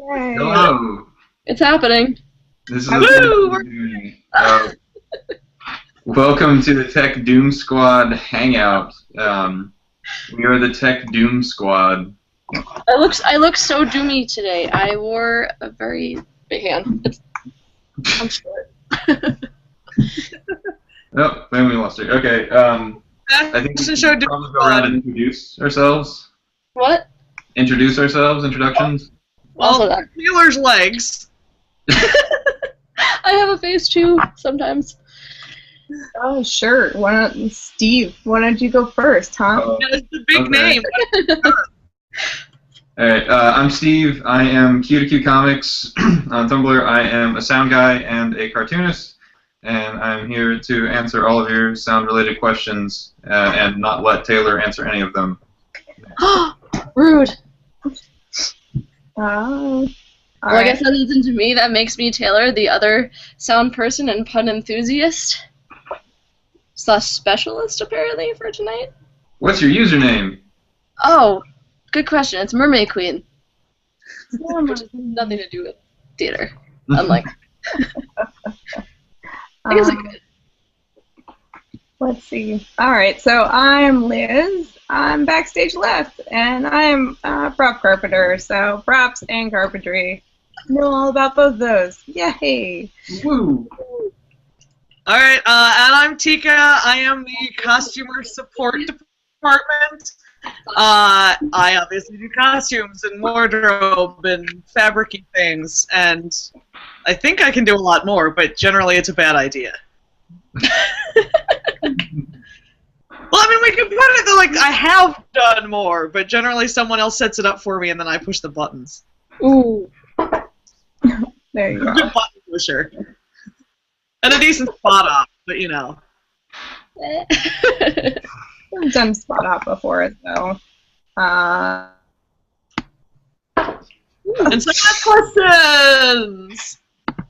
Yay. Hello. It's happening. This is Woo! welcome to the Tech Doom Squad Hangout. We are the Tech Doom Squad. I look so doomy today. I wore a very big hand. I'm short. Oh, then we lost it. Okay. I think we should probably go around and introduce ourselves. What? Introduce ourselves. Introductions. Well, Taylor's legs. I have a face too sometimes. Oh, sure. Steve, why don't you go first, huh? It's a big name. Alright, I'm Steve. I am Q2Q Comics on Tumblr. I am a sound guy and a cartoonist, and I'm here to answer all of your sound-related questions and not let Taylor answer any of them. Rude. Oh. Well, I guess that isn't to me. That makes me Taylor, the other sound person and pun enthusiast. / specialist, apparently, for tonight. What's your username? Oh, good question. It's mermaidqueen. Nothing to do with theater, unlike. I guess I could. Let's see. Alright, so I'm Liz. I'm backstageleft, and I'm a prop carpenter, so props and carpentry. Know all about both those. Yay! Woo! Alright, and I'm Tika. I am the costumer support department. I obviously do costumes and wardrobe and fabric-y things, and I think I can do a lot more, but generally it's a bad idea. Well, I mean, we can put it that, like, I have done more, but generally someone else sets it up for me and then I push the buttons. Ooh. There you go. Good button pusher. And a decent spot op, but you know. I've done spot op before, so. And so questions!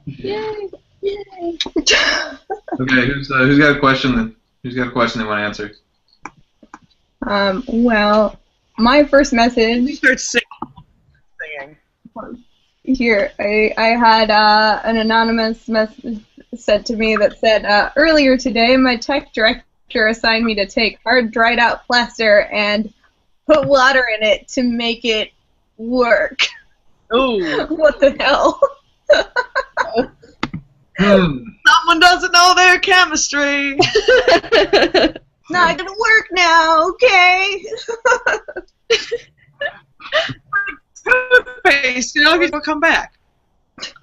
Yay! Yay! Okay, who's got a question then? Who's got a question they want to answer? Well, my first message. Start singing. Here, I had an anonymous message sent to me that said, earlier today, my tech director assigned me to take hard, dried out plaster and put water in it to make it work. Ooh. What the hell? Someone doesn't know their chemistry. Not gonna work now, okay? Toothpaste, you know, it'll come back.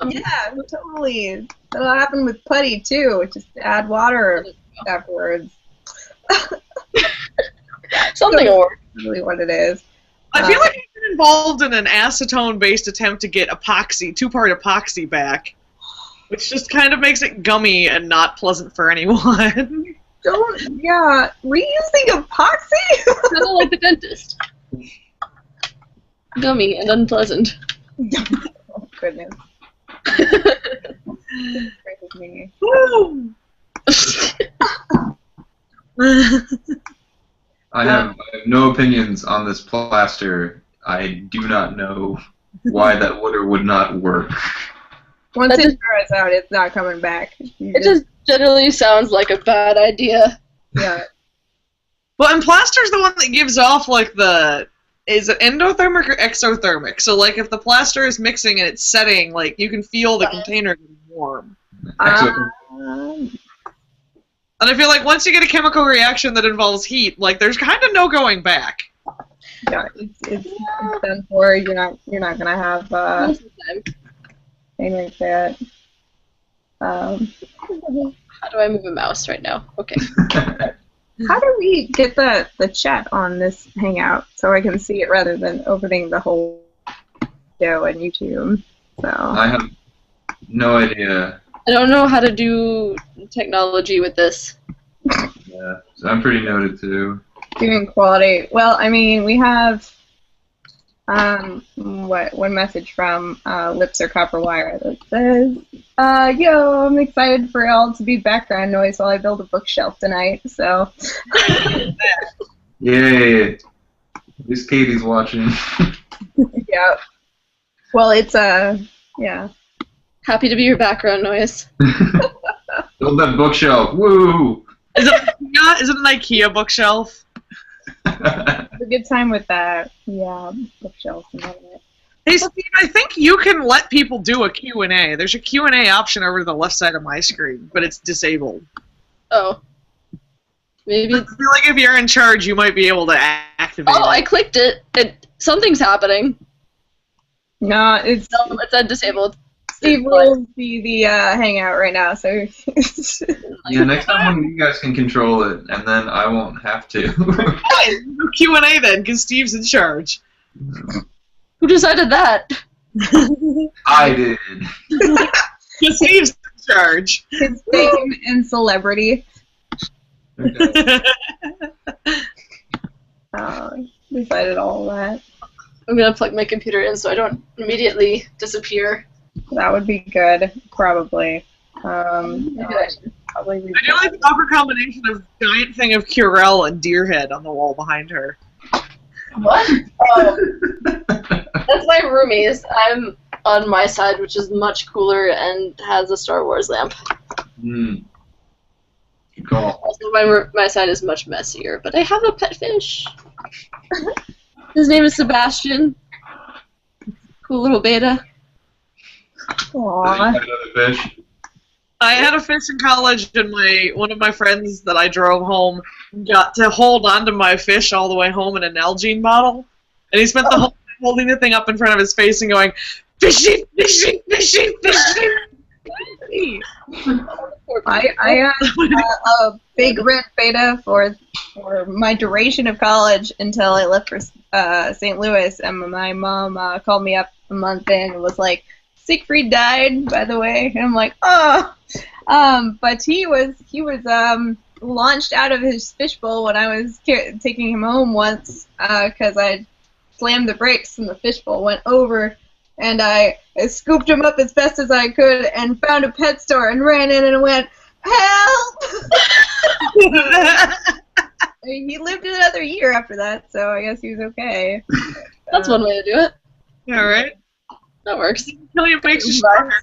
Yeah, totally. That'll happen with putty too. Just add water afterwards. Something will work. That's really what it is. I feel like you've been involved in an acetone-based attempt to get epoxy, two-part epoxy back, which just kind of makes it gummy and not pleasant for anyone. Yeah, reusing epoxy? Kind of like the dentist. Gummy and unpleasant. Oh, goodness. Me. Woo! I have no opinions on this plaster. I do not know why that would or would not work. Once it dries out, it's not coming back. It just generally sounds like a bad idea. Yeah. Well, and plaster's the one that gives off, like, is it endothermic or exothermic? So, like, if the plaster is mixing and it's setting, like, you can feel the container getting warm. And I feel like once you get a chemical reaction that involves heat, like, there's kind of no going back. Yeah, it's done for. You're not gonna have anything like that. How do I move a mouse right now? Okay. How do we get the chat on this Hangout so I can see it rather than opening the whole video on YouTube? So I have no idea. I don't know how to do technology with this. Yeah, so I'm pretty noted too. doing quality. Well, I mean, we have one message from Lips or Copper Wire that says, yo, I'm excited for y'all to be background noise while I build a bookshelf tonight, so. Yay. At least Katie's watching. Yep. Well, it's yeah. Happy to be your background noise. Build that bookshelf. Woo! Is it an IKEA bookshelf? It's a good time with that. Yeah, bookshelf and all that. Hey, Steve, I think you can let people do a Q&A. There's a Q&A option over to the left side of my screen, but it's disabled. Oh. Maybe. I feel like if you're in charge, you might be able to activate it. Oh, I clicked it. Something's happening. No, it's No, it said disabled. Steve will see the Hangout right now, so. Yeah, next time one of you guys can control it, and then I won't have to. Do Q&A then, because Steve's in charge. Who decided that? I did. Because Steve's in charge. His fame and celebrity. Okay. Decided all of that. I'm gonna plug my computer in so I don't immediately disappear. That would be good, probably. Maybe I should. Probably. I do like the proper combination of giant thing of Curel and deer head on the wall behind her. What? Oh. That's my roomies. I'm on my side, which is much cooler and has a Star Wars lamp. Good call. Also, my side is much messier, but I have a pet fish. His name is Sebastian. Cool little beta. Aww. Another fish. I had a fish in college, and one of my friends that I drove home got to hold onto my fish all the way home in an Nalgene bottle, and he spent the whole time holding the thing up in front of his face and going, "Fishy, fishy, fishy, fishy." I a big rent beta for my duration of college until I left for St. Louis, and my mom called me up a month in and was like, "Siegfried died, by the way," and I'm like, "Oh." But he was launched out of his fishbowl when I was taking him home once because I slammed the brakes and the fishbowl went over. And I scooped him up as best as I could and found a pet store and ran in and went, "Help!" He lived another year after that, so I guess he was okay. That's one way to do it. Yeah, right? That works. Kill you makes you stronger.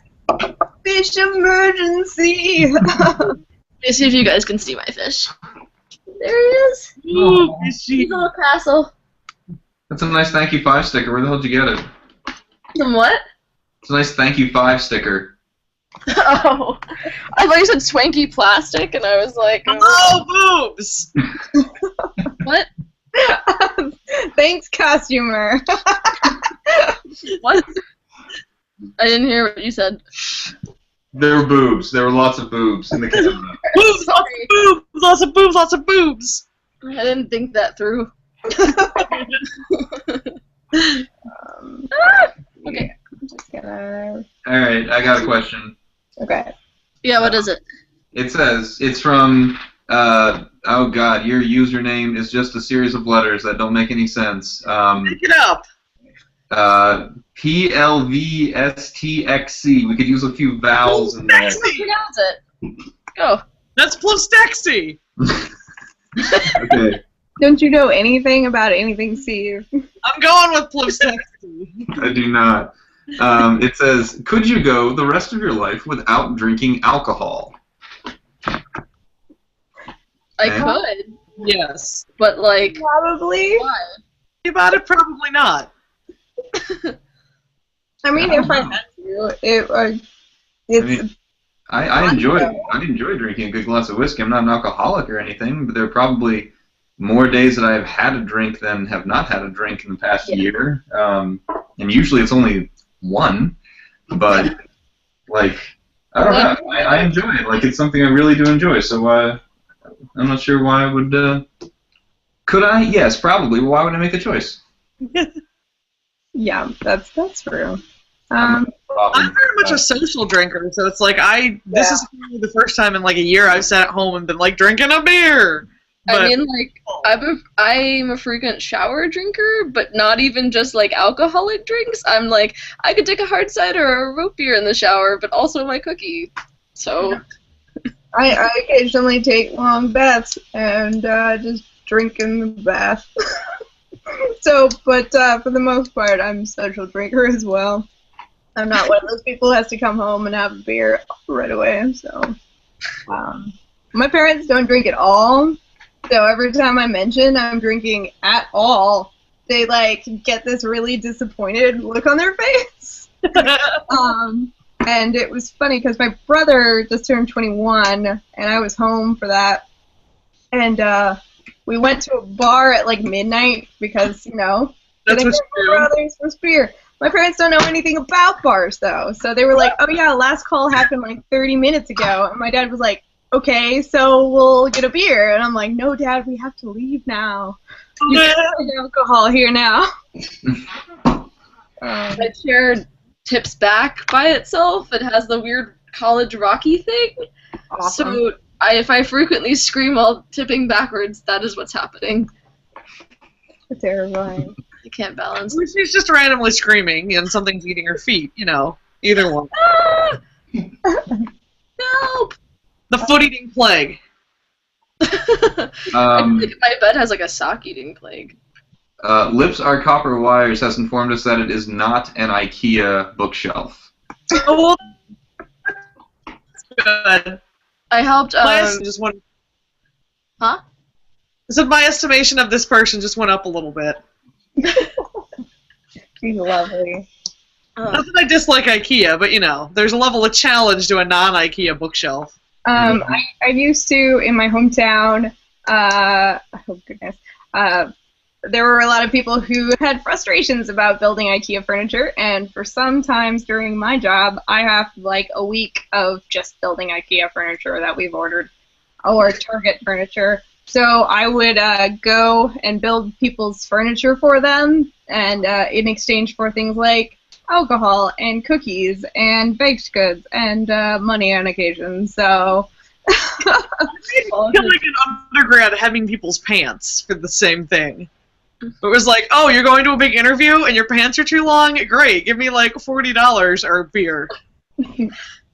Fish emergency! Let me see if you guys can see my fish. There he is. Ooh, He's fishy. a little castle. That's a nice thank you 5 sticker. Where the hell did you get it? Some what? It's a nice thank you 5 sticker. Oh. I thought you said swanky plastic, and I was like, Oh, boobs! what? Thanks, costumer. What? I didn't hear what you said. There were boobs. There were lots of boobs in the camera. Boobs, lots of boobs, lots of boobs, lots of boobs! I didn't think that through. Okay. I'm just gonna... Alright, I got a question. Okay. Yeah, what is it? It says, it's from, oh god, your username is just a series of letters that don't make any sense. Pick it up! PLVSTXC. We could use a few vowels in there. Pronounce it. Go. That's Plustexy! Okay. Don't you know anything about anything, Steve? I'm going with Plustexy. I do not. It says, could you go the rest of your life without drinking alcohol? I could, Yes. but like, Probably. why? About it, probably not. I mean, if I had to, it's... I enjoy drinking a good glass of whiskey. I'm not an alcoholic or anything, but there are probably more days that I have had a drink than have not had a drink in the past year. And usually it's only one, but like I don't know. I enjoy it. Like it's something I really do enjoy. So I'm not sure why I would. Could I? Yes, probably. Well, why would I make the choice? Yeah, that's true. I'm very much a social drinker, so it's like this is the first time in like a year I've sat at home and been like drinking a beer. But, I mean, like, I'm a frequent shower drinker, but not even just like alcoholic drinks. I'm like, I could take a hard cider or a root beer in the shower, but also my cookie. So. I occasionally take long baths and just drink in the bath. So, but for the most part, I'm a social drinker as well. I'm not one of those people who has to come home and have a beer right away. So, my parents don't drink at all. So every time I mention I'm drinking at all, they like get this really disappointed look on their face. And it was funny because my brother just turned 21, and I was home for that. And we went to a bar at like midnight because, you know, That's what you do. brothers for beer. My parents don't know anything about bars, though. So they were like, oh, yeah, last call happened like 30 minutes ago. And my dad was like, okay, so we'll get a beer. And I'm like, no, Dad, we have to leave now. You can't find alcohol here now. My chair tips back by itself. It has the weird college Rocky thing. Awesome. So if I frequently scream while tipping backwards, that is what's happening. Terrifying. I can't balance. She's just randomly screaming and something's eating her feet, you know. Either one. Ah! Help! The foot-eating plague. I think my bed has like a sock-eating plague. Lips Are Copper Wires has informed us that it is not an IKEA bookshelf. Oh, good. I helped. Just went. Huh? I said my estimation of this person just went up a little bit. She's lovely. Not that I dislike IKEA, but you know, there's a level of challenge to a non-IKEA bookshelf. I used to, in my hometown, oh goodness, there were a lot of people who had frustrations about building IKEA furniture, and for some times during my job, I have like a week of just building IKEA furniture that we've ordered, or Target furniture. So I would go and build people's furniture for them, and in exchange for things like alcohol and cookies and baked goods and money on occasion. So I feel like an undergrad having people's pants for the same thing. It was like, oh, you're going to a big interview and your pants are too long? Great, give me like $40 or beer.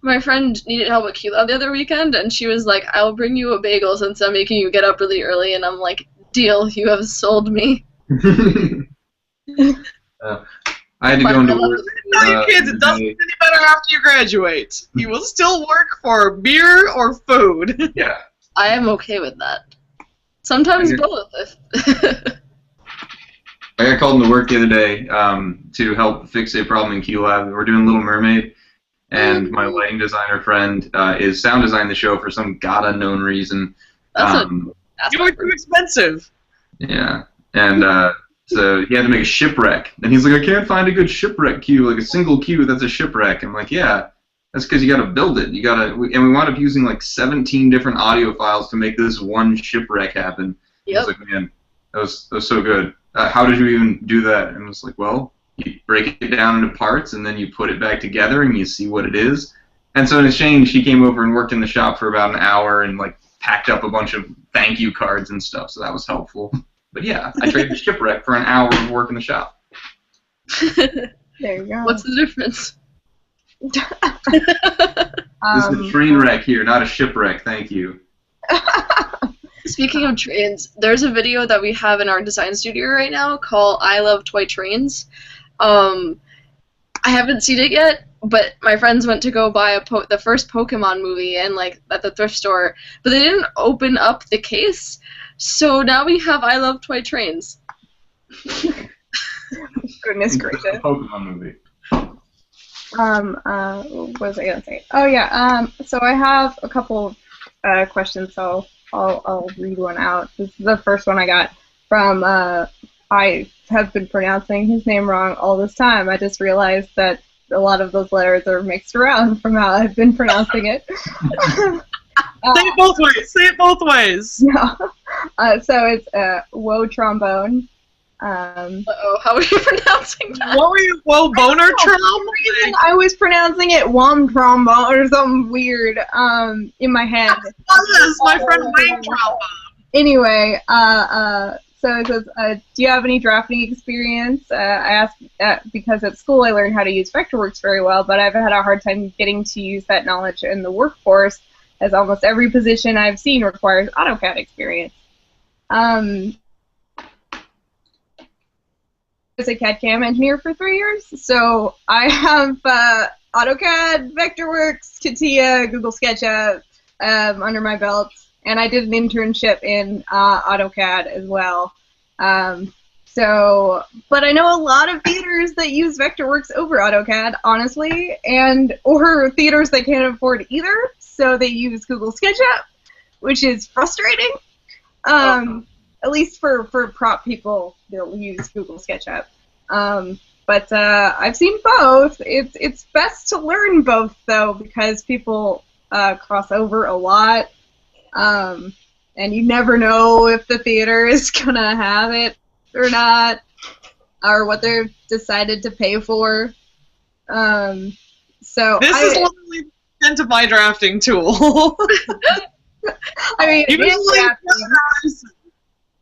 My friend needed help with Q-Lab the other weekend, and she was like, I'll bring you a bagel since I'm making you get up really early, and I'm like, deal, you have sold me. I had to go into work. Tell your kids it doesn't get any better after you graduate. You will still work for beer or food. Yeah. I am okay with that. Sometimes both. I got called into work the other day to help fix a problem in Q-Lab. We're doing Little Mermaid, and my lighting designer friend is sound designing the show for some god unknown reason. You were too expensive. Yeah, and so he had to make a shipwreck, and he's like, I can't find a good shipwreck cue, like a single cue that's a shipwreck. I'm like, yeah, that's because you got to build it. You got to, and we wound up using like 17 different audio files to make this one shipwreck happen. Yep. I was like, man, that was so good. How did you even do that? And I was like, well, you break it down into parts, and then you put it back together, and you see what it is. And so in exchange, he came over and worked in the shop for about an hour, and like packed up a bunch of thank you cards and stuff. So that was helpful. But yeah, I traded shipwreck for an hour of work in the shop. There you go. What's the difference? This is a train wreck here, not a shipwreck. Thank you. Speaking of trains, there's a video that we have in our design studio right now called I Love Toy Trains. I haven't seen it yet, but my friends went to go buy the first Pokemon movie and like at the thrift store, but they didn't open up the case. So now we have I Love Toy Trains. Goodness gracious. Pokemon movie. What was I gonna say? Oh yeah. So I have a couple questions. So I'll read one out. This is the first one I got from. I have been pronouncing his name wrong all this time. I just realized that a lot of those letters are mixed around from how I've been pronouncing it. Say it both ways. Say it both ways. Yeah. So it's Woe Trombone. Uh-oh, how are you pronouncing that? What were you, Whoa Boner Trom? I was pronouncing it Wom Trombone or something weird in my head. Yes, my friend Wayne Trombone. Anyway, so it says, do you have any drafting experience? I asked because at school I learned how to use Vectorworks very well, but I've had a hard time getting to use that knowledge in the workforce, as almost every position I've seen requires AutoCAD experience. was a CAD/CAM engineer for 3 years, so I have AutoCAD, Vectorworks, CATIA, Google SketchUp under my belt, and I did an internship in AutoCAD as well. But I know a lot of theaters that use Vectorworks over AutoCAD, honestly, or theaters that can't afford either, so they use Google SketchUp, which is frustrating. At least for prop people, they'll use Google SketchUp. But I've seen both. It's best to learn both, though, because people cross over a lot, and you never know if the theater is going to have it or not, or what they've decided to pay for. So this is literally the extent of my drafting tool. I mean, usually,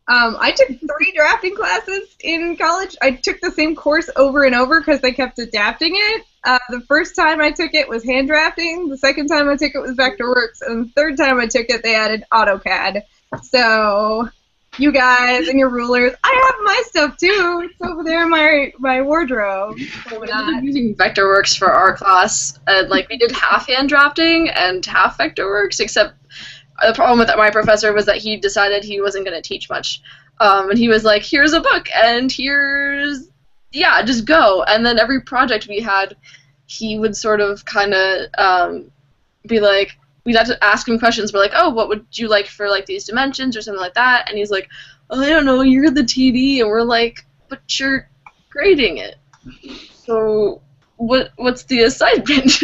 I took 3 drafting classes in college. I took the same course over and over because they kept adapting it. The first time I took it was hand drafting. The second time I took it was Vectorworks. And the third time I took it, they added AutoCAD. So, you guys and your rulers, I have my stuff too. It's over there in my wardrobe. So we ended up using Vectorworks for our class. And, like, we did half hand drafting and half Vectorworks, except the problem with my professor was that he decided he wasn't going to teach much. And he was like, here's a book, and yeah, just go. And then every project we had, he would sort of kind of be like, we'd have to ask him questions. We're like, oh, what would you like for, like, these dimensions or something like that? And he's like, oh, I don't know, you're the TD. And we're like, but you're grading it. So what's the assignment?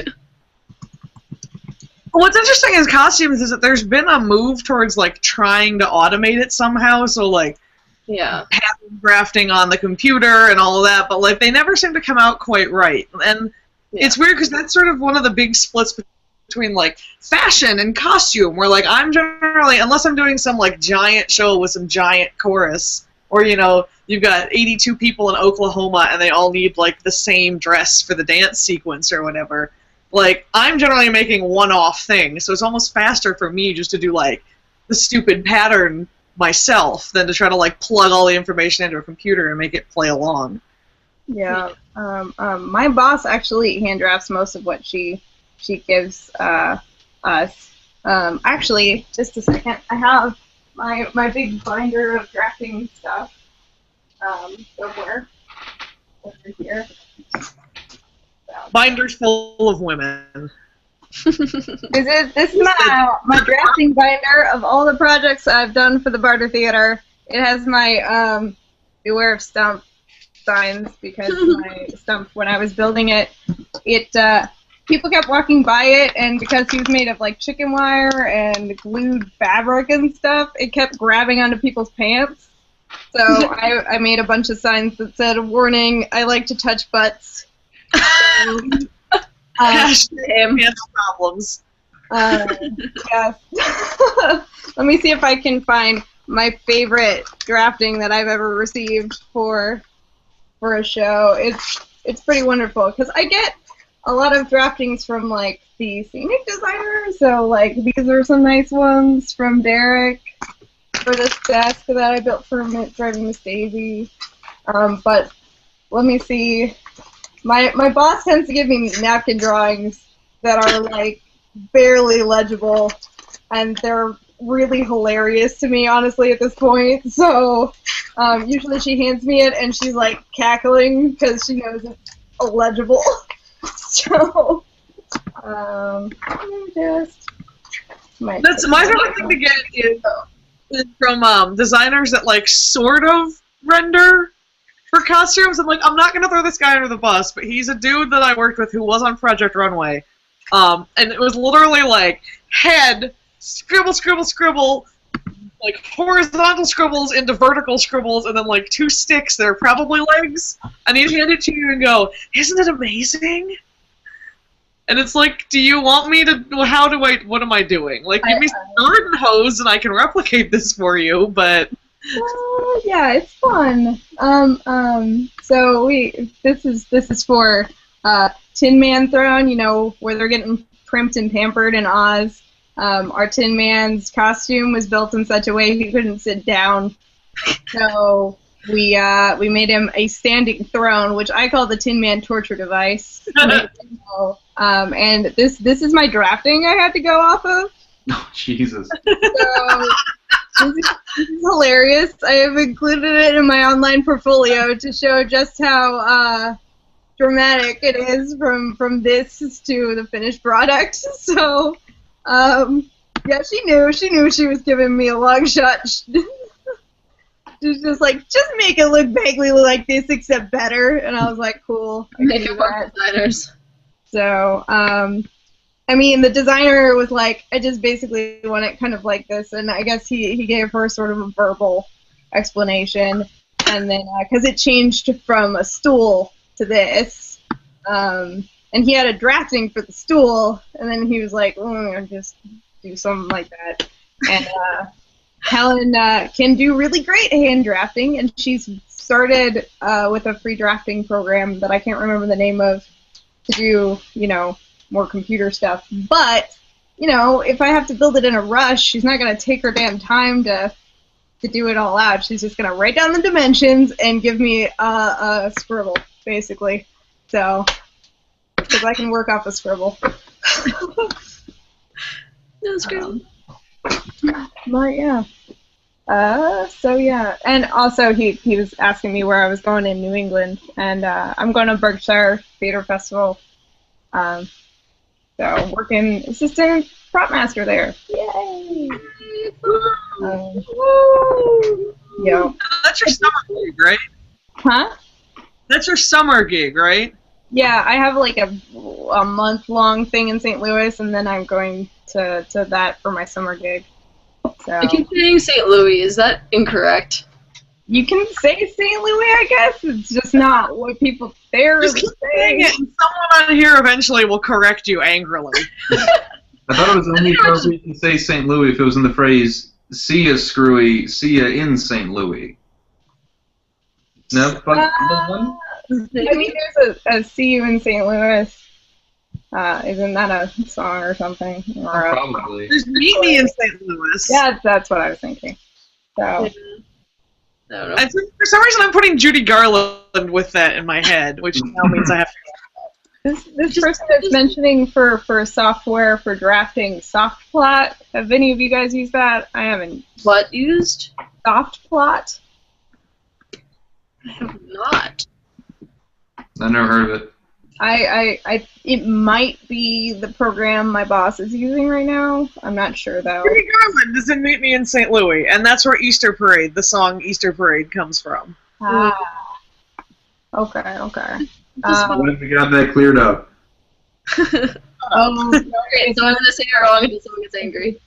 What's interesting is costumes is that there's been a move towards, like, trying to automate it somehow, so, like, yeah, pattern drafting on the computer and all of that, but, like, they never seem to come out quite right. And it's weird because that's sort of one of the big splits between, like, fashion and costume, where, like, I'm generally, unless I'm doing some, like, giant show with some giant chorus, or, you know, you've got 82 people in Oklahoma and they all need, like, the same dress for the dance sequence or whatever. Like, I'm generally making one-off things, so it's almost faster for me just to do, like, the stupid pattern myself than to try to, like, plug all the information into a computer and make it play along. Yeah. My boss actually hand drafts most of what she gives us. Actually, just a second. I have my big binder of drafting stuff somewhere over here. Binders full of women. This is my drafting binder of all the projects I've done for the Barter Theater. It has my Beware of Stump signs because my stump, when I was building it, people kept walking by it, and because he was made of, like, chicken wire and glued fabric and stuff, it kept grabbing onto people's pants. So I made a bunch of signs that said, "Warning, I like to touch butts." Pants problems. Yes. Let me see if I can find my favorite drafting that I've ever received for a show. It's pretty wonderful because I get a lot of draftings from, like, the scenic designer. So, like, these are some nice ones from Derek for this desk that I built for Driving Miss Daisy. But let me see. My boss tends to give me napkin drawings that are, like, barely legible, and they're really hilarious to me, honestly, at this point. So usually she hands me it, and she's, like, cackling because she knows it's illegible. So that's my favorite thing to get is from designers that, like, sort of render for costumes. I'm like, I'm not gonna throw this guy under the bus, but he's a dude that I worked with who was on Project Runway, and it was literally like head, scribble, scribble, scribble, like horizontal scribbles into vertical scribbles, and then like 2 sticks that are probably legs, and he'd hand it to you and go, "Isn't it amazing?" And it's like, do you want me to? What am I doing? Like, give me some garden hose and I can replicate this for you, but. Yeah, it's fun. So this is for Tin Man Throne, you know, where they're getting primped and pampered in Oz. Our Tin Man's costume was built in such a way he couldn't sit down. So we made him a standing throne, which I call the Tin Man torture device. And this is my drafting I had to go off of. Oh, Jesus. So this is hilarious. I have included it in my online portfolio to show just how dramatic it is from this to the finished product. So, yeah, she knew she was giving me a long shot. She's just like, just make it look vaguely like this, except better. And I was like, cool. Make it work, designers. So, I mean, the designer was like, I just basically want it kind of like this, and I guess he gave her sort of a verbal explanation, and then, because it changed from a stool to this, and he had a drafting for the stool, and then he was like, oh, just do something like that. And Helen can do really great hand drafting, and she's started with a free drafting program that I can't remember the name of to do, more computer stuff. But, if I have to build it in a rush, she's not going to take her damn time to do it all out. She's just going to write down the dimensions and give me a scribble, basically. So, because I can work off a scribble. That's great. But, yeah. So, yeah. And also, he was asking me where I was going in New England, and I'm going to Berkshire Theater Festival. So, working assistant prop master there. Yay! Yeah. That's your summer gig, right? Huh? That's your summer gig, right? Yeah, I have like a month-long thing in St. Louis, and then I'm going to that for my summer gig. So. I keep saying St. Louis. Is that incorrect? You can say St. Louis, I guess. It's just not what people there Just keep saying it, and someone on here eventually will correct you angrily. I thought it was only appropriate to say St. Louis if it was in the phrase, see ya, Screwy, see ya in St. Louis. No? But, I mean, there's a see you in St. Louis. Isn't that a song or something? Or probably. Just meet me in St. Louis. Yeah, that's what I was thinking. So. I don't know. I think for some reason I'm putting Judy Garland with that in my head, which now means I have to. This person is mentioning for software for drafting Softplot. Have any of you guys used that? I haven't. What used? Softplot? I have not. I've never heard of it. It might be the program my boss is using right now. I'm not sure though. Judy Garland is in Meet Me in St. Louis, and that's where Easter Parade, the song Easter Parade, comes from. Ah. Okay. What if we got that cleared up? Okay, so I'm going to say it wrong until someone gets angry.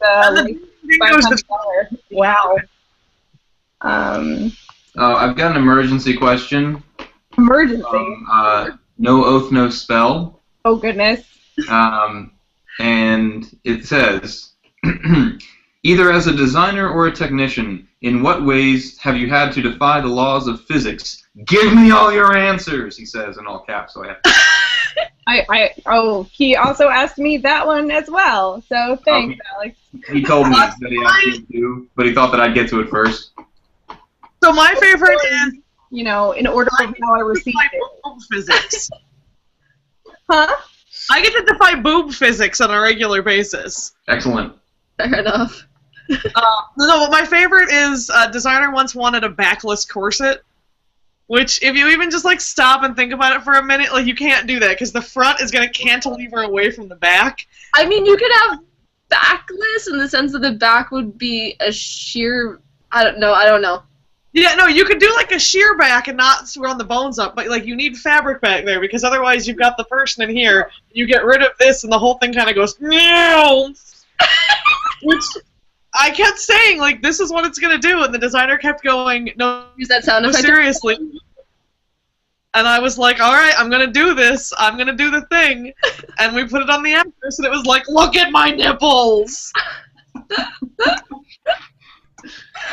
Wow. I've got an emergency question. Emergency. No oath, no spell. Oh goodness. And it says, either as a designer or a technician, in what ways have you had to defy the laws of physics? Give me all your answers, he says in all caps. So I have to. He also asked me that one as well. So thanks, Alex. He told me that he asked me to do, but he thought that I'd get to it first. So my favorite is, in order of how I received it. Boob physics. Huh? I get to defy boob physics on a regular basis. Excellent. Fair enough. No, but my favorite is a designer once wanted a backless corset, which if you even just stop and think about it for a minute, you can't do that because the front is going to cantilever away from the back. I mean, you could have backless in the sense that the back would be a sheer. I don't know. Yeah, no, you could do a sheer back and not run the bones up, but you need fabric back there because otherwise you've got the person in here, you get rid of this and the whole thing kind of goes meow. Which I kept saying this is what it's gonna do, and the designer kept going, no, use that sound effect. Seriously. And I was like, all right, I'm gonna do this. I'm gonna do the thing, and we put it on the actress, and it was like, look at my nipples.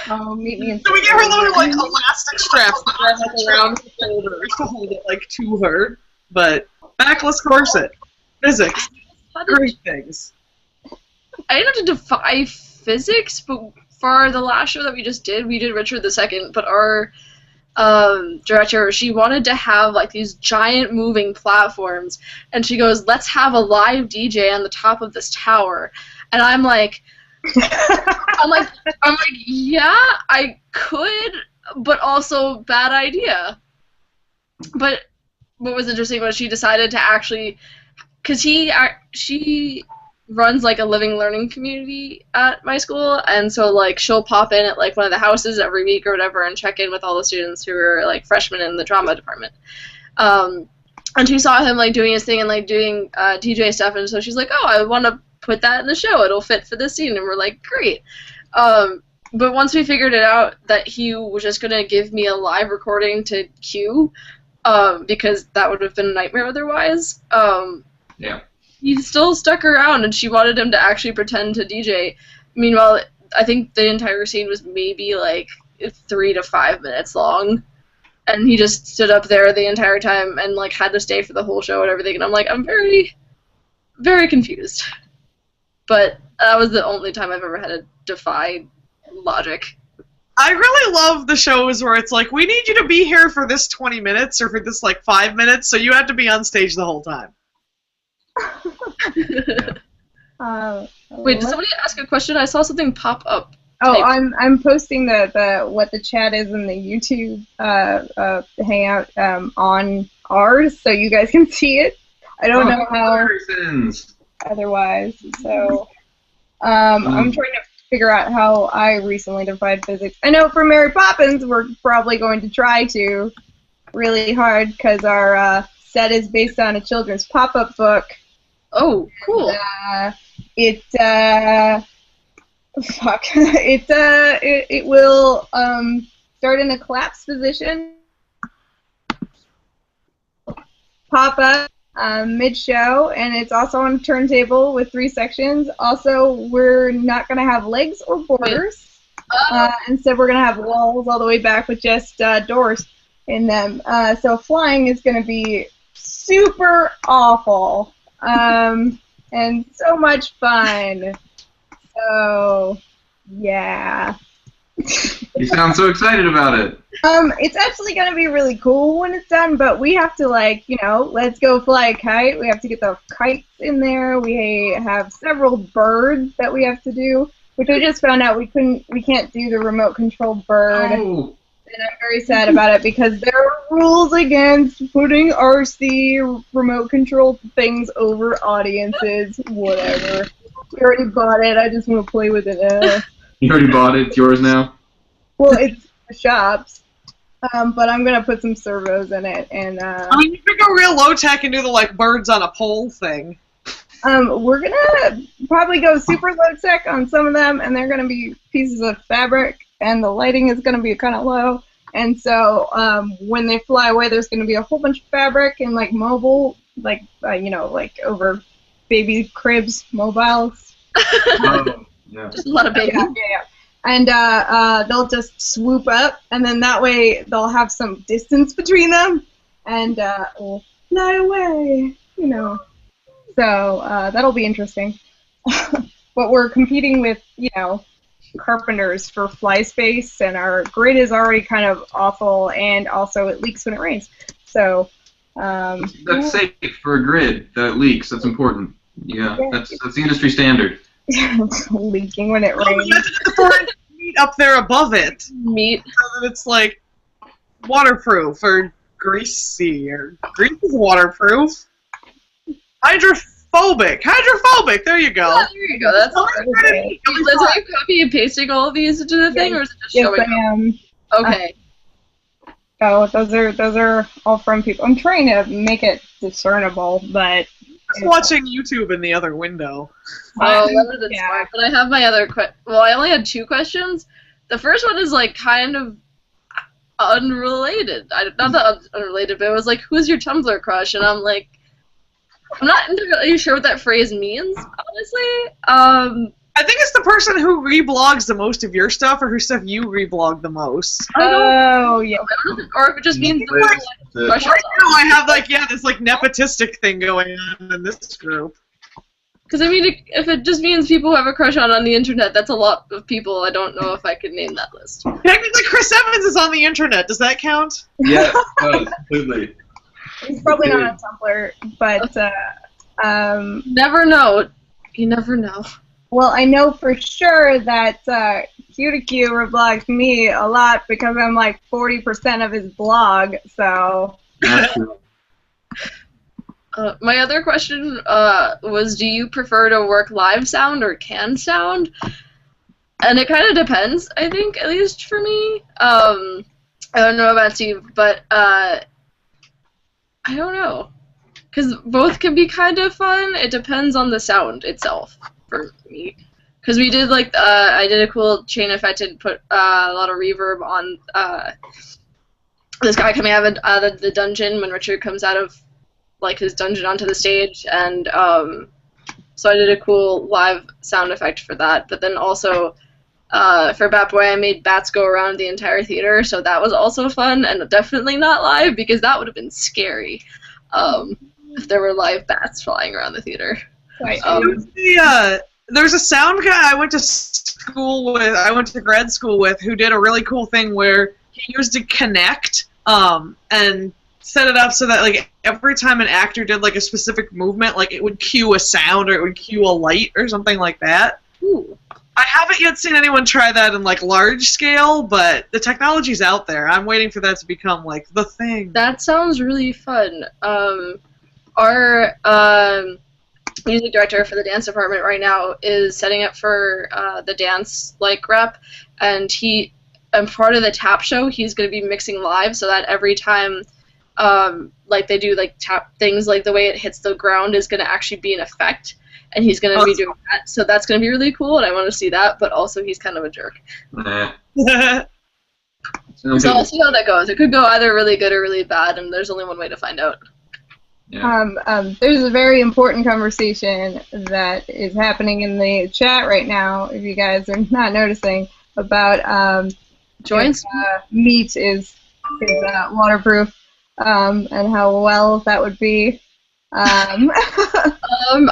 Meet me in. So we give her little elastic straps that run around her shoulders to hold it to her. But backless corset, physics, great things. I didn't have to defy physics, but for the last show that we just did, we did Richard II. But our director, she wanted to have like these giant moving platforms, and she goes, "Let's have a live DJ on the top of this tower." And I'm like, yeah, I could, but also bad idea. But what was interesting was she decided to actually, because she runs like a living learning community at my school, and so like she'll pop in at like one of the houses every week or whatever and check in with all the students who are like freshmen in the drama department. And she saw him like doing his thing and like doing DJ stuff, and so she's like, "Oh, I want to put that in the show. It'll fit for this scene." And we're like, "Great." But once we figured it out that he was just gonna give me a live recording to cue, because that would have been a nightmare otherwise. Yeah. He still stuck around, and she wanted him to actually pretend to DJ. Meanwhile, I think the entire scene was maybe like 3 to 5 minutes long, and he just stood up there the entire time and like had to stay for the whole show and everything. And I'm like, I'm very, very confused. But that was the only time I've ever had to defy logic. I really love the shows where it's like, we need you to be here for this 20 minutes or for this like 5 minutes, so you have to be on stage the whole time. Wait, did somebody ask a question? I saw something pop up. Oh, I'm posting the what the chat is in the YouTube Hangout on ours, so you guys can see it. I don't know how otherwise. So I'm trying to figure out how I recently defied physics. I know for Mary Poppins, we're probably going to try to really hard because our set is based on a children's pop-up book. Oh, cool. It will start in a collapsed position, pop up mid-show, and it's also on a turntable with 3 sections. Also, we're not going to have legs or borders. Instead, we're going to have walls all the way back with just doors in them. So flying is going to be super awful. And so much fun. So, yeah. You sound so excited about it. It's actually going to be really cool when it's done, but we have to, like, you know, let's go fly a kite. We have to get the kites in there. We have several birds that we have to do, which I just found out we can't do the remote control bird. Oh. And I'm very sad about it because there are rules against putting RC remote control things over audiences. Whatever. We already bought it. I just want to play with it now. You already bought it? It's yours now? Well, it's the shop's. But I'm going to put some servos in it. And I mean, you could go real low-tech and do the, like, birds on a pole thing. We're going to probably go super low-tech on some of them, and they're going to be pieces of fabric. And the lighting is going to be kind of low, and so when they fly away, there's going to be a whole bunch of fabric and like mobile, like you know, like over baby cribs, mobiles. Oh, yeah. Just a lot of baby. Yeah. And they'll just swoop up, and then that way they'll have some distance between them, and we'll fly away, you know. So that'll be interesting. But we're competing with, you know, carpenters for fly space, and our grid is already kind of awful, and also it leaks when it rains. So that's safe for a grid that it leaks. That's important. Yeah, that's the industry standard. Leaking when it rains. You have to get the meat up there above it. Meat. So that it's like waterproof or greasy, or grease is waterproof. Hydrophobic. There you go. Yeah, there you go. That's okay. Liz, are you copy and pasting all of these into the thing, or is it just showing up? Yes, I am. Okay. Oh, those are all from people. I'm trying to make it discernible, but just watching YouTube in the other window. Oh, that was smart. But I have my other well, I only had 2 questions. The first one is like kind of unrelated. Not that unrelated, but it was like, who's your Tumblr crush? And I'm like, I'm not entirely sure what that phrase means, honestly. I think it's the person who reblogs the most of your stuff, or whose stuff you reblog the most. Oh, yeah. Or if it just means Right now I have, like, this, like, nepotistic thing going on in this group. Because, I mean, if it just means people who have a crush on the internet, that's a lot of people. I don't know if I could name that list. Technically, Chris Evans is on the internet. Does that count? Yes, completely. He's probably not on Tumblr, but Never know. You never know. well, I know for sure that Q2Q reblogged me a lot because I'm like 40% of his blog, so... That's true. My other question was, do you prefer to work live sound or canned sound? And it kind of depends, I think, at least for me. I don't know about Steve, but I don't know. Because both can be kind of fun. It depends on the sound itself for me. Because we did, like, I did a cool chain effect and put a lot of reverb on this guy coming out of the dungeon when Richard comes out of like his dungeon onto the stage, and so I did a cool live sound effect for that. But then also for Bat Boy, I made bats go around the entire theater, so that was also fun, and definitely not live because that would have been scary if there were live bats flying around the theater. Right. There's a sound guy I went to grad school with, who did a really cool thing where he used a Kinect and set it up so that like every time an actor did like a specific movement, like it would cue a sound or it would cue a light or something like that. Ooh. I haven't yet seen anyone try that in like large scale, but the technology's out there. I'm waiting for that to become like the thing. That sounds really fun. Our music director for the dance department right now is setting up for the dance like rep, and part of the tap show, he's going to be mixing live so that every time like they do like tap things, like the way it hits the ground is going to actually be an effect, and he's going to be doing that. So that's going to be really cool, and I want to see that. But also, he's kind of a jerk. Nah. So I'll see how that goes. It could go either really good or really bad, and there's only one way to find out. Yeah. There's a very important conversation that is happening in the chat right now, if you guys are not noticing, about Joints? Meat is waterproof, and how well that would be. I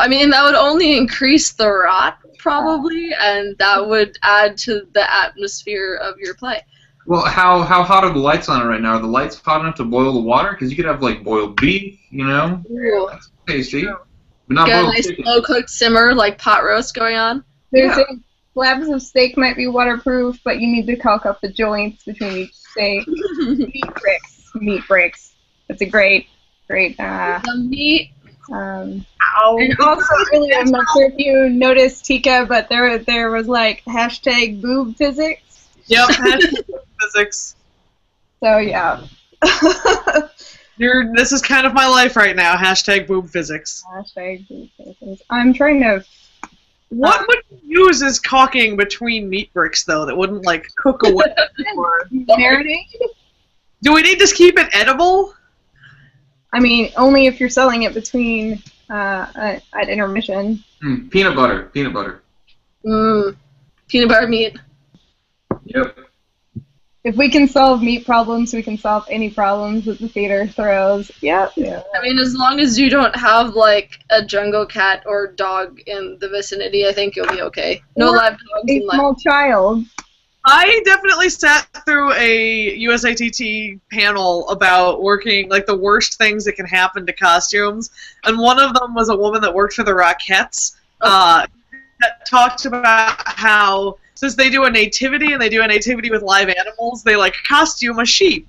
mean, that would only increase the rot, probably, and that would add to the atmosphere of your play. Well, how hot are the lights on it right now? Are the lights hot enough to boil the water? Because you could have like boiled beef, you know. Ooh. That's tasty, but not Got a boiled nice chicken. slow-cooked simmer, like pot roast going on. There's slabs of steak might be waterproof, but you need to caulk up the joints between each steak. Meat bricks. That's a great. The meat. And also, earlier, I'm not sure if you noticed, Tika, but there was like hashtag boob physics. Yep, hashtag physics. So yeah. This is kind of my life right now. Hashtag boob physics. Hashtag boob physics. I'm trying to. What would you use as caulking between meat bricks though that wouldn't like cook away? Or Marinade? Do we need to keep it edible? I mean, only if you're selling it between at intermission. Peanut butter. Peanut butter meat. Yep. If we can solve meat problems, we can solve any problems that the theater throws. Yep. Yeah. I mean, as long as you don't have, like, a jungle cat or dog in the vicinity, I think you'll be okay. No Or live dogs a in live. small child. I definitely sat through a USITT panel about working, like, the worst things that can happen to costumes, and one of them was a woman that worked for the Rockettes that talked about how, since they do a nativity, and they do a nativity with live animals, they, like, costume a sheep.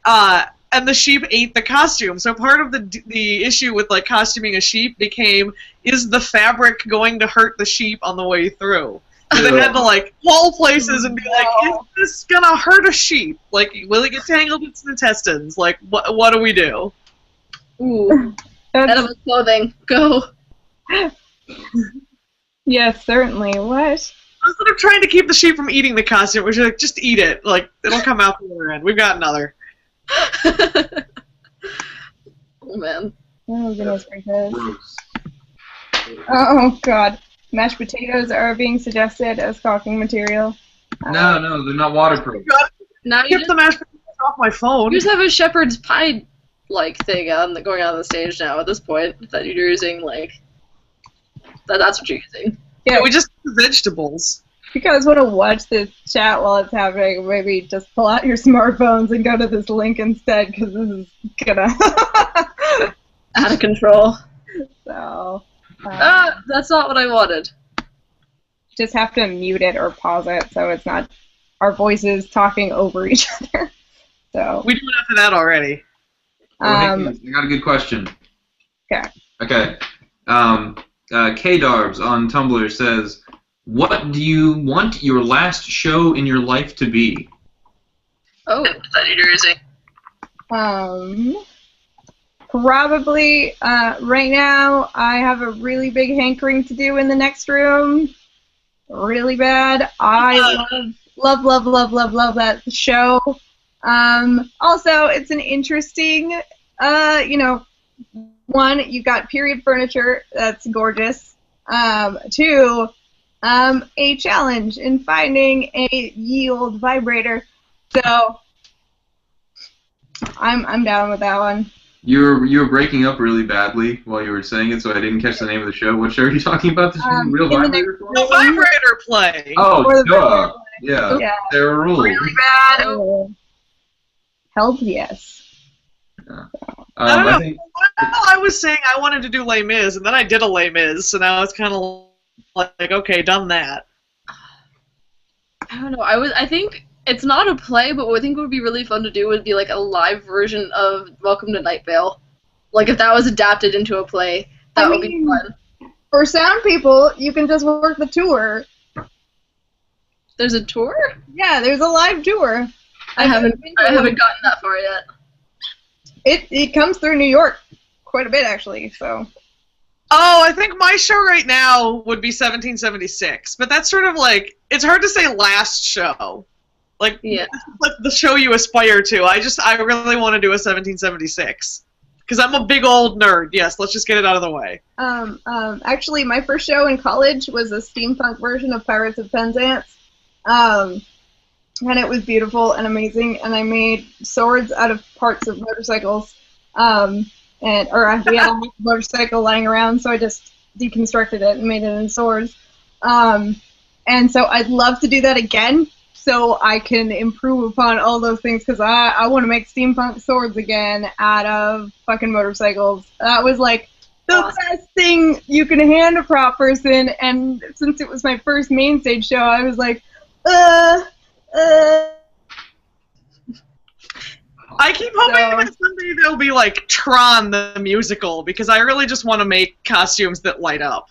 And the sheep ate the costume. So part of the issue with, like, costuming a sheep became, is the fabric going to hurt the sheep on the way through? So they had to, like, call places and be like, is this gonna hurt a sheep? Like, will it get tangled in its intestines? Like, what do we do? Ooh. Edible clothing. Go. Yes, certainly. What? Instead of trying to keep the sheep from eating the costume, we should like, just eat it. Like, it'll come out the other end. We've got another. Oh, man. Oh, goodness gracious. Gross. Oh, God. Mashed potatoes are being suggested as caulking material. No, they're not waterproof. Now you Get the mashed potatoes off my phone. just have a shepherd's pie, like, thing going on the stage now at this point that you're using, like... That's what you're using. Yeah, we just do vegetables. If you guys want to watch this chat while it's happening, maybe just pull out your smartphones and go to this link instead, because this is gonna out of control. So that's not what I wanted. just have to mute it or pause it so it's not our voices talking over each other. So we do enough of that already. I got a good question. Okay. Okay. K-Darbs on Tumblr says, what do you want your last show in your life to be? Oh, is that New Jersey? Probably right now I have a really big hankering to do in the next room. Really bad. I love that show. Also, it's an interesting, one, you've got period furniture that's gorgeous. Two, a challenge in finding a ye old vibrator. So I'm down with that one. You were breaking up really badly while you were saying it, so I didn't catch the name of the show. What show are you talking about? This real vibrator play? The vibrator play. Oh, duh. Yeah. There are rules. Really bad. Help, yes. Yeah. I don't know. I was saying I wanted to do Les Mis, and then I did a Les Mis, so now it's kind of like, okay, done that. I don't know. I think it's not a play, but what I think would be really fun to do would be like a live version of Welcome to Night Vale. Like if that was adapted into a play, that would be fun. For sound people, you can just work the tour. There's a tour? Yeah, there's a live tour. I haven't gotten that far yet. It comes through New York quite a bit, actually, so. Oh, I think my show right now would be 1776, but that's sort of like, it's hard to say last show. Like, yeah. Like the show you aspire to. I really want to do a 1776. Because I'm a big old nerd. Yes, let's just get it out of the way. Actually, my first show in college was a steampunk version of Pirates of Penzance. And it was beautiful and amazing, and I made swords out of parts of motorcycles. We had a motorcycle lying around, so I just deconstructed it and made it into swords. And so I'd love to do that again, so I can improve upon all those things, because I want to make steampunk swords again out of fucking motorcycles. That was like the best thing you can hand a prop person, and since it was my first main stage show, I was like, I keep hoping that someday there'll be like Tron the musical, because I really just want to make costumes that light up.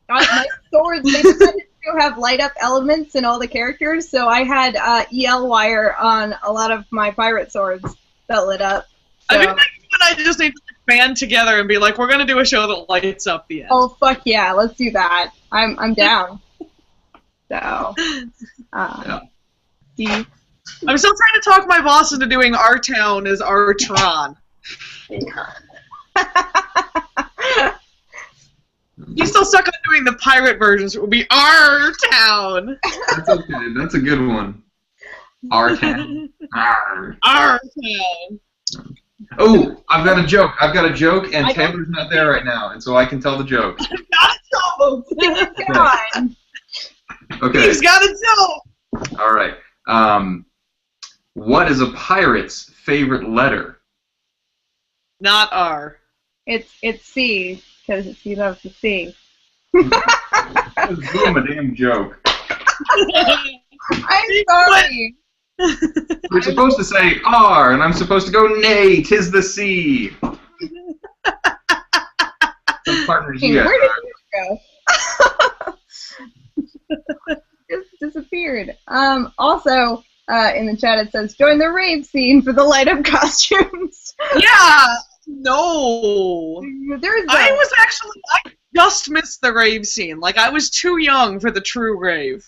My swords, they decided to have light up elements in all the characters, so I had EL wire on a lot of my pirate swords that lit up. So. I think I just need to band together and be like, we're gonna do a show that lights up the end. Oh fuck yeah, let's do that. I'm down. So yeah. Steve. I'm still trying to talk my boss into doing our town as our Tron. He's still stuck on doing the pirate versions. It will be our town. That's okay. That's a good one. Our town. Our town. Oh, I've got a joke. And Taylor's not there right now, and so I can tell the joke. I've got a joke. Come on. Okay. He's got a joke. All right. What is a pirate's favorite letter? Not R. It's C, because he loves the sea. Just do him a damn joke. I'm sorry. You're supposed to say R, and I'm supposed to go, nay, 'tis the sea. Some partners you guys Where did you go? Just disappeared. Also, in the chat it says, join the rave scene for the light-up costumes. Yeah! No! I just missed the rave scene. Like, I was too young for the true rave.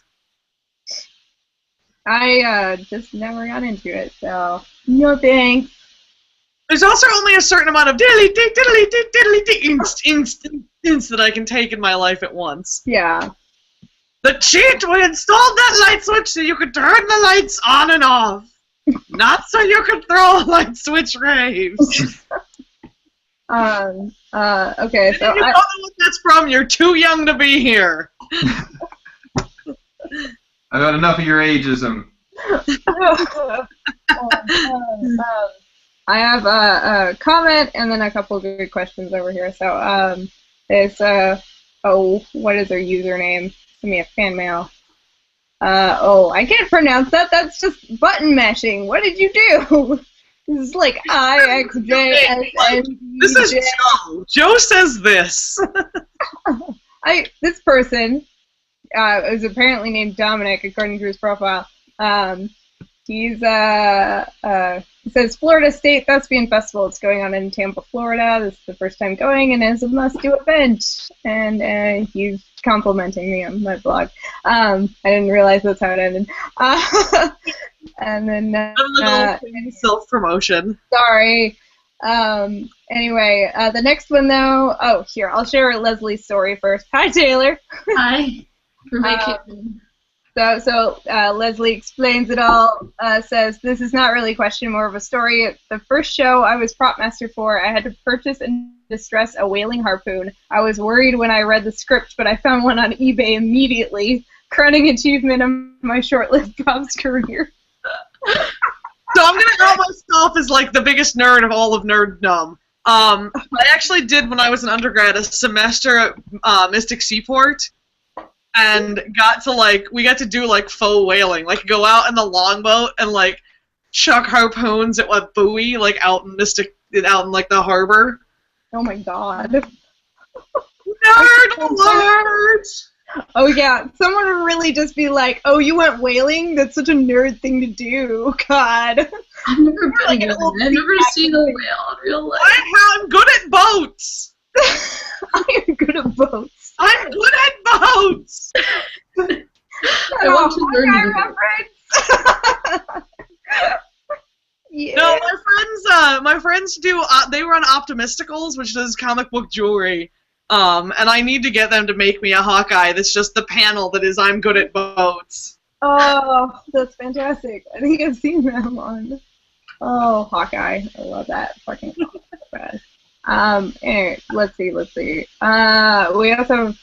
I just never got into it, so no thanks. There's also only a certain amount of instance that I can take in my life at once. Yeah. The cheat! We installed that light switch so you could turn the lights on and off. Not so you could throw a light switch raves. Okay, so you don't know what that's from you're too young to be here. I've had enough of your ageism. I have a comment and then a couple of good questions over here. So it's what is their username? Send me a fan mail. I can't pronounce that. That's just button mashing. What did you do? This is like IXJSNJ. This is Joe. Joe says this. This person is apparently named Dominic, according to his profile. He says Florida State Thespian Festival. It's going on in Tampa, Florida. This is the first time going, and it's a must-do event. And he's complimenting me on my blog. I didn't realize that's how it ended. And then self-promotion. Sorry. Anyway, the next one though. Oh, here I'll share Leslie's story first. Hi, Taylor. Hi. So Leslie explains it all, says, this is not really a question, more of a story. The first show I was prop master for, I had to purchase in distress a whaling harpoon. I was worried when I read the script, but I found one on eBay immediately. Crowning achievement of my short-lived props career. So I'm going to out myself as like the biggest nerd of all of nerddom. I actually did, when I was an undergrad, a semester at Mystic Seaport. And we got to do like faux whaling, like go out in the longboat and like chuck harpoons at a buoy, like out in like the harbor. Oh my god. Nerd alert! Oh yeah, someone would really just be like, "Oh, you went whaling? That's such a nerd thing to do." God. I've never been there. I've never seen a whale in real life. I'm good at boats. I am good at boats. I'm good at boats. I want to learn reference. Yeah. No, my friends do. They run Optimisticals, which does comic book jewelry. And I need to get them to make me a Hawkeye that's just the panel that is I'm good at boats. Oh, that's fantastic. I think I've seen them on. Oh, Hawkeye. I love that. Fucking bad. Anyway, let's see. We also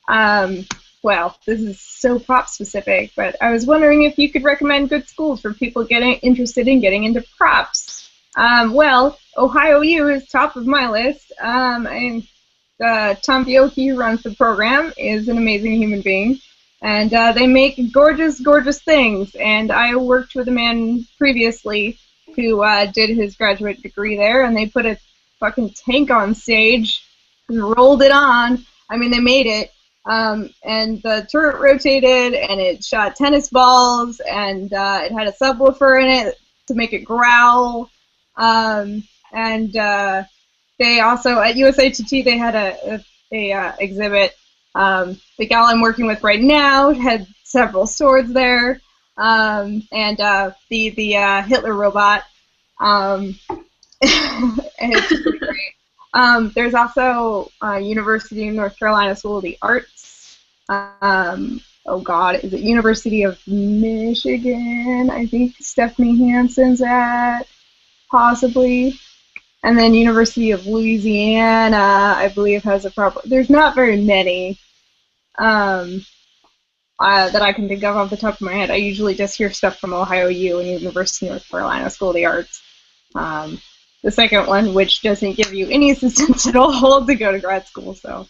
have, well, this is so prop specific, but I was wondering if you could recommend good schools for people interested in getting into props. Well, Ohio U is top of my list. And Tom Fiocchi, who runs the program, is an amazing human being. And they make gorgeous, gorgeous things. And I worked with a man previously who did his graduate degree there, and they put a fucking tank on stage and rolled it on. I mean, they made it. And the turret rotated, and it shot tennis balls, and it had a subwoofer in it to make it growl. They also, at USITT, they had a exhibit. The gal I'm working with right now had several swords there, and the Hitler robot. It's pretty great. There's also University of North Carolina School of the Arts. Oh God, is it University of Michigan? I think Stephanie Hansen's at, possibly. And then University of Louisiana, I believe, has a prop. There's not very many that I can think of off the top of my head. I usually just hear stuff from Ohio U and University of North Carolina School of the Arts. The second one, which doesn't give you any assistance at all to go to grad school, so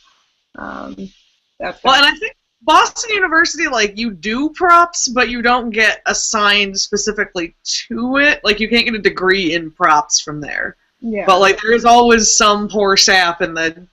that's well, and I think Boston University, like, you do props, but you don't get assigned specifically to it. Like, you can't get a degree in props from there. Yeah. But like, there is always some poor sap in the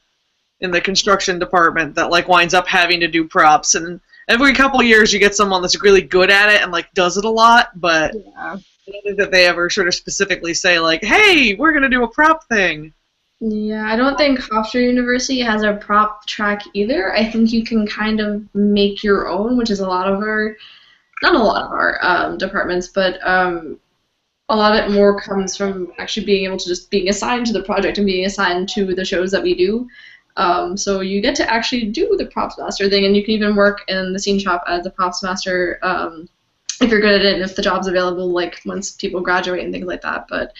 construction department that like winds up having to do props, and every couple of years you get someone that's really good at it and like does it a lot, but Yeah. I don't think that they ever sort of specifically say like, hey, we're gonna do a prop thing. Yeah, I don't think Hofstra University has a prop track either. I think you can kind of make your own, which is a lot of our, not a lot of our departments, but a lot of it more comes from actually being able to just being assigned to the project and being assigned to the shows that we do. So you get to actually do the props master thing, and you can even work in the scene shop as a props master if you're good at it and if the job's available, like once people graduate and things like that. But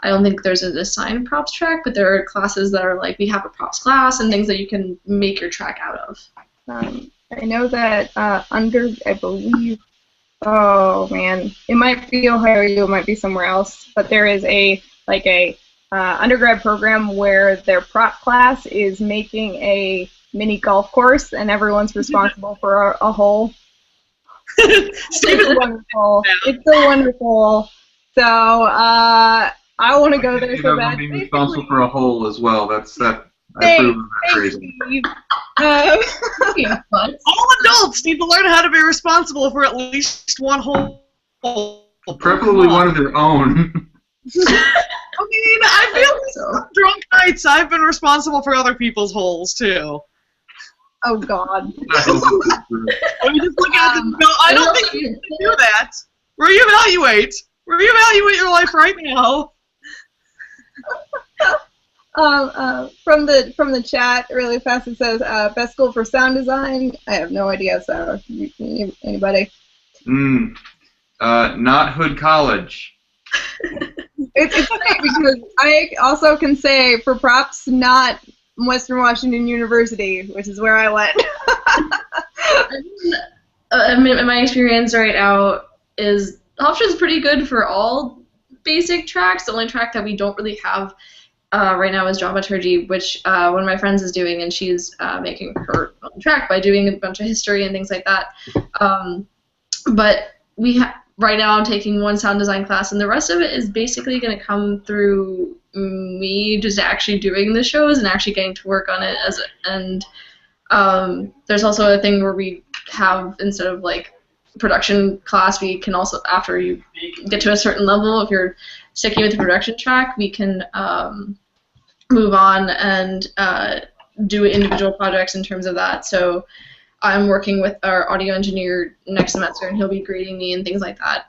I don't think there's an assigned props track, but there are classes that are like, we have a props class and things that you can make your track out of. I know that I believe, oh man, it might be Ohio, it might be somewhere else, but there is a undergrad program where their prop class is making a mini golf course, and everyone's responsible for a hole. It's wonderful. It's so wonderful. So I want to go there so bad. Being responsible for a hole as well. That's that. Thanks, crazy. Steve. All adults need to learn how to be responsible for at least one hole. Preferably one of their own. I mean, I feel like some drunk nights I've been responsible for other people's holes too. Oh God. Let me just look at them. No, I don't think you can do that. Reevaluate your life right now. From the chat, really fast, it says best school for sound design. I have no idea. So anybody? Not Hood College. It's funny because I also can say for props, not Western Washington University, which is where I went. My experience right now is Hofstra's pretty good for all basic tracks. The only track that we don't really have right now is dramaturgy, which one of my friends is doing, and she's making her own track by doing a bunch of history and things like that. But right now I'm taking one sound design class, and the rest of it is basically going to come through me just actually doing the shows and actually getting to work on it. There's also a thing where we have, instead of like production class, we can also, after you get to a certain level, if you're sticking with the production track, we can move on and do individual projects in terms of that. So I'm working with our audio engineer next semester, and he'll be grading me and things like that.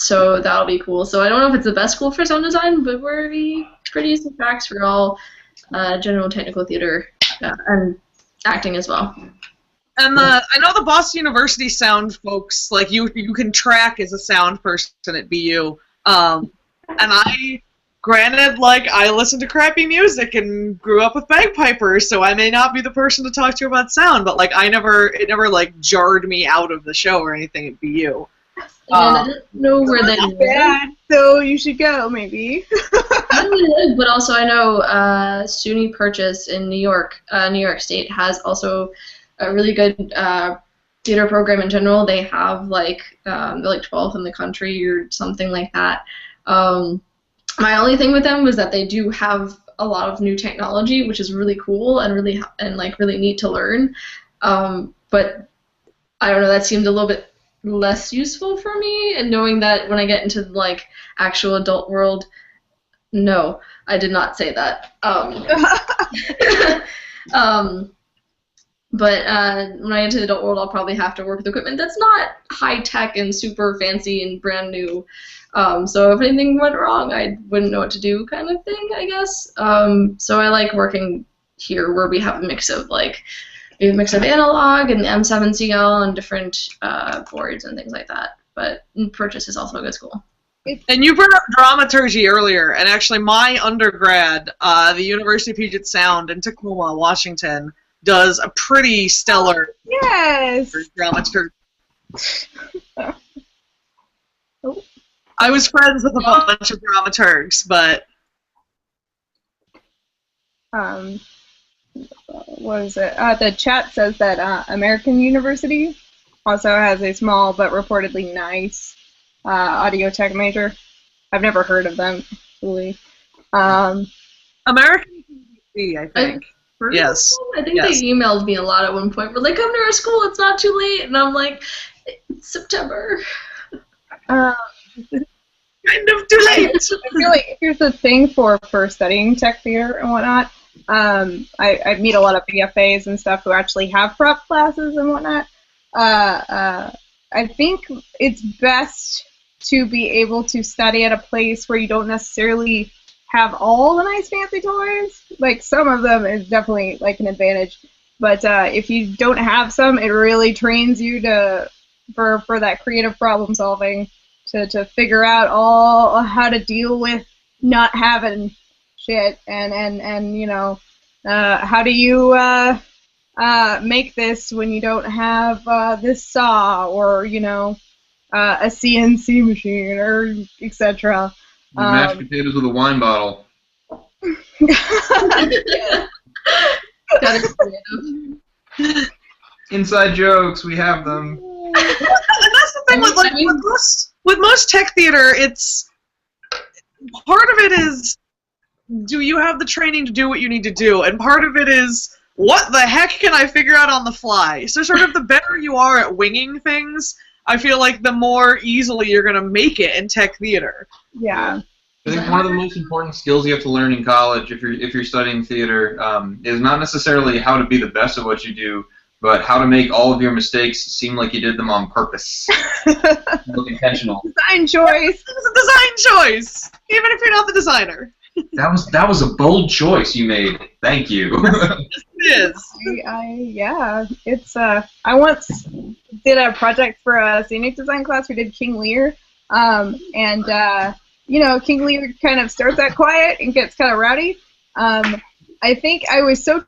So that'll be cool. So I don't know if it's the best school for sound design, but we're pretty decent tracks for all general technical theater and acting as well. And I know the Boston University sound folks, like you can track as a sound person at BU. And granted, like, I listen to crappy music and grew up with bagpipers, so I may not be the person to talk to about sound, but like it never like jarred me out of the show or anything at BU. I don't know where they live. Bad, so you should go, maybe. I don't really live, but also I know SUNY Purchase in New York State has also a really good theater program in general. They have they're like 12th in the country or something like that. My only thing with them was that they do have a lot of new technology, which is really cool and really neat to learn. But I don't know, that seemed a little bit less useful for me, and knowing that when I get into like actual adult world, no, I did not say that. But when I get to the adult world, I'll probably have to work with equipment that's not high tech and super fancy and brand new. So if anything went wrong, I wouldn't know what to do, kind of thing, I guess. So I like working here where we have a mix of analog and M7CL and different boards and things like that. But Purchase is also a good school. And you brought up dramaturgy earlier, and actually my undergrad, the University of Puget Sound in Tacoma, Washington, does a pretty stellar dramaturgy. Oh. I was friends with a bunch of dramaturgs, but what is it? The chat says that American University also has a small but reportedly nice audio tech major. I've never heard of them, really. American University, I think. Yes. I think they emailed me a lot at one point. We're like, come to our school, it's not too late. And I'm like, it's September. Kind of too late. I feel like here's the thing for studying tech theater and whatnot. I meet a lot of BFAs and stuff who actually have prep classes and whatnot. I think it's best to be able to study at a place where you don't necessarily have all the nice fancy toys. Like, some of them is definitely like an advantage, but if you don't have some, it really trains you for that creative problem solving, to figure out how to deal with not having shit, and you know, how do you make this when you don't have this saw, or you know, a CNC machine, or etc. Mashed potatoes with a wine bottle. That is creative. Inside jokes, we have them. And that's the thing with like with most tech theater, it's part of it is, do you have the training to do what you need to do, and part of it is, what the heck can I figure out on the fly? So sort of the better you are at winging things, I feel like the more easily you're gonna make it in tech theater. Yeah. I think one of the most important skills you have to learn in college, if you're studying theater, is not necessarily how to be the best at what you do, but how to make all of your mistakes seem like you did them on purpose. Look intentional. Design choice. It's a design choice, even if you're not the designer. That was a bold choice you made. Thank you. It is. Yeah, it's I once did a project for a scenic design class. We did King Lear, and you know, King Lear kind of starts out quiet and gets kind of rowdy. I think I was so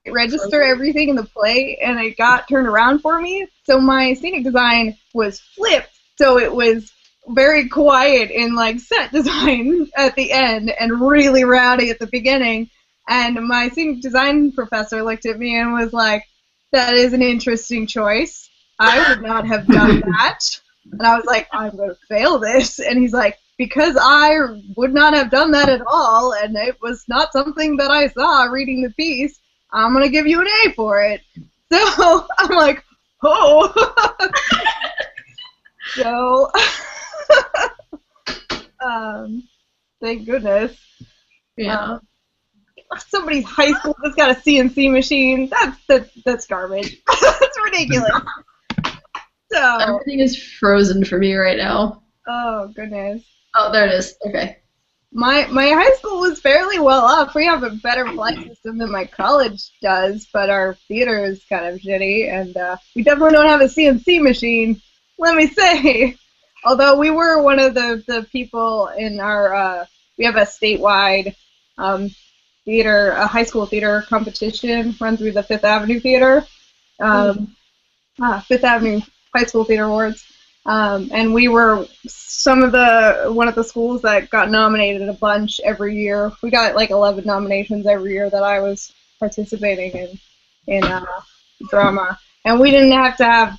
register everything in the play, and it got turned around for me. So my scenic design was flipped, so it was very quiet in like set design at the end and really rowdy at the beginning. And my scenic design professor looked at me and was like, "That is an interesting choice. I would not have done that." And I was like, "I'm going to fail this." And he's like, "Because I would not have done that at all, and it was not something that I saw reading the piece, I'm going to give you an A for it." So I'm like, "Oh." So, thank goodness. Yeah. Somebody's high school that's got a CNC machine, that's garbage. That's ridiculous. So, Everything is frozen for me right now. oh goodness. Oh, there it is. Okay. My high school was fairly well off. We have a better flight system than my college does, but our theater is kind of shitty, and we definitely don't have a CNC machine, let me say. Although we were one of the people in our, we have a statewide theater, a high school theater competition run through the Fifth Avenue Theater, Fifth Avenue High School Theater Awards. And we were one of the schools that got nominated a bunch every year. We got like 11 nominations every year that I was participating in drama. And we didn't have to have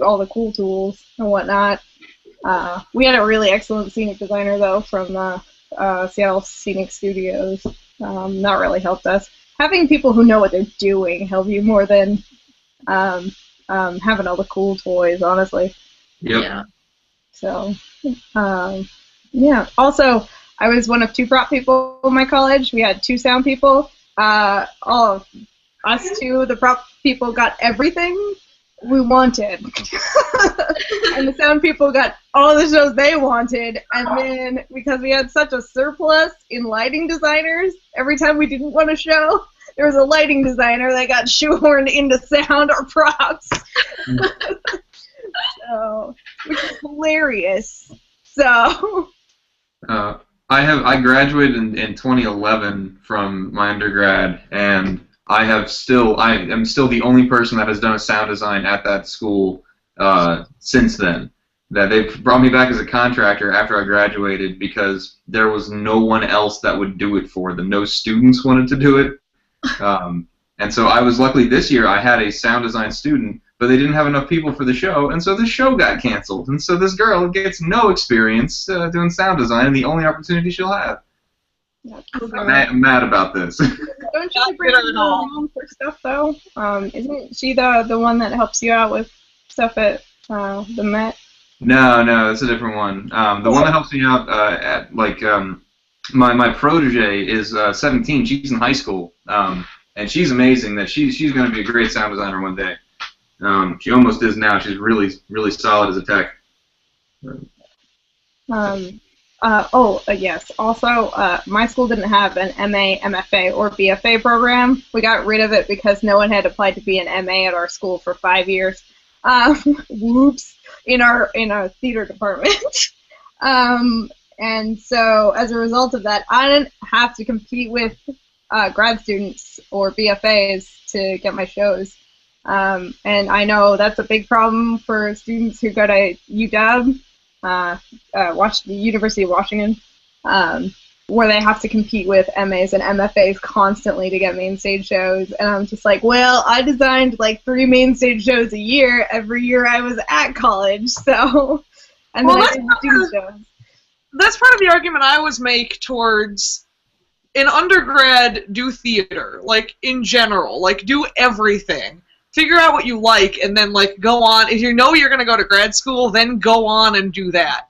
all the cool tools and whatnot. We had a really excellent scenic designer though from Seattle Scenic Studios. That really helped us. Having people who know what they're doing help you more than having all the cool toys, honestly. Yep. Yeah. So, yeah. Also, I was one of 2 prop people in my college. We had 2 sound people. All of us 2, the prop people, got everything we wanted. And the sound people got all the shows they wanted. And then, because we had such a surplus in lighting designers, every time we didn't want a show, there was a lighting designer that got shoehorned into sound or props. So, which is hilarious. So, I graduated in 2011 from my undergrad, and I am still the only person that has done a sound design at that school since then. That they brought me back as a contractor after I graduated because there was no one else that would do it for them. No students wanted to do it. And so I was luckily this year I had a sound design student, but they didn't have enough people for the show, and so the show got canceled. And so this girl gets no experience doing sound design, and the only opportunity she'll have. I'm mad about this. Don't you bring her along for stuff though? Isn't she the one that helps you out with stuff at the Met? No, it's a different one. The one that helps me out at like my protege is 17. She's in high school, and she's amazing. That she's going to be a great sound designer one day. She almost is now. She's really solid as a tech. Yes. Also, my school didn't have an MA, MFA, or BFA program. We got rid of it because no one had applied to be an MA at our school for 5 years. Whoops. In our theater department. And so as a result of that, I didn't have to compete with grad students or BFAs to get my shows. And I know that's a big problem for students who go to UW, the University of Washington, where they have to compete with MAs and MFAs constantly to get main stage shows. And I'm just like, well, I designed like 3 main stage shows a year every year I was at college, so, and then I did student shows. That's part of the argument I always make towards, in undergrad, do theater, like, in general, like, do everything. Figure out what you like, and then, like, go on. If you know you're going to go to grad school, then go on and do that.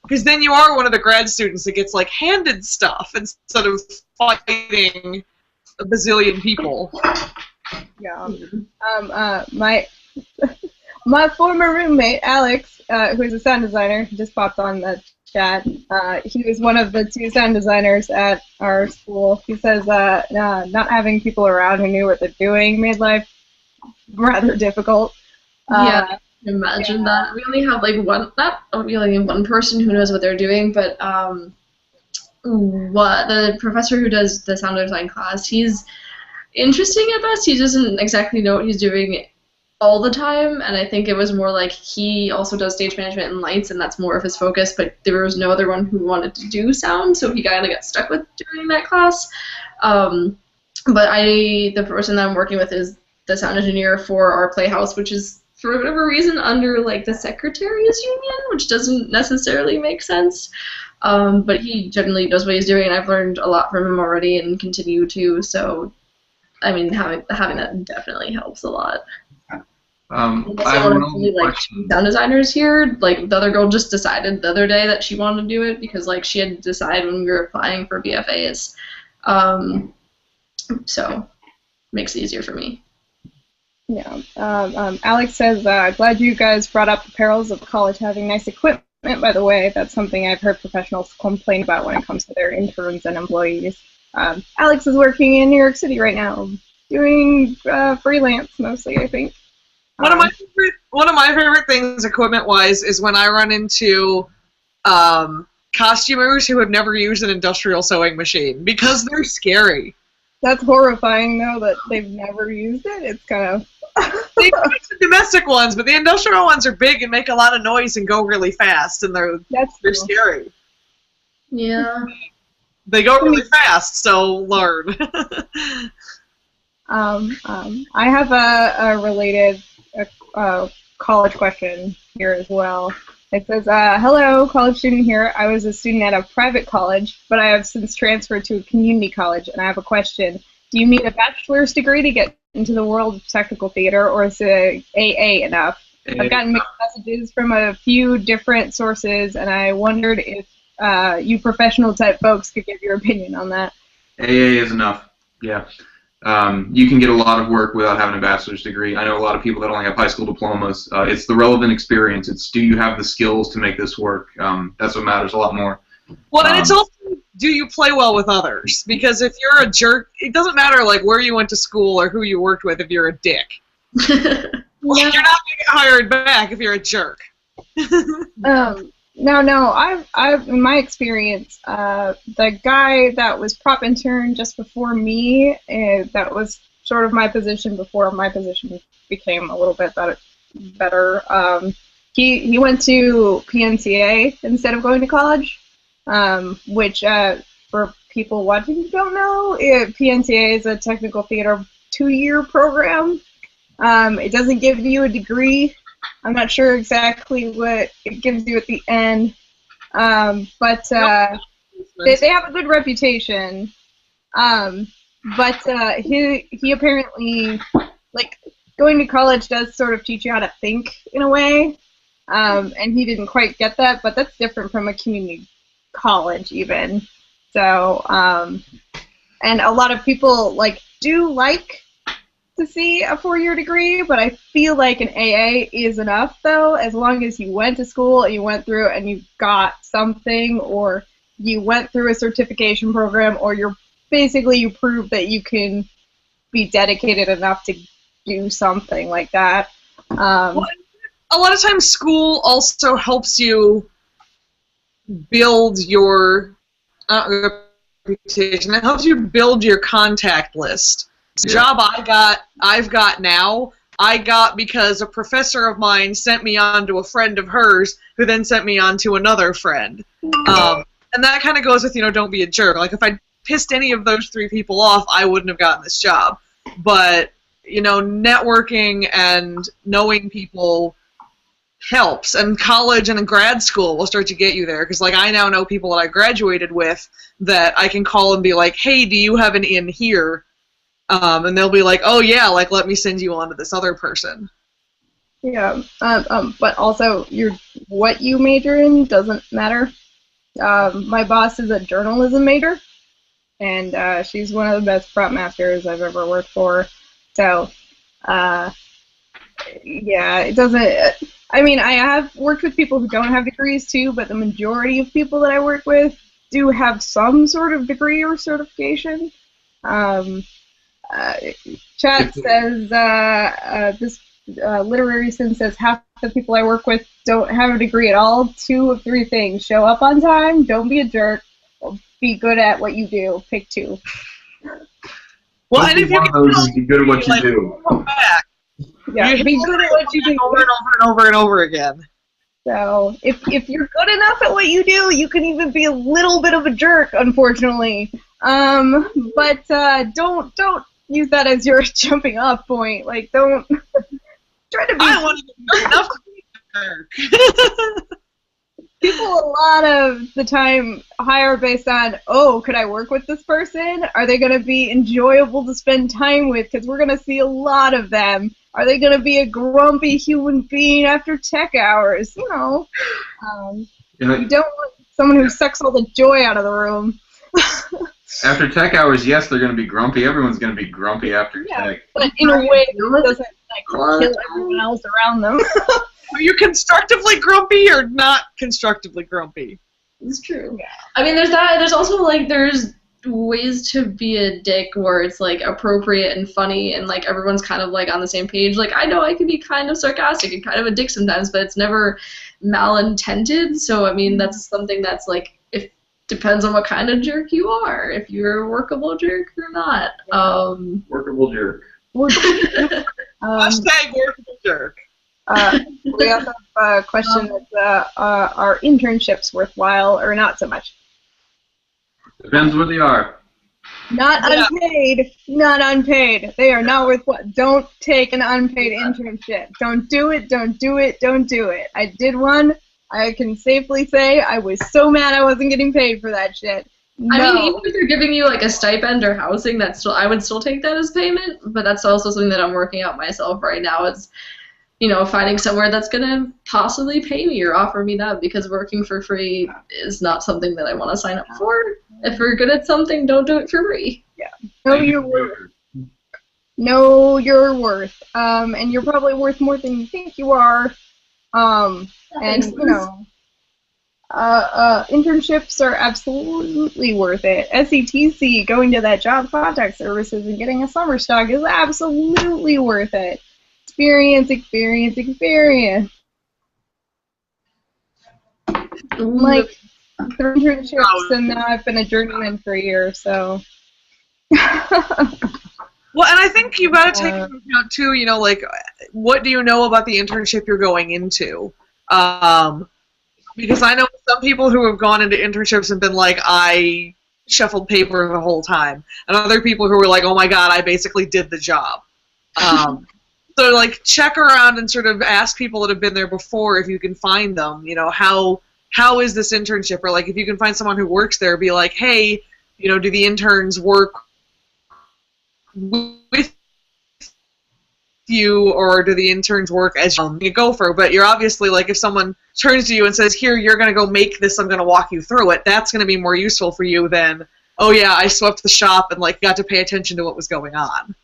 Because then you are one of the grad students that gets, like, handed stuff instead of fighting a bazillion people. Yeah. My former roommate, Alex, who is a sound designer, just popped on the chat. He was one of the 2 sound designers at our school. He says not having people around who knew what they're doing made life rather difficult. Yeah, I can imagine that. We only have like one person who knows what they're doing, but the professor who does the sound design class, he's interesting at best. He doesn't exactly know what he's doing all the time, and I think it was more like he also does stage management and lights, and that's more of his focus, but there was no other one who wanted to do sound, so he kind of got stuck with doing that class. But the person that I'm working with is the sound engineer for our playhouse, which is, for whatever reason, under like the Secretaries Union, which doesn't necessarily make sense. But he generally knows what he's doing, and I've learned a lot from him already and continue to, so I mean, having that definitely helps a lot. I have only like 2 sound designers here. Like, the other girl just decided the other day that she wanted to do it because like she had to decide when we were applying for BFAs. So makes it easier for me. Yeah. Alex says, glad you guys brought up the perils of college having nice equipment. By the way, that's something I've heard professionals complain about when it comes to their interns and employees. Alex is working in New York City right now, doing freelance mostly, I think. One of my favorite things, equipment-wise, is when I run into costumers who have never used an industrial sewing machine because they're scary. That's horrifying, though, that they've never used it. It's kind of... They use the domestic ones, but the industrial ones are big and make a lot of noise and go really fast, and they're scary. Yeah. They go really fast, so learn. I have a related college question here as well. It says, hello, college student here. I was a student at a private college, but I have since transferred to a community college, and I have a question. Do you need a bachelor's degree to get into the world of technical theater, or is it AA enough? I've gotten mixed messages from a few different sources, and I wondered if you professional type folks could give your opinion on that. AA is enough, yeah. You can get a lot of work without having a bachelor's degree. I know a lot of people that only have high school diplomas. It's the relevant experience. It's, do you have the skills to make this work? That's what matters a lot more. Well, and it's also, do you play well with others? Because if you're a jerk, it doesn't matter like where you went to school or who you worked with if you're a dick. Like, you're not going to get hired back if you're a jerk. No. I've in my experience, the guy that was prop intern just before me, that was sort of my position before my position became a little bit better. He went to PNCA instead of going to college, which for people watching who don't know, PNCA is a technical theater 2-year program. It doesn't give you a degree. I'm not sure exactly what it gives you at the end, but they have a good reputation. But he apparently, like, going to college does sort of teach you how to think in a way, and he didn't quite get that, but that's different from a community college even. So, and a lot of people do like to see a 4-year degree, but I feel like an AA is enough, though, as long as you went to school and you went through and you got something, or you went through a certification program, or you prove that you can be dedicated enough to do something like that. Well, a lot of times school also helps you build your reputation. It helps you build your contact list. The job I've got now, I got because a professor of mine sent me on to a friend of hers, who then sent me on to another friend. And that kind of goes with, don't be a jerk. Like, if I pissed any of those 3 people off, I wouldn't have gotten this job. But, networking and knowing people helps. And college and grad school will start to get you there. Because, like, I now know people that I graduated with that I can call and be like, hey, do you have an in here? And they'll be like, oh, yeah, like, let me send you on to this other person. Yeah, but also, what you major in doesn't matter. My boss is a journalism major, and she's one of the best prop masters I've ever worked for. So, yeah, it doesn't. I mean, I have worked with people who don't have degrees too, but the majority of people that I work with do have some sort of degree or certification. Chat says this literary sin says half the people I work with don't have a degree at all. 2 of 3 things: show up on time, don't be a jerk, or be good at what you do. Pick 2. Well, and if you be good at what you do. Back. Yeah, be good at what you do over and over and over and over again. So if you're good enough at what you do, you can even be a little bit of a jerk, unfortunately. But don't use that as your jumping off point. Like, don't try to be. I want to be good enough to be a jerk. People a lot of the time hire based on, oh, could I work with this person? Are they going to be enjoyable to spend time with? Because we're going to see a lot of them. Are they going to be a grumpy human being after tech hours? You don't want someone who sucks all the joy out of the room. After tech hours, yes, they're going to be grumpy. Everyone's going to be grumpy after tech. But in a way that doesn't kill everyone else around them. Are you constructively grumpy or not constructively grumpy? It's true. Yeah. I mean, there's that. There's also, like, there's ways to be a dick where it's, like, appropriate and funny and, like, everyone's kind of, like, on the same page. Like, I know I can be kind of sarcastic and kind of a dick sometimes, but it's never malintended. So, I mean, that's something that's, like, depends on what kind of jerk you are. If you're a workable jerk or not. Workable jerk. Hashtag workable jerk. We also have a question that's, are internships worthwhile or not so much? Depends what they are. Not unpaid. Not unpaid. They are not worth what? Don't take an unpaid internship. Don't do it. Don't do it. Don't do it. I did one. I can safely say I was so mad I wasn't getting paid for that shit. No. I mean, even if they're giving you, like, a stipend or housing, I would still take that as payment, but that's also something that I'm working out myself right now is, finding somewhere that's going to possibly pay me or offer me that, because working for free is not something that I want to sign up for. If you're good at something, don't do it for free. Yeah. Know your worth. Know your worth. And you're probably worth more than you think you are. Internships are absolutely worth it. SETC, going to that job contact services and getting a summer stock is absolutely worth it. Experience. Like, 3 internships, and now I've been a journeyman for a year, so. Well, and I think you've got to take into account, too, like, what do you know about the internship you're going into? Because I know some people who have gone into internships and been like, I shuffled paper the whole time. And other people who were like, oh my god, I basically did the job. So, like, check around and sort of ask people that have been there before if you can find them. How is this internship? Or, like, if you can find someone who works there, be like, hey, do the interns work with you, or do the interns work as a gopher? But you're obviously, like, if someone turns to you and says, here, you're going to go make this, I'm going to walk you through it, that's going to be more useful for you than, oh yeah, I swept the shop and, like, got to pay attention to what was going on.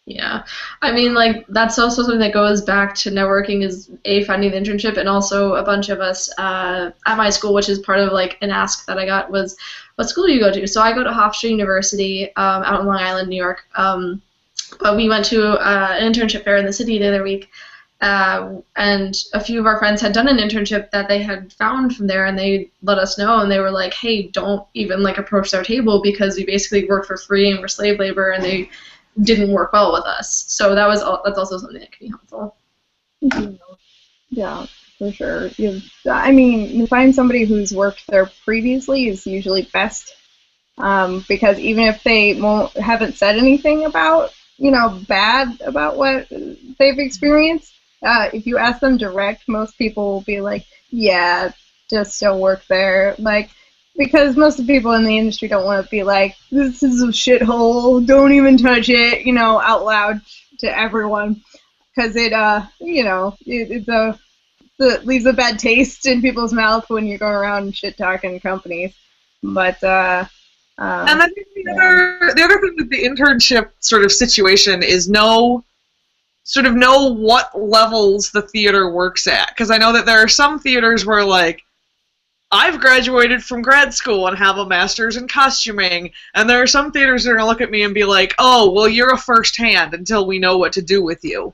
Yeah. I mean, like, that's also something that goes back to networking is, finding the internship, and also a bunch of us at my school, which is part of, like, an ask that I got was, what school do you go to? So I go to Hofstra University out in Long Island, New York. But we went to an internship fair in the city the other week, and a few of our friends had done an internship that they had found from there, and they let us know, and they were like, hey, don't even like approach their table because we basically worked for free and we're slave labor, and they didn't work well with us. So that's also something that can be helpful. Yeah, for sure. I mean, you find somebody who's worked there previously is usually best, because even if they haven't said anything about, bad about what they've experienced, if you ask them direct, most people will be like, yeah, just don't work there. Like, because most of the people in the industry don't want to be like, this is a shithole, don't even touch it, out loud to everyone. Because it leaves a bad taste in people's mouth when you're going around shit-talking companies. But, and I think the other thing with the internship sort of situation is know what levels the theater works at. Because I know that there are some theaters where, like, I've graduated from grad school and have a master's in costuming, and there are some theaters that are going to look at me and be like, oh, well, you're a first hand until we know what to do with you.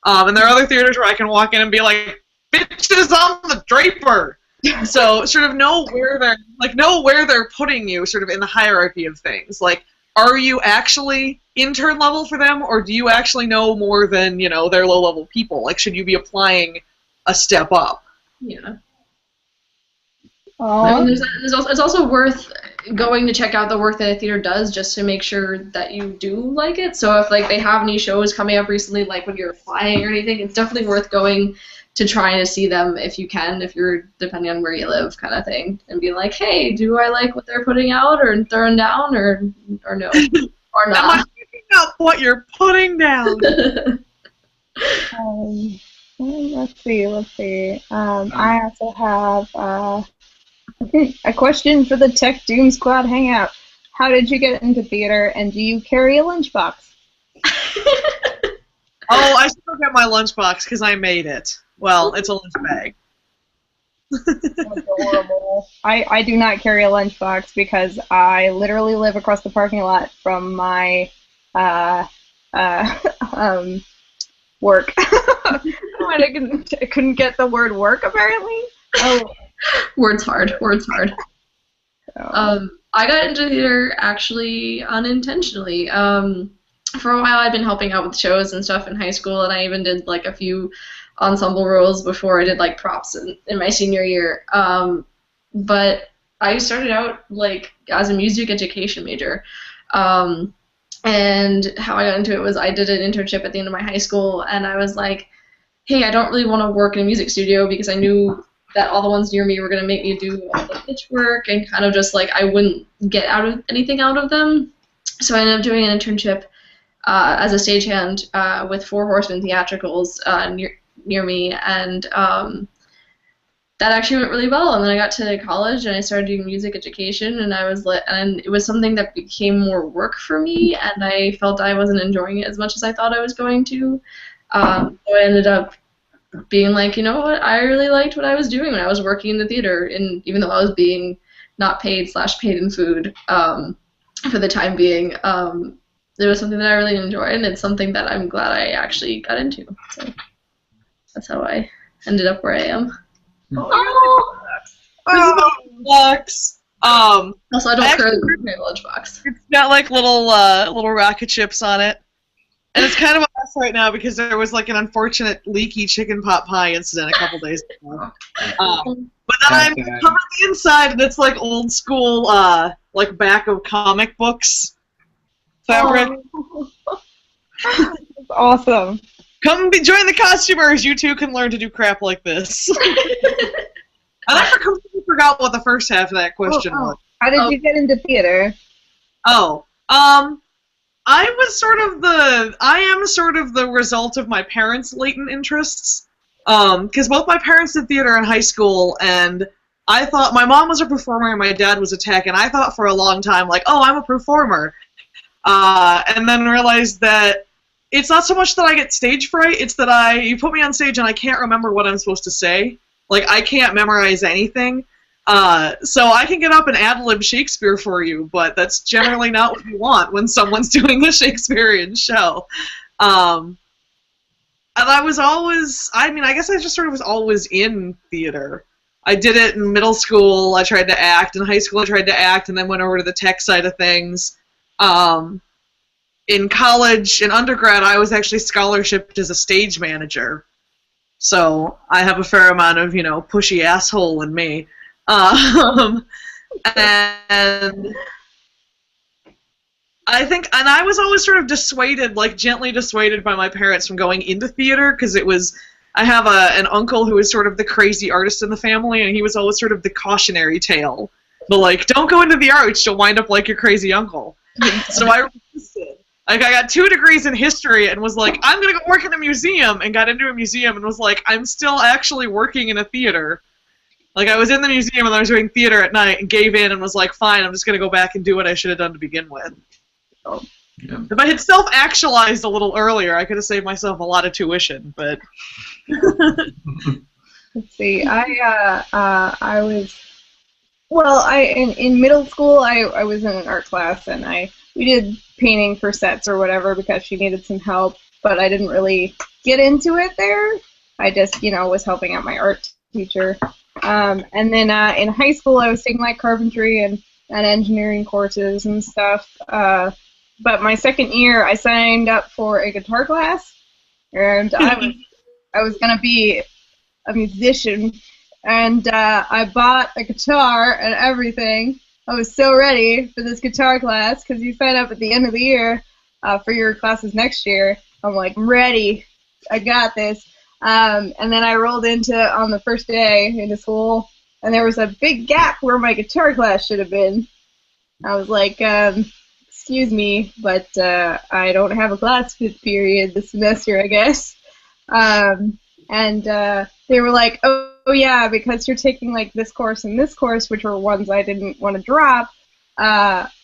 And there are other theaters where I can walk in and be like, bitches on the Draper! So sort of know where they're putting you sort of in the hierarchy of things. Like, are you actually intern level for them, or do you actually know more than, their low level people? Like, should you be applying a step up? Yeah. I mean, it's also worth going to check out the work that a theater does just to make sure that you do like it. So if they have any shows coming up recently, like when you're flying or anything, it's definitely worth going to try to see them if you can, if you're depending on where you live, kind of thing, and be like, hey, do I like what they're putting out or throwing down or no or not? Am I picking up what you're putting down? Let's see. I also have a question for the Tech Doom Squad Hangout. How did you get into theater, and do you carry a lunchbox? Oh, I still get my lunchbox because I made it. Well, it's a lunch bag. That's adorable. I do not carry a lunchbox because I literally live across the parking lot from my work. I couldn't get the word work, apparently. Oh. Words hard. I got into theater actually unintentionally. For a while I'd been helping out with shows and stuff in high school, and I even did like a few ensemble roles before I did like props in my senior year. But I started out like as a music education major. And how I got into it was I did an internship at the end of my high school, and I was like, hey, I don't really want to work in a music studio because I knew that all the ones near me were going to make me do all the pitch work and kind of just like I wouldn't get anything out of them. So I ended up doing an internship as a stagehand with Four Horsemen Theatricals near me, and that actually went really well. And then I got to college and I started doing music education, and and it was something that became more work for me, and I felt I wasn't enjoying it as much as I thought I was going to. So I ended up being like, you know what, I really liked what I was doing when I was working in the theater, and even though I was being not paid / paid in food for the time being, it was something that I really enjoyed, and it's something that I'm glad I actually got into. So that's how I ended up where I am. Oh, lunchbox. Also, I don't carry my lunchbox. It's got like little rocket chips on it. And it's kind of a mess right now because there was like an unfortunate leaky chicken pot pie incident a couple days ago. But then I'm covered the inside, and it's like old school, like back of comic books fabric. Oh. That's awesome. Come join the costumers. You too can learn to do crap like this. I completely forgot what the first half of that question was. How did you get into theater? I am sort of the result of my parents' latent interests. Because both my parents did theater in high school, and I thought my mom was a performer and my dad was a tech, and I thought for a long time, like, oh, I'm a performer. And then realized that it's not so much that I get stage fright, it's that you put me on stage and I can't remember what I'm supposed to say. Like, I can't memorize anything. So I can get up and ad-lib Shakespeare for you, but that's generally not what you want when someone's doing a Shakespearean show. I And I was always, I mean, I guess I just sort of was always in theater. I did it in middle school, I tried to act. In high school, I tried to act, and then went over to the tech side of things. In college, in undergrad, I was actually scholarshiped as a stage manager. So I have a fair amount of, pushy asshole in me. And I think, and I was always sort of dissuaded, like gently dissuaded by my parents from going into theater, because it was, I have an uncle who was sort of the crazy artist in the family, and he was always sort of the cautionary tale. But like, don't go into the arts, you'll wind up like your crazy uncle. So I resisted. Like, I got 2 degrees in history and was like, I'm going to go work in a museum, and got into a museum and was like, I'm still actually working in a theater. Like, I was in the museum and I was doing theater at night and gave in and was like, fine, I'm just going to go back and do what I should have done to begin with. So, Yeah. if I had self-actualized a little earlier, I could have saved myself a lot of tuition, but... Let's see. I was, well, in middle school, I was in an art class, and we did painting for sets or whatever because she needed some help, but I didn't really get into it there. I just, was helping out my art teacher. And then in high school, I was taking like carpentry and engineering courses and stuff. But my second year, I signed up for a guitar class, and I was gonna be a musician, and I bought a guitar and everything. I was so ready for this guitar class because you sign up at the end of the year for your classes next year. I'm like, I'm ready. I got this. And then I rolled on the first day into school, and there was a big gap where my guitar class should have been. I was like, excuse me, but I don't have a class period this semester, I guess. And they were like, oh yeah, because you're taking like this course and this course, which were ones I didn't want to drop,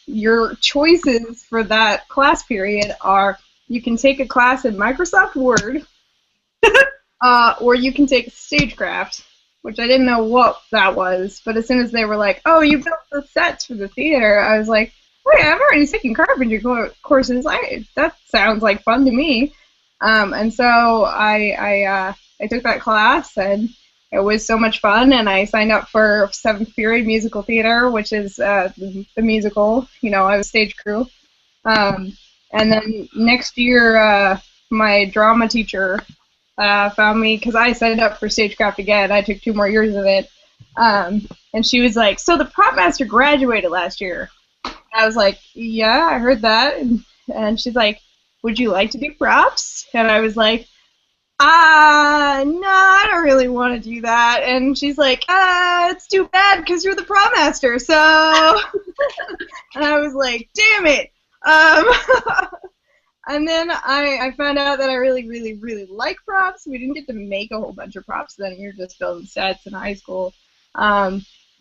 your choices for that class period are you can take a class in Microsoft Word, or you can take Stagecraft, which I didn't know what that was, but as soon as they were like, oh, you built the sets for the theater, I was like, oh yeah, I've already taken carpentry courses. That sounds like fun to me. And so I took that class, and it was so much fun, and I signed up for 7th period musical theater, which is the musical. I was stage crew. And then next year, my drama teacher found me, because I signed up for Stagecraft again. I took 2 more years of it. And she was like, so the prop master graduated last year. I was like, yeah, I heard that. And she's like, would you like to do props? And I was like, no, I don't really want to do that. And she's like, it's too bad because you're the prop master. So, and I was like, damn it. And then I found out that I really, really, really like props. We didn't get to make a whole bunch of props then. We were just building sets in high school.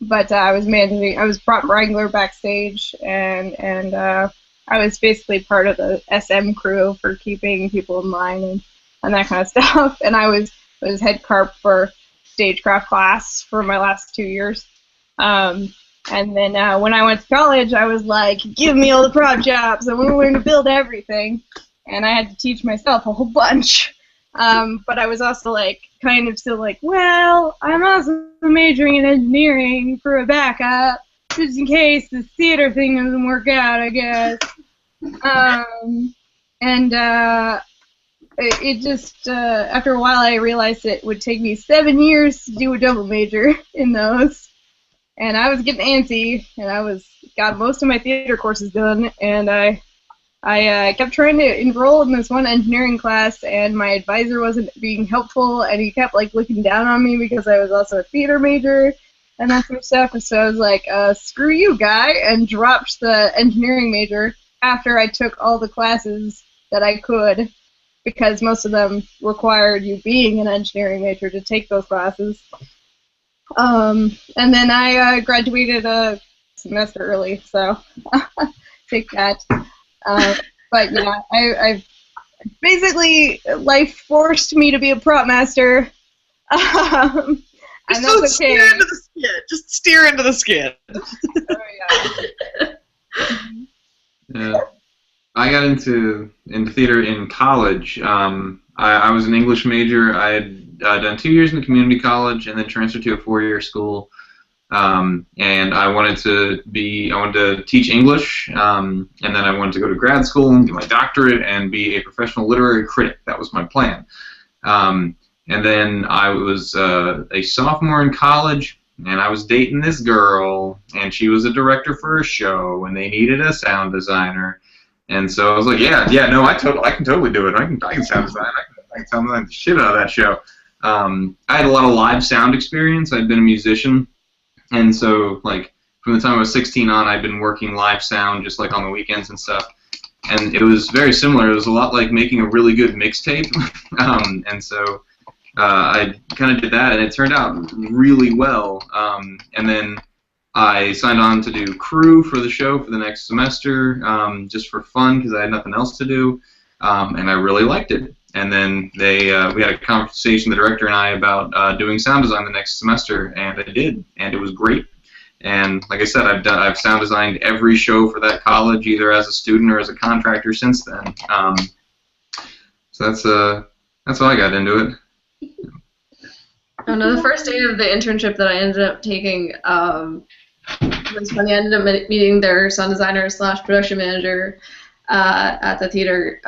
But I was prop wrangler backstage, and I was basically part of the SM crew for keeping people in line and that kind of stuff. And I was head carp for Stagecraft class for my last 2 years. And then when I went to college, I was like, give me all the prop jobs. I want to learn to build everything. And I had to teach myself a whole bunch. But I was also like, kind of still like, well, I'm also majoring in engineering for a backup, just in case the theater thing doesn't work out, I guess. It just, after a while, I realized it would take me 7 years to do a double major in those. And I was getting antsy, and I got most of my theater courses done, and I kept trying to enroll in this one engineering class, and my advisor wasn't being helpful, and he kept like looking down on me because I was also a theater major and that sort of stuff. And so I was like, screw you, guy, and dropped the engineering major after I took all the classes that I could, because most of them required you being an engineering major to take those classes. And then I graduated a semester early, so take that. But yeah, I basically, life forced me to be a prop master. And that's okay. Steer into the skid. Just steer into the skid. Oh, yeah. Yeah. I got into theater in college. I was an English major. I had done 2 years in the community college and then transferred to a 4-year school. And I wanted to teach English, and then I wanted to go to grad school and do my doctorate and be a professional literary critic. That was my plan. And then I was a sophomore in college, and I was dating this girl, and she was a director for a show, and they needed a sound designer. And so I was like, yeah, no, I can totally do it. I can sound design. I can sound design the shit out of that show. I had a lot of live sound experience. I'd been a musician, and so like from the time I was 16 on, I'd been working live sound just like on the weekends and stuff. And it was very similar. It was a lot like making a really good mixtape, and so I kind of did that, and it turned out really well. And then I signed on to do crew for the show for the next semester, just for fun because I had nothing else to do, and I really liked it. And then we had a conversation, the director and I, about doing sound design the next semester, and I did, and it was great. And like I said, I've sound designed every show for that college, either as a student or as a contractor since then. So that's how I got into it. Oh no, the first day of the internship that I ended up taking was funny. I ended up meeting their sound designer / production manager at the theater,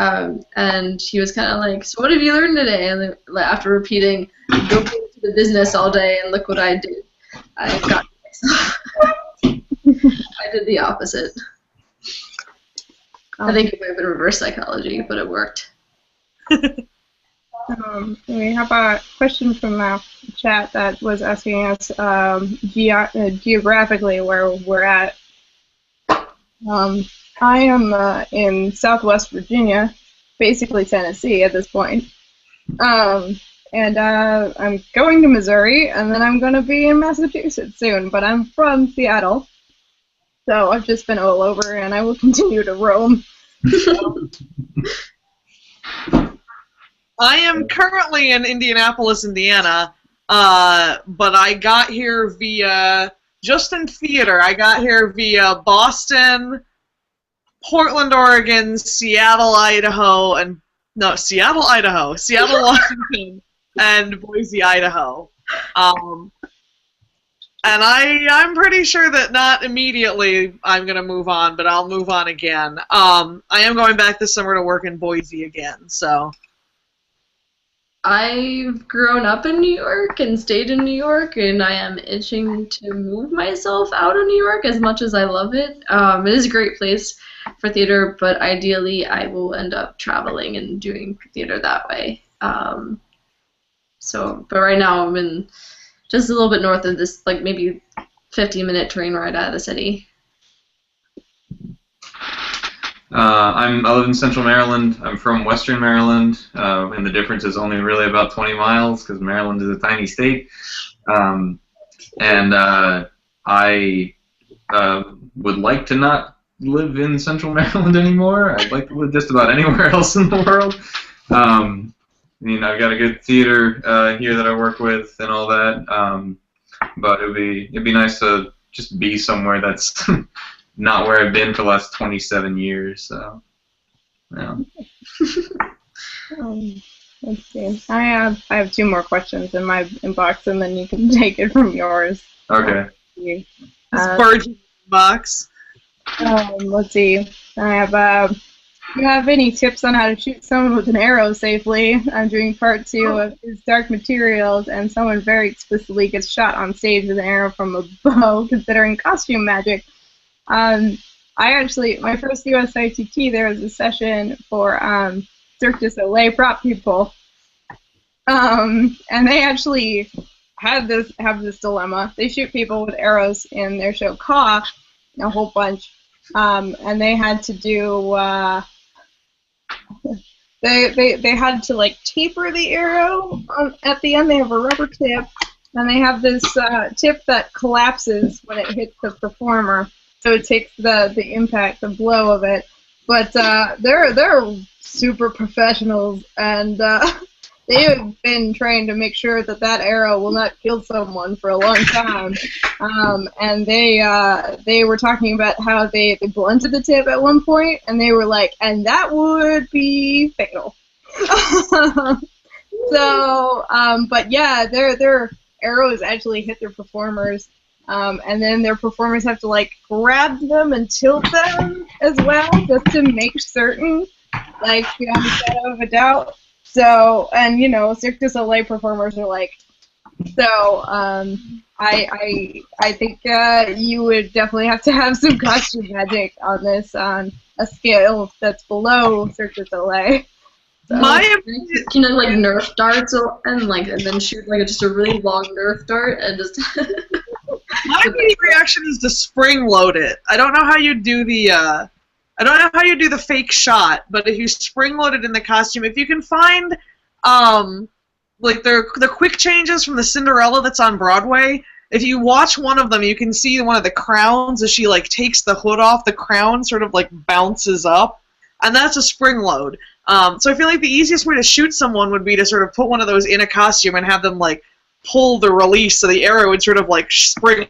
and he was kind of like, "So what have you learned today?" And then, after repeating, "Go into the business all day," and look what I did. I got myself. I did the opposite. I think it might have been reverse psychology, but it worked. We have a question from the chat that was asking us geographically where we're at. I am in Southwest Virginia, basically Tennessee at this point. And I'm going to Missouri, and then I'm going to be in Massachusetts soon, but I'm from Seattle. So I've just been all over, and I will continue to roam. I am currently in Indianapolis, Indiana, but I got here via, just in theater, I got here via Boston, Portland, Oregon, Seattle, Washington, and Boise, Idaho. And I'm pretty sure that not immediately I'm going to move on, but I'll move on again. I am going back this summer to work in Boise again, so. I've grown up in New York and stayed in New York, and I am itching to move myself out of New York as much as I love it. It is a great place for theater, but ideally I will end up traveling and doing theater that way. But right now I'm in just a little bit north of this, like maybe 15-minute train ride out of the city. I live in Central Maryland. I'm from Western Maryland, and the difference is only really about 20 miles because Maryland is a tiny state. I would like to not live in Central Maryland anymore. I'd like to live just about anywhere else in the world. I've got a good theater here that I work with and all that. But it'd be nice to just be somewhere that's not where I've been for the last 27 years. So, yeah. Let's see. I have 2 more questions in my inbox, and then you can take it from yours. Okay. Virgin box. Let's see. I have. Do you have any tips on how to shoot someone with an arrow safely? I'm doing part 2 of his Dark Materials, and someone very explicitly gets shot on stage with an arrow from a bow, considering costume magic. My first USITT, there was a session for Cirque du Soleil prop people, and they actually have this dilemma. They shoot people with arrows in their show Caw, a whole bunch, and they had to do they had to like taper the arrow at the end. They have a rubber tip, and they have this tip that collapses when it hits the performer. So it takes the impact, the blow of it. But they're super professionals, and they have been trained to make sure that arrow will not kill someone for a long time. And they were talking about how they blunted the tip at one point, and they were like, and that would be fatal. So, but yeah, their arrows actually hit their performers, and then their performers have to like grab them and tilt them as well, just to make certain, like beyond a shadow of a doubt. So, and you know, Cirque du Soleil performers are like, so I think you would definitely have to have some costume magic on this on a scale that's below Cirque du Soleil. So, Can you like Nerf darts and then shoot like just a really long Nerf dart and just. My immediate reaction is to spring load it. I don't know how you do the fake shot, but if you spring load it in the costume, if you can find like the quick changes from the Cinderella that's on Broadway, if you watch one of them, you can see one of the crowns as she like takes the hood off, the crown sort of like bounces up, and that's a spring load. So I feel like the easiest way to shoot someone would be to sort of put one of those in a costume and have them like pull the release so the arrow would sort of like spring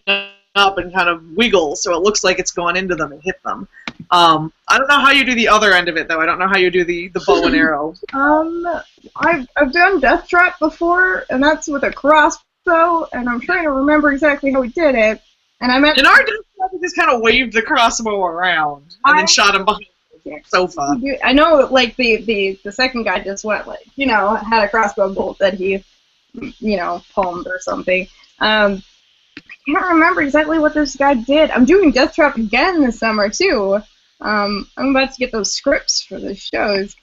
up and kind of wiggle so it looks like it's going into them and hit them. I don't know how you do the other end of it though. I don't know how you do the bow and arrow. I've done Death Trap before, and that's with a crossbow, and I'm trying to remember exactly how we did it. And I meant in our Death Trap, we just kind of waved the crossbow around and then shot him behind the sofa. I know, like the second guy just went like, you know, had a crossbow bolt that he, you know, palmed or something. I can't remember exactly what this guy did. I'm doing Death Trap again this summer too. I'm about to get those scripts for the shows.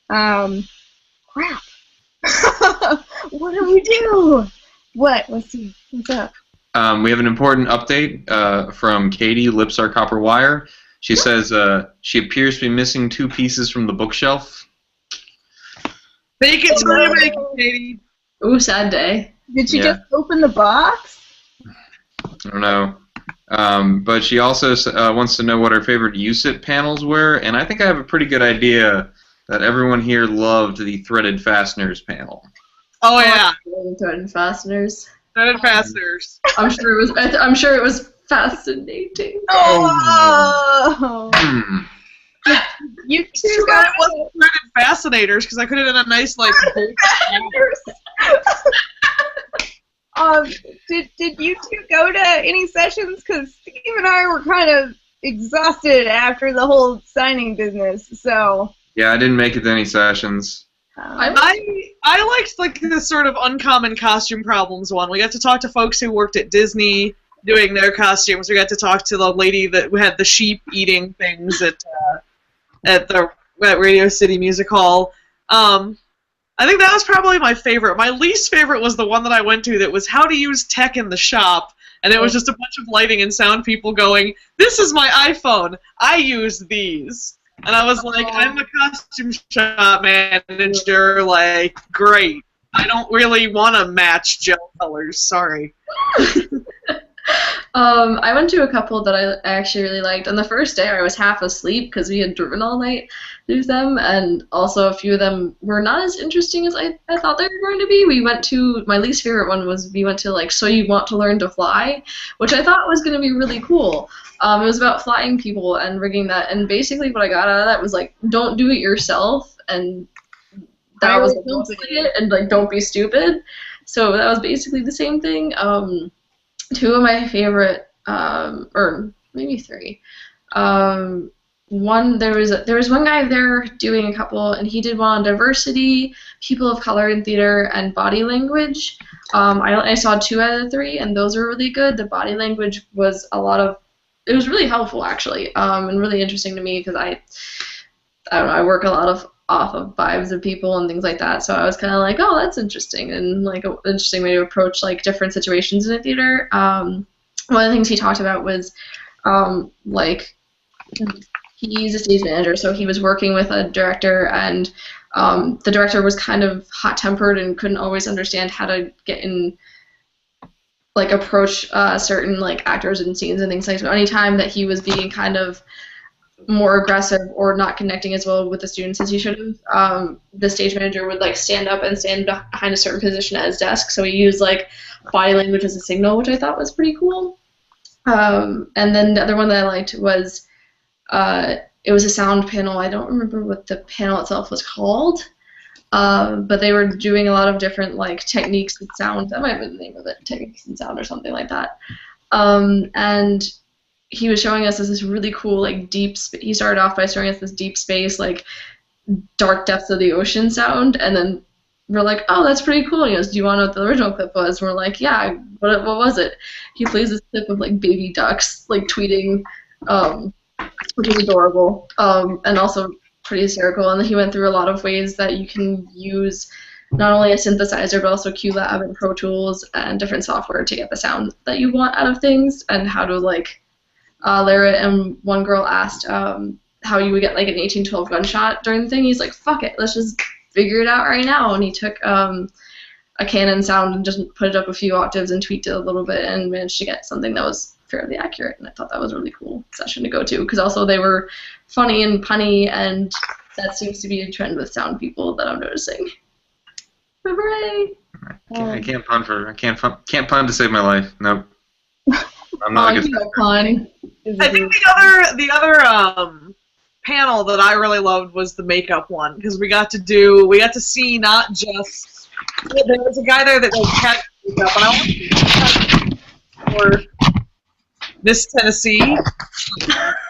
Crap. What do we do? What? Let's see. What's up? We have an important update from Katie, Lips Are Copper Wire. She says she appears to be missing 2 pieces from the bookshelf. Make it till you make it, Katie. Ooh, sad day. Did she just open the box? I don't know. But she also wants to know what her favorite USITT panels were, and I think I have a pretty good idea that everyone here loved the Threaded Fasteners panel. Oh yeah, Threaded Fasteners. Threaded Fasteners. I'm sure it was fascinating. Oh. You two got wasn't Threaded Fascinators because I could have done a nice like. Did you two go to any sessions? Because Steve and I were kind of exhausted after the whole signing business. So. Yeah, I didn't make it to any sessions. I liked like this sort of uncommon costume problems one. We got to talk to folks who worked at Disney doing their costumes. We got to talk to the lady that had the sheep eating things at Radio City Music Hall. I think that was probably my favorite. My least favorite was the one that I went to that was how to use tech in the shop, and it was just a bunch of lighting and sound people going, "This is my iPhone. I use these." And I was like, I'm a costume shop manager, like, great. I don't really want to match gel colors, sorry. I went to a couple that I actually really liked. On the first day, I was half asleep because we had driven all night through them, and also a few of them were not as interesting as I thought they were going to be. My least favorite one was we went to, like, So You Want to Learn to Fly, which I thought was going to be really cool. It was about flying people and rigging that, and basically what I got out of that was, like, don't do it yourself, and that was mostly it, and, like, don't be stupid. So that was basically the same thing. 2 of my favorite, or maybe 3. One, there was one guy there doing a couple, and he did one on diversity, people of color in theater, and body language. I saw 2 out of the 3, and those were really good. The body language was it was really helpful actually, and really interesting to me because I don't know, I work a lot off of vibes of people and things like that, so I was kind of like, oh, that's interesting, and like an interesting way to approach like different situations in a theater. One of the things he talked about was like he's a stage manager, so he was working with a director, and the director was kind of hot-tempered and couldn't always understand how to get in, like, approach certain like actors and scenes and things like that. Anytime that he was being kind of more aggressive or not connecting as well with the students as he should have, the stage manager would like stand up and stand behind a certain position at his desk. So he used like body language as a signal, which I thought was pretty cool. And then the other one that I liked was it was a sound panel. I don't remember what the panel itself was called. But they were doing a lot of different like techniques and sound. That might have been the name of it, techniques and sound or something like that. And he was showing us this really cool like he started off by showing us this deep space like dark depths of the ocean sound, and then we're like, oh, that's pretty cool. He goes, do you want to know what the original clip was? And we're like, yeah, what was it? He plays this clip of like baby ducks like tweeting, which is adorable, and also pretty hysterical. And then he went through a lot of ways that you can use not only a synthesizer but also QLab and Pro Tools and different software to get the sound that you want out of things, and how to like layer it. And one girl asked how you would get like an 1812 gunshot during the thing. He's like, fuck it, let's just figure it out right now. And he took a Canon sound and just put it up a few octaves and tweaked it a little bit and managed to get something that was fairly accurate. And I thought that was a really cool session to go to, because also they were funny and punny, and that seems to be a trend with sound people that I'm noticing. Hooray! I can't pun to save my life. Nope. I'm not a good pun. I think the other panel that I really loved was the makeup one, because we got to see not just, there was a guy there that did cat makeup, and I want to for Miss Tennessee,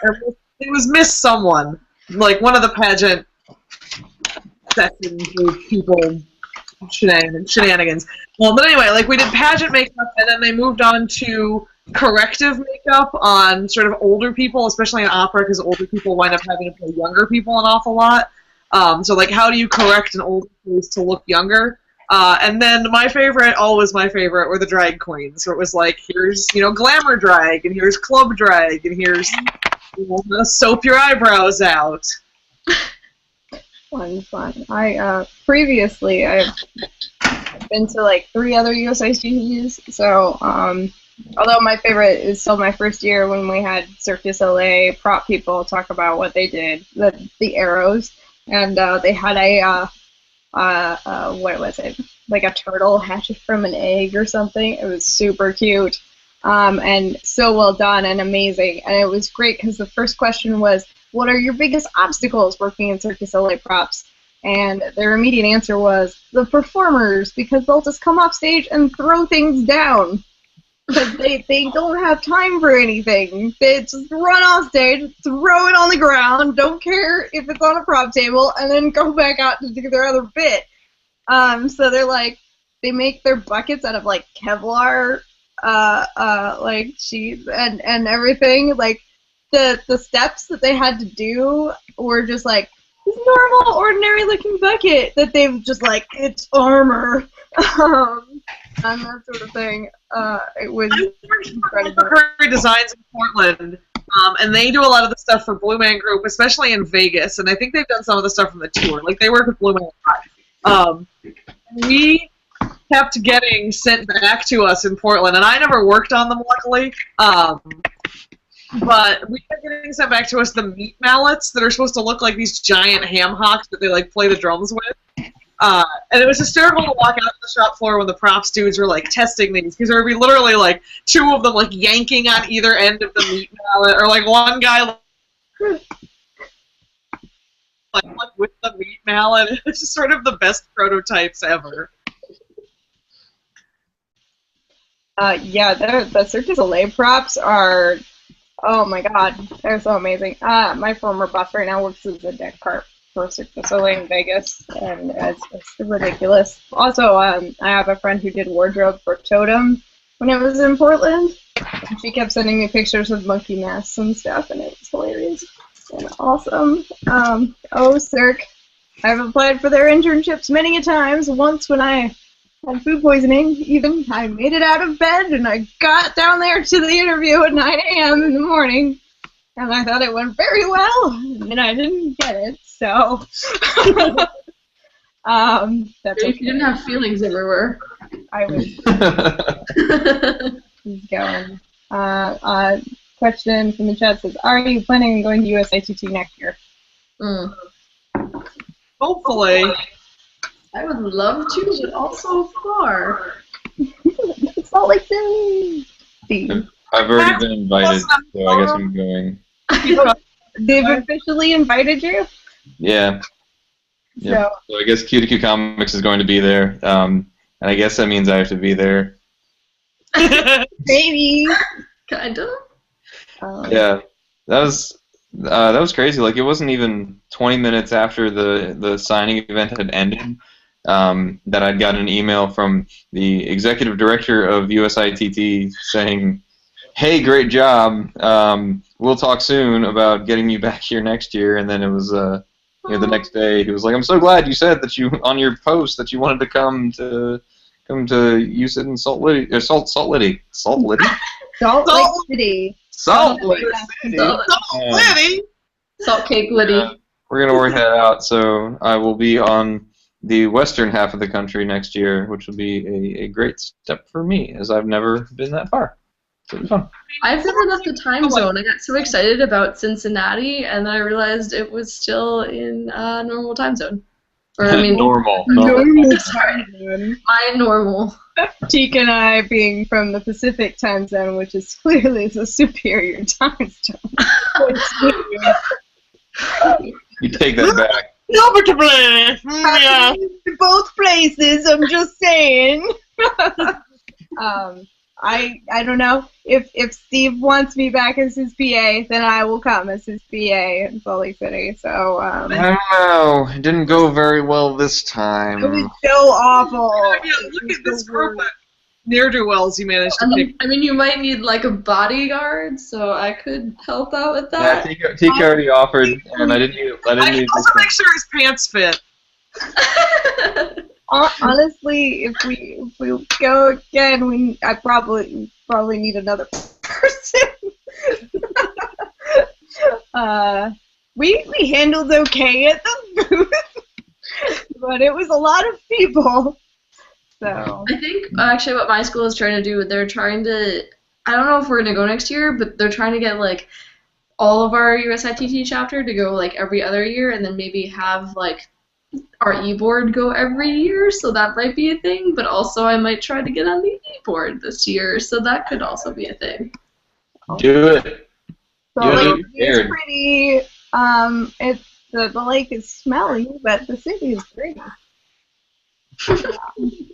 or it was Miss someone, like one of the pageant sessions with people shenanigans. Well, but anyway, like we did pageant makeup, and then they moved on to corrective makeup on sort of older people, especially in opera, because older people wind up having to play younger people an awful lot. So like, how do you correct an older face to look younger? And then always my favorite, were the drag queens. So it was like, here's, glamour drag, and here's club drag, and here's, soap your eyebrows out. Fun. Previously, I've been to like 3 other USITTs, so, although my favorite is still my first year when we had Cirque du Soleil prop people talk about what they did, the arrows, and they had what was it? Like a turtle hatched from an egg or something. It was super cute, and so well done and amazing. And it was great because the first question was, what are your biggest obstacles working in Cirque du Soleil props? And their immediate answer was the performers, because they'll just come off stage and throw things down. Because they don't have time for anything. They just run off stage, throw it on the ground, don't care if it's on a prop table, and then go back out to do their other bit. So they're like, they make their buckets out of like Kevlar, like sheets and everything. Like the steps that they had to do were just like this normal, ordinary looking bucket that they've just like, it's armor. And that sort of thing. It was incredible. Her designs in Portland, and they do a lot of the stuff for Blue Man Group, especially in Vegas, and I think they've done some of the stuff from the tour. Like, they work with Blue Man Group. We kept getting sent back to us in Portland, and I never worked on them, luckily. But we kept getting sent back to us the meat mallets that are supposed to look like these giant ham hocks that they like play the drums with. And it was hysterical to walk out to the shop floor when the props dudes were like testing these, because there would be literally like 2 of them like yanking on either end of the meat mallet, or like one guy like with the meat mallet. It's just sort of the best prototypes ever. Yeah, the Cirque du Soleil props are, oh my god, they're so amazing. My former boss right now works as a deck cart for Cirque du Soleil in Vegas, and it's ridiculous. Also, I have a friend who did wardrobe for Totem when it was in Portland, and she kept sending me pictures of monkey masks and stuff, and it was hilarious and awesome. Oh, Cirque, I've applied for their internships many a times. Once when I had food poisoning, even, I made it out of bed, and I got down there to the interview at 9 a.m. in the morning, and I thought it went very well, and I didn't get it, so... that's okay. You didn't have feelings everywhere. I was... He's going. Question from the chat says, are you planning on going to USITT next year? Hopefully. I would love to, but also far. Salt Lake City. I've already been invited, so I guess I'm going. They've officially invited you? Yeah. Yep. So I guess Q2Q Comics is going to be there, and I guess that means I have to be there. Maybe. Kinda. Yeah, that was crazy. Like, it wasn't even 20 minutes after the signing event had ended that I'd gotten an email from the executive director of USITT saying, "Hey, great job. We'll talk soon about getting you back here next year." And then it was the next day he was like, "I'm so glad you said that you on your post that you wanted to come to USITT in Salt Lake City. Salt Lake City. Salt Lake City. Salt Cake Liddy. We're gonna work that out. So I will be on the western half of the country next year, which will be a great step for me, as I've never been that far. So it'll be fun. I've never left the time zone. I got so excited about Cincinnati, and then I realized it was still in normal time zone. Or I mean, normal. Time. My normal. Teak and I being from the Pacific time zone, which is clearly the superior time zone. You take that back. Yeah. Both places, I'm just saying. I don't know. If Steve wants me back as his PA, then I will come as his PA in Salt Lake City. So I don't know. It didn't go very well this time. It was so awful. Yeah, look at this group of ne'er-do-wells you managed to pick. I mean, you might need like a bodyguard, so I could help out with that. Yeah, Tika already offered, and I didn't need. I can also make sure his pants fit. Honestly, if we go again, I probably need another person. We handled okay at the booth, but it was a lot of people. So I think actually what my school is trying to do, they're trying to, I don't know if we're gonna go next year, but they're trying to get like all of our USITT chapter to go like every other year, and then maybe have like our e-board go every year, so that might be a thing, but also I might try to get on the e-board this year, so that could also be a thing. Do it. Salt Lake is pretty. The lake is smelly, but the city is pretty.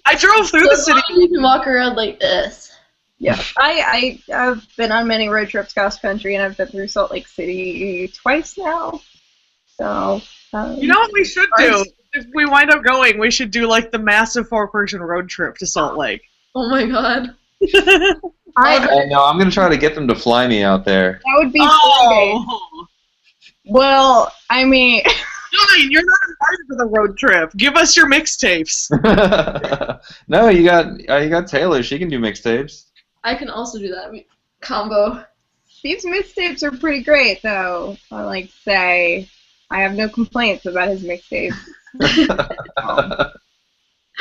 I drove through the city. You can walk around like this. Yeah, I've been on many road trips cross country, and I've been through Salt Lake City twice now. So. You know what we should do? If we wind up going, we should do like the massive 4-person road trip to Salt Lake. Oh my god. I know. I'm gonna try to get them to fly me out there. That would be so. Well, I mean. Fine, you're not invited to the road trip. Give us your mixtapes. No, you got Taylor. She can do mixtapes. I can also do that combo. These mixtapes are pretty great, though. I like to say. I have no complaints about his mixtape. I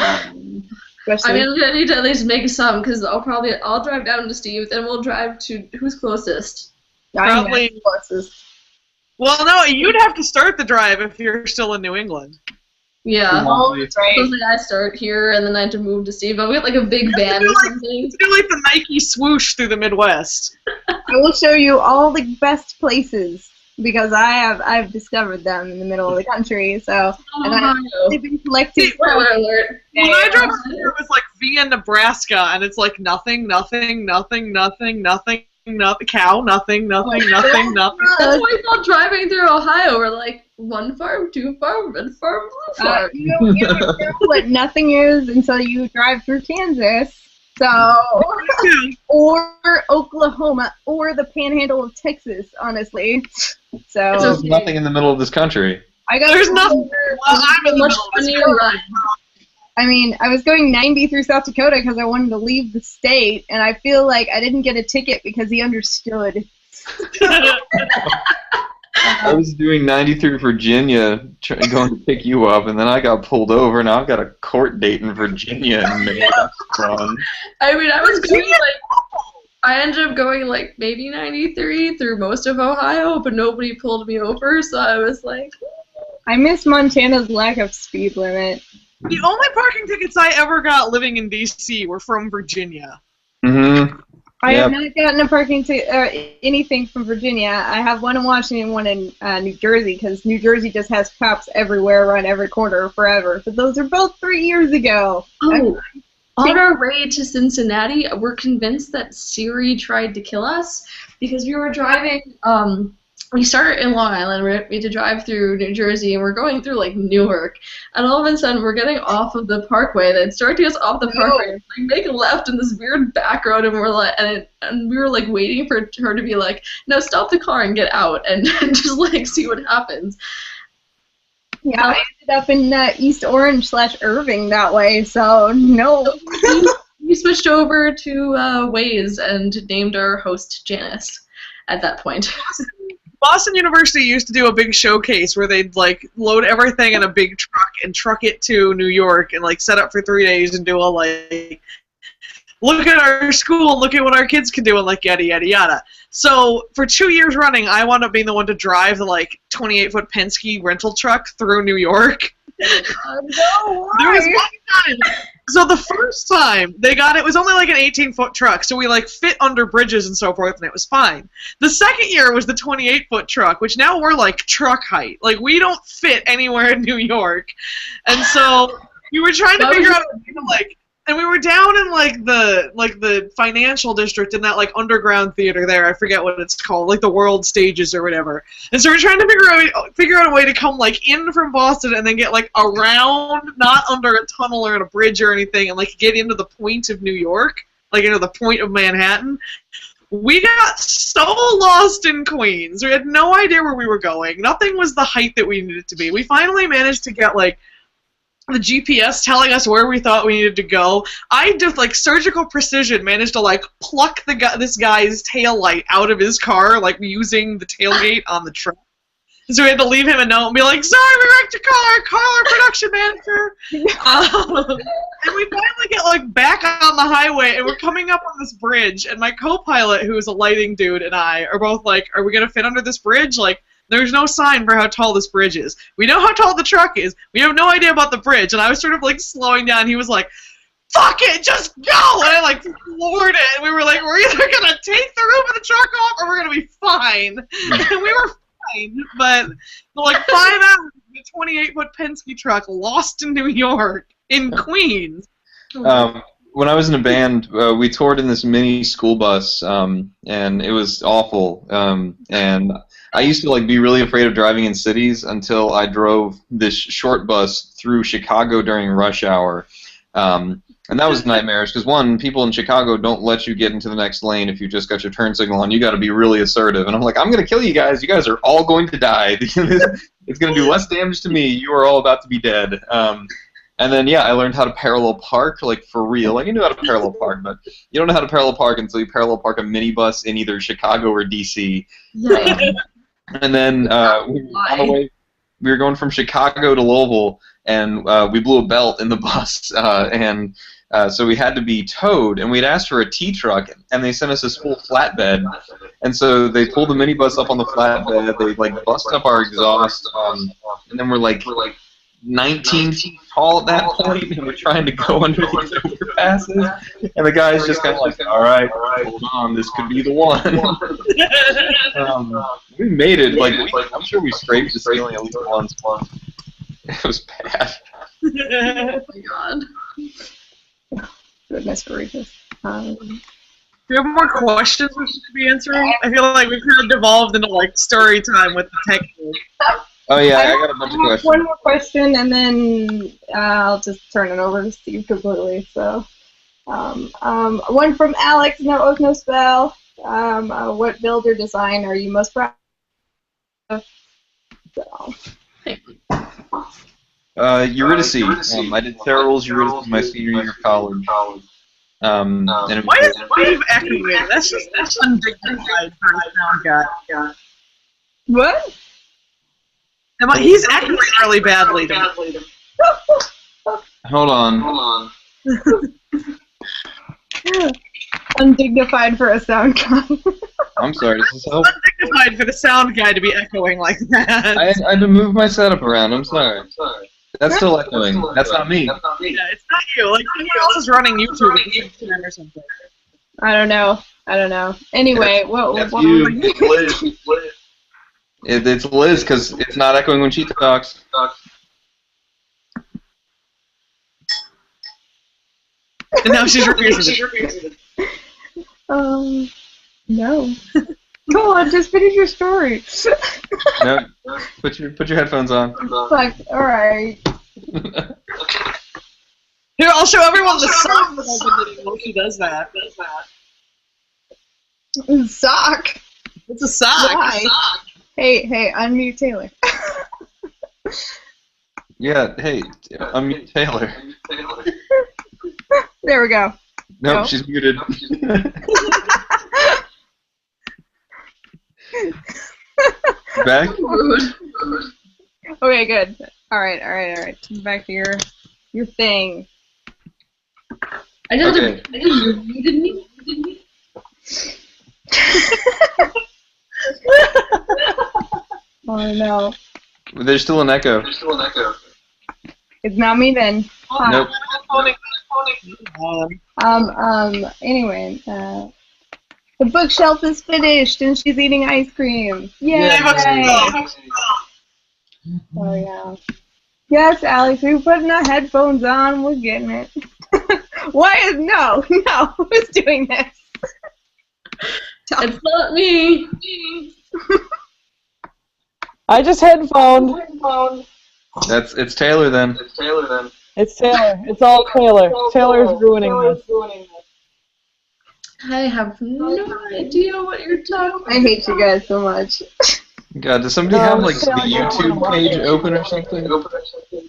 mean, I'm gonna need to at least make some, because I'll drive down to Steve, then we'll drive to who's closest. Probably closest. Well, no, you'd have to start the drive if you're still in New England. Yeah. Right. Supposedly I start here, and then I have to move to Steve. But we have like a big van or something. Do like the Nike swoosh through the Midwest. I will show you all the best places. Because I've discovered them in the middle of the country, so and I've been collecting. Spoiler alert. When I drove here, it was like via Nebraska, and it's like nothing, nothing, nothing, nothing, nothing, nothing, cow, nothing, nothing, nothing, nothing. That's why we thought driving through Ohio, we're like 1 farm, 2 farm, red farm, blue farm. You don't know what nothing is until you drive through Kansas. So, or Oklahoma, or the Panhandle of Texas, honestly. So there's nothing in the middle of this country. There's nothing. Well, I'm in the middle of this country. I mean, I was going 90 through South Dakota because I wanted to leave the state, and I feel like I didn't get a ticket because he understood. I was doing 90 through Virginia, going to pick you up, and then I got pulled over, and I've got a court date in Virginia in May. I mean, I was going I ended up going like maybe 93 through most of Ohio, but nobody pulled me over, so I was like... I miss Montana's lack of speed limit. The only parking tickets I ever got living in D.C. were from Virginia. Mm-hmm. I Yep. have not gotten a parking anything from Virginia. I have one in Washington, one in New Jersey, because New Jersey just has cops everywhere, around every corner, forever. But those are both 3 years ago. Oh, on our way to Cincinnati, we're convinced that Siri tried to kill us because we were driving. We started in Long Island. We had to drive through New Jersey, and we're going through like Newark. And all of a sudden, we're getting off of the parkway. That's directing us off the parkway. We make a left in this weird back road, and we're like, and we were like waiting for her to be like, "No, stop the car and get out," and just like see what happens. Yeah, I ended up in East Orange / Irving that way, so no. We switched over to Waze and named our host Janice at that point. Boston University used to do a big showcase where they'd like load everything in a big truck and truck it to New York and like set up for 3 days and do a like, look at our school, look at what our kids can do, and like yada yada yada. So for 2 years running, I wound up being the one to drive the like 28-foot Penske rental truck through New York. No, There was one time. So the first time they got it was only like an 18-foot truck, so we like fit under bridges and so forth, and it was fine. The second year was the 28-foot truck, which now we're like truck height. Like we don't fit anywhere in New York, and so we were trying to figure out like. And we were down in like the financial district in that like underground theater there. I forget what it's called, like the World Stages or whatever. And so we're trying to figure out a way to come like in from Boston and then get like around, not under a tunnel or in a bridge or anything, and like get into the point of New York, like into the point of Manhattan. We got so lost in Queens. We had no idea where we were going. Nothing was the height that we needed it to be. We finally managed to get like the GPS telling us where we thought we needed to go. I just like surgical precision managed to like pluck this guy's tail light out of his car, like using the tailgate on the truck. And so we had to leave him a note and be like, "Sorry, we wrecked your car. Call our production manager." And we finally get like back on the highway, and we're coming up on this bridge. And my co-pilot, who is a lighting dude, and I are both like, "Are we gonna fit under this bridge?" Like, there's no sign for how tall this bridge is. We know how tall the truck is. We have no idea about the bridge. And I was sort of like slowing down. He was like, "Fuck it, just go!" And I like floored it. And we were like, we're either going to take the roof of the truck off or we're going to be fine. And we were fine. But for like 5 hours, the 28-foot Penske truck lost in New York, in Queens. When I was in a band, we toured in this mini school bus, and it was awful. And I used to like be really afraid of driving in cities until I drove this short bus through Chicago during rush hour. And that was nightmarish because, one, people in Chicago don't let you get into the next lane if you just got your turn signal on. You got to be really assertive. And I'm like, I'm going to kill you guys. You guys are all going to die. It's going to do less damage to me. You are all about to be dead. And then, yeah, I learned how to parallel park, like, for real. Like, you knew how to parallel park, but you don't know how to parallel park until you parallel park a minibus in either Chicago or D.C. Yeah. And then on the way, we were going from Chicago to Louisville, and we blew a belt in the bus, and so we had to be towed, and we'd asked for a T-truck, and they sent us this full flatbed, and so they pulled the minibus up on the flatbed, they like bust up our exhaust, and then we're like 19 feet tall at that point, and we're trying to go under these overpasses, and the guy's just kind of like, all right, hold on, this could be the one. We made it, like, I'm sure we scraped the ceiling at least once. It was bad. Oh my god. Goodness gracious. Do you have more questions we should be answering? I feel like we've kind of devolved into like story time with the tech. Oh yeah, I got a bunch of questions. One more question, and then I'll just turn it over to Steve completely. So, one from Alex, no oath, no spell. What build or design are you most proud of? So. Eurydice. I did Sarah Rules Eurydice my senior year of college. And it Why is Steve echoing? That's just undignified for a sound guy. What? He's echoing really badly. Hold on. Undignified for a sound guy. I'm sorry, does this help? Undignified for the sound guy to be echoing like that. I had to move my setup around, I'm sorry. That's still echoing. That's not me. Yeah, it's not you. Like, someone else is running YouTube or something. I don't know. Anyway, That's what you. am I- It's Liz. It's Liz because it's not echoing when she talks. And now she's repeating it. No. Go on, just finish your story. No, put your headphones on. Fuck, alright. Here, I'll show everyone the sock that I've been knitting while she does that. Sock? It's a sock. Why? Hey, unmute Taylor. Yeah, hey, unmute Taylor. There we go. Nope, No. she's muted. Back? Rude. Okay, good. Alright. Back to your thing. I just Okay. you muted me. Oh no. There's still an echo. It's not me then. Nope. Anyway, the bookshelf is finished and she's eating ice cream. Yay! Oh yeah. Yes, Alex, we're putting our headphones on. We're getting it. No. Who's doing this? It's not me. I just headphoned. It's Taylor then. It's Taylor. It's all Taylor. Taylor's ruining this. I have no idea what you're talking about. I hate you guys so much. God, does somebody have like the YouTube page open or something?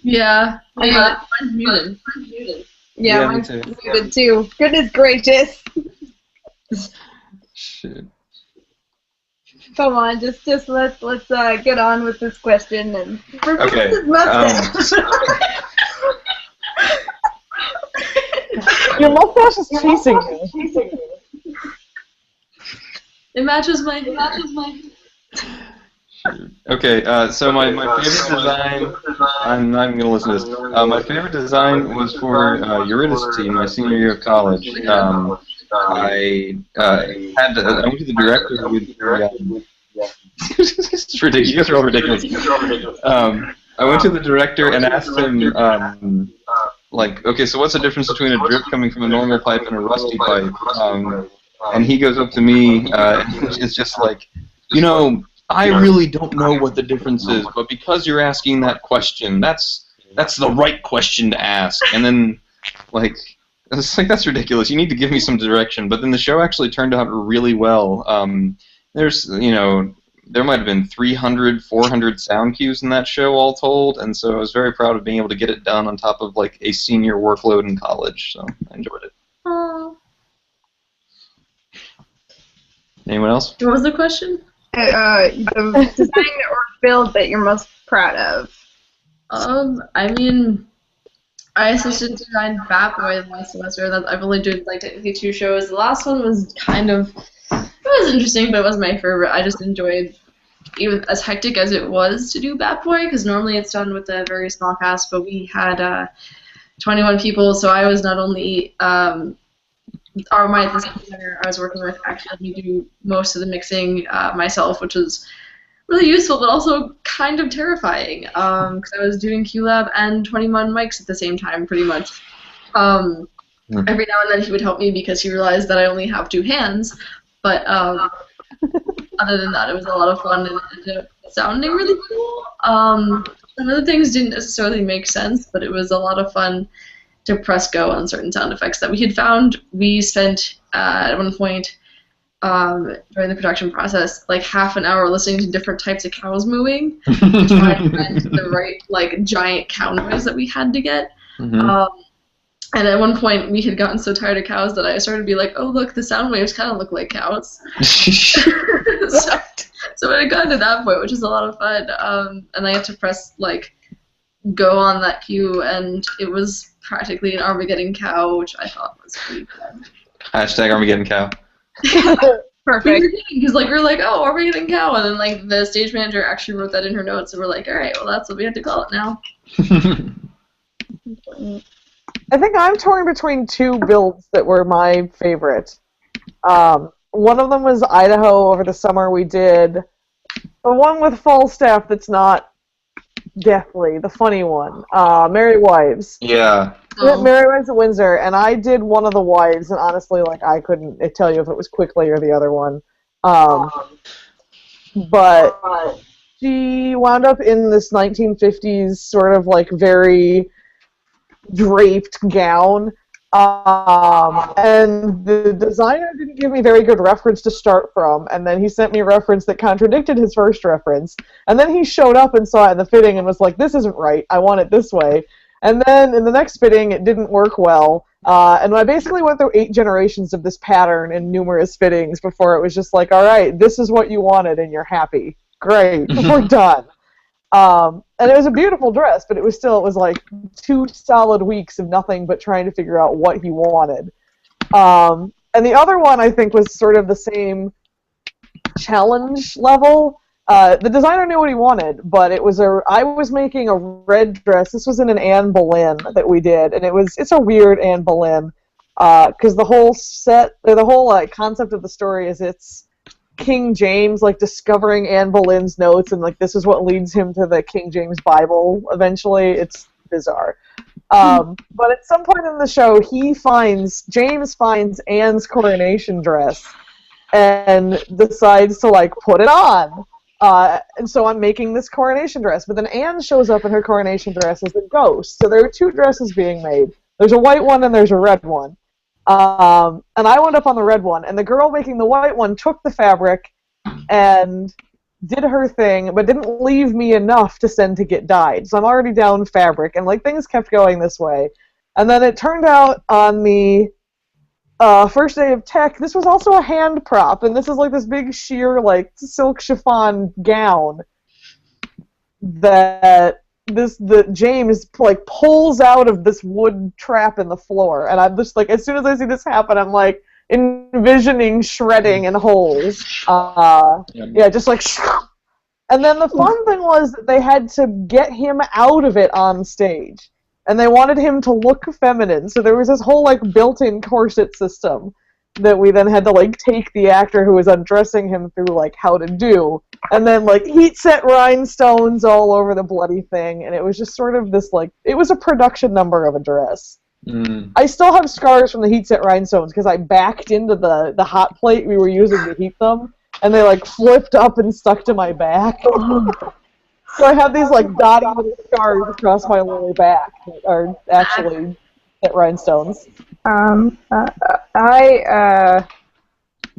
Yeah. I got it. Mine's muted. Yeah, me mine's too. muted too. Goodness gracious. Shit. Come on, just let's get on with this question and Okay, this mustache. Your mustache is chasing you. It matches my Okay, so my favorite design, I'm not even going to listen to this. My favorite design was for USITT, my senior year of college. I went to the director with it's ridiculous. You guys are all ridiculous. I went to the director and asked him, like, okay, so what's the difference between a drip coming from a normal pipe and a rusty pipe? And he goes up to me, and it's just like, I really don't know what the difference is, but because you're asking that question, that's the right question to ask. And then, like, it's like, that's ridiculous. You need to give me some direction. But then the show actually turned out really well. There's, there might have been 300, 400 sound cues in that show all told, and so I was very proud of being able to get it done on top of, like, a senior workload in college, so I enjoyed it. Oh. Anyone else? What was the question? The design or build that you're most proud of. I mean, I assisted design Bat Boy last semester. I've only done like technically 2 shows. The last one was it was interesting, but it wasn't my favorite. I just enjoyed, even as hectic as it was to do Bat Boy, because normally it's done with a very small cast, but we had 21 people, so I was not only the designer I was working with actually do most of the mixing myself, which was really useful, but also kind of terrifying, because I was doing QLab and 21 mics at the same time, pretty much. Every now and then he would help me because he realized that I only have 2 hands, but other than that, it was a lot of fun and it ended up sounding really cool. Some of the things didn't necessarily make sense, but it was a lot of fun to press go on certain sound effects that we had found. We spent, at one point, during the production process, like half an hour listening to different types of cows mooing to try and find the right, like, giant cow noise that we had to get. And at one point, we had gotten so tired of cows that I started to be like, oh, look, the sound waves kind of look like cows. So it had gotten to that point, which is a lot of fun. And I had to press, like, go on that cue, and it was practically an Armageddon cow, which I thought was pretty fun. Hashtag Armageddon cow. Perfect. Because, like, we were like, oh, Armageddon cow, and then, like, the stage manager actually wrote that in her notes, and we're like, all right, well, that's what we had to call it now. I think I'm torn between 2 builds that were my favorite. One of them was Idaho. Over the summer we did the one with Falstaff that's not deathly, the funny one, Merry Wives. Yeah. Merry Wives at Windsor, and I did one of the wives, and honestly, like, I couldn't tell you if it was Quickly or the other one. But she wound up in this 1950s sort of, like, very draped gown, and the designer didn't give me very good reference to start from, and then he sent me a reference that contradicted his first reference, and then he showed up and saw it in the fitting and was like, this isn't right, I want it this way. And then in the next fitting, it didn't work well, and I basically went through 8 generations of this pattern in numerous fittings before it was just like, all right, this is what you wanted and you're happy. Great, we're done. And it was a beautiful dress, but it was like 2 solid weeks of nothing but trying to figure out what he wanted. And the other one, I think, was sort of the same challenge level. The designer knew what he wanted, but I was making a red dress. This was in an Anne Boleyn that we did, and it's a weird Anne Boleyn, because the whole concept of the story is it's King James, like, discovering Anne Boleyn's notes, and, like, this is what leads him to the King James Bible eventually. It's bizarre. But at some point in the show, James finds Anne's coronation dress and decides to, like, put it on. And so I'm making this coronation dress, but then Anne shows up in her coronation dress as a ghost. So there are 2 dresses being made. There's a white one and there's a red one. And I wound up on the red one, and the girl making the white one took the fabric and did her thing, but didn't leave me enough to send to get dyed. So I'm already down fabric, and, like, things kept going this way. And then it turned out on the first day of tech, this was also a hand prop, and this is, like, this big sheer, like, silk chiffon gown that James, like, pulls out of this wood trap in the floor, and I'm just like, as soon as I see this happen, I'm like envisioning shredding and holes. Yeah, just like, and then the fun thing was that they had to get him out of it on stage, and they wanted him to look feminine, so there was this whole, like, built-in corset system that we then had to, like, take the actor who was undressing him through, like, how to do. And then, like, heat set rhinestones all over the bloody thing, and it was just sort of this, like, it was a production number of a dress. I still have scars from the heat set rhinestones because I backed into the hot plate we were using to heat them, and they, like, flipped up and stuck to my back. So I have these, like, dotty little scars across my lower back that are actually set rhinestones. I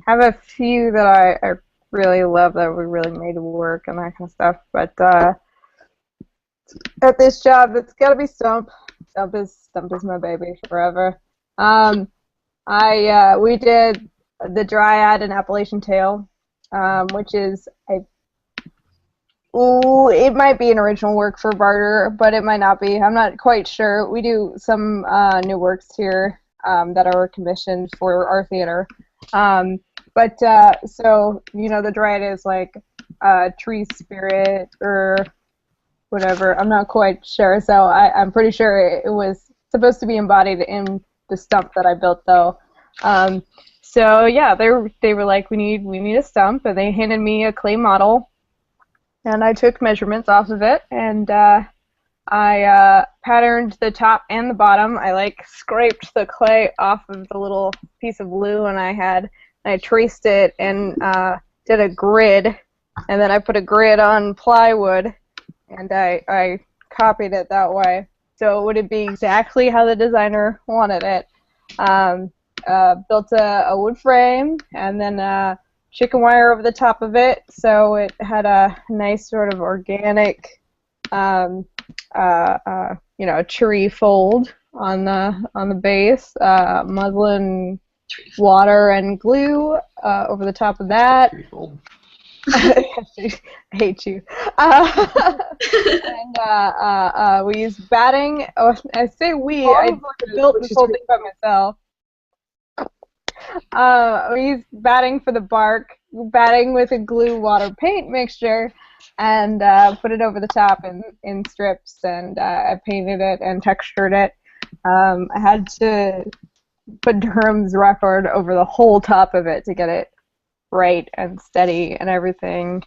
have a few that I really love that we really made work and that kind of stuff, but at this job, it's gotta be Stump. Stump is my baby forever. We did the Dryad and Appalachian Tale, which is it might be an original work for barter, but it might not be. I'm not quite sure. We do some new works here that are commissioned for our theater. So, you know, the Dryad is like a tree spirit or whatever. I'm not quite sure. So I'm pretty sure it was supposed to be embodied in the stump that I built, though. So yeah, they were like, we need a stump, and they handed me a clay model, and I took measurements off of it, and I patterned the top and the bottom. I, like, scraped the clay off of the little piece of glue, and I traced it and did a grid, and then I put a grid on plywood, and I copied it that way. So it would be exactly how the designer wanted it. Built a wood frame, and then chicken wire over the top of it, so it had a nice sort of organic, tree fold on the base. Muslin, water, and glue over the top of that. Tree fold. I hate you. And we used batting. Oh, I say we. I built this whole thing by myself. We used batting for the bark, batting with a glue water paint mixture, and put it over the top in strips, and I painted it and textured it. I had to put Durham's record over the whole top of it to get it right and steady and everything.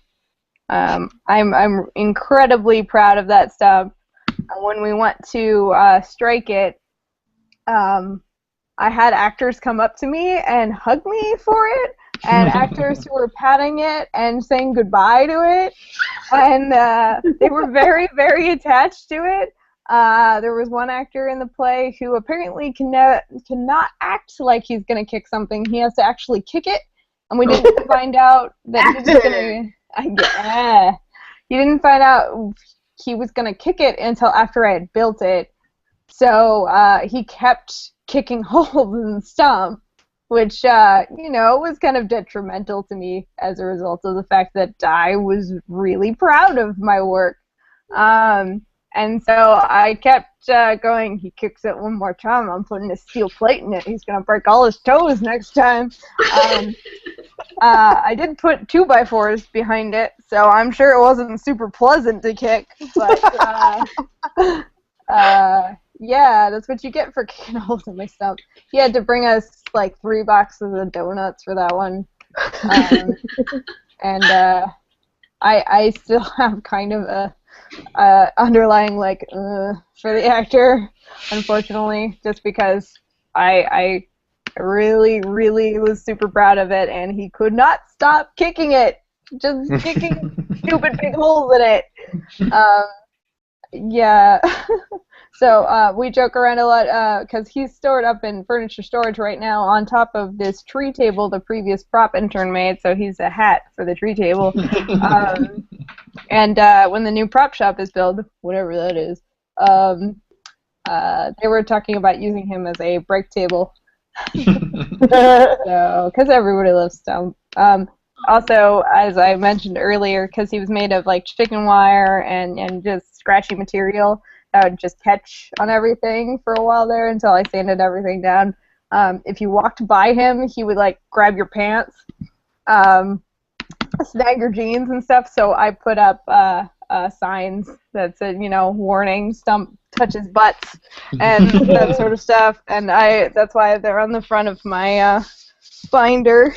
I'm incredibly proud of that stump. When we went to strike it, I had actors come up to me and hug me for it, and actors who were patting it and saying goodbye to it, and they were very, very attached to it. There was one actor in the play who apparently cannot act like he's going to kick something. He has to actually kick it, and we didn't find out that he was going to... He didn't find out he was going to kick it until after I had built it. So he kept kicking holes in the stump, which, was kind of detrimental to me as a result of the fact that I was really proud of my work. And so I kept going, he kicks it one more time, I'm putting a steel plate in it, he's going to break all his toes next time. I did put 2x4s behind it, so I'm sure it wasn't super pleasant to kick, but yeah, that's what you get for kicking holes in my stump. He had to bring us like 3 boxes of donuts for that one. And I still have kind of a underlying for the actor, unfortunately, just because I really, really was super proud of it, and he could not stop kicking it, just kicking stupid big holes in it. Yeah. So we joke around a lot because he's stored up in furniture storage right now on top of this tree table the previous prop intern made, so he's a hat for the tree table. And when the new prop shop is built, whatever that is, they were talking about using him as a break table. So, because everybody loves Stump. Also, as I mentioned earlier, because he was made of like chicken wire and just scratchy material, that would just catch on everything for a while there until I sanded everything down. If you walked by him, he would like grab your pants, snag your jeans and stuff. So I put up signs that said, warning, Stump touches butts and that sort of stuff. And that's why they're on the front of my binder.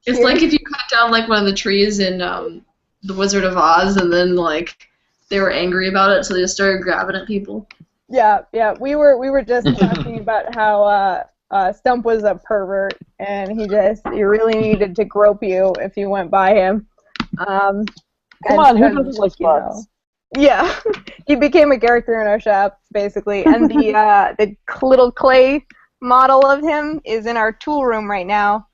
It's like if you cut down like one of the trees in The Wizard of Oz, and then like they were angry about it, so they just started grabbing at people. Yeah. We were just talking about how Stump was a pervert, and he really needed to grope you if you went by him. Come on, who doesn't like butts? Yeah, he became a character in our shop basically, and the little clay model of him is in our tool room right now.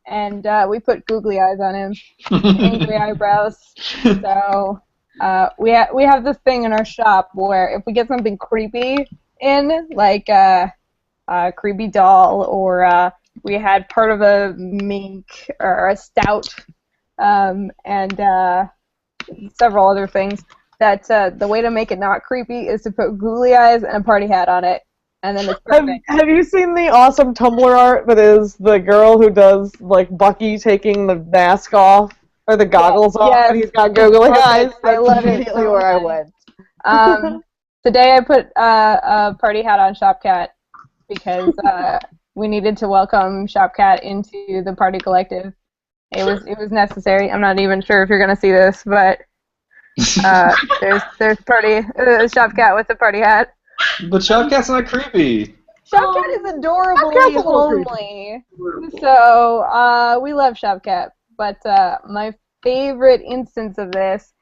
And we put googly eyes on him, angry eyebrows. So we have this thing in our shop where if we get something creepy in, like a creepy doll, or we had part of a mink or a stout, and several other things, that the way to make it not creepy is to put googly eyes and a party hat on it. And then it's perfect. Have you seen the awesome Tumblr art that is the girl who does like Bucky taking the mask off or the goggles off, and he's got googly eyes? I love it. Immediately where I went. Today I put a party hat on Shopcat because we needed to welcome Shopcat into the party collective. It was necessary. I'm not even sure if you're gonna see this, but there's Shopcat with the party hat. But Shopcat's not creepy. Shopcat is adorably homely. So, we love Shopcat. But my favorite instance of this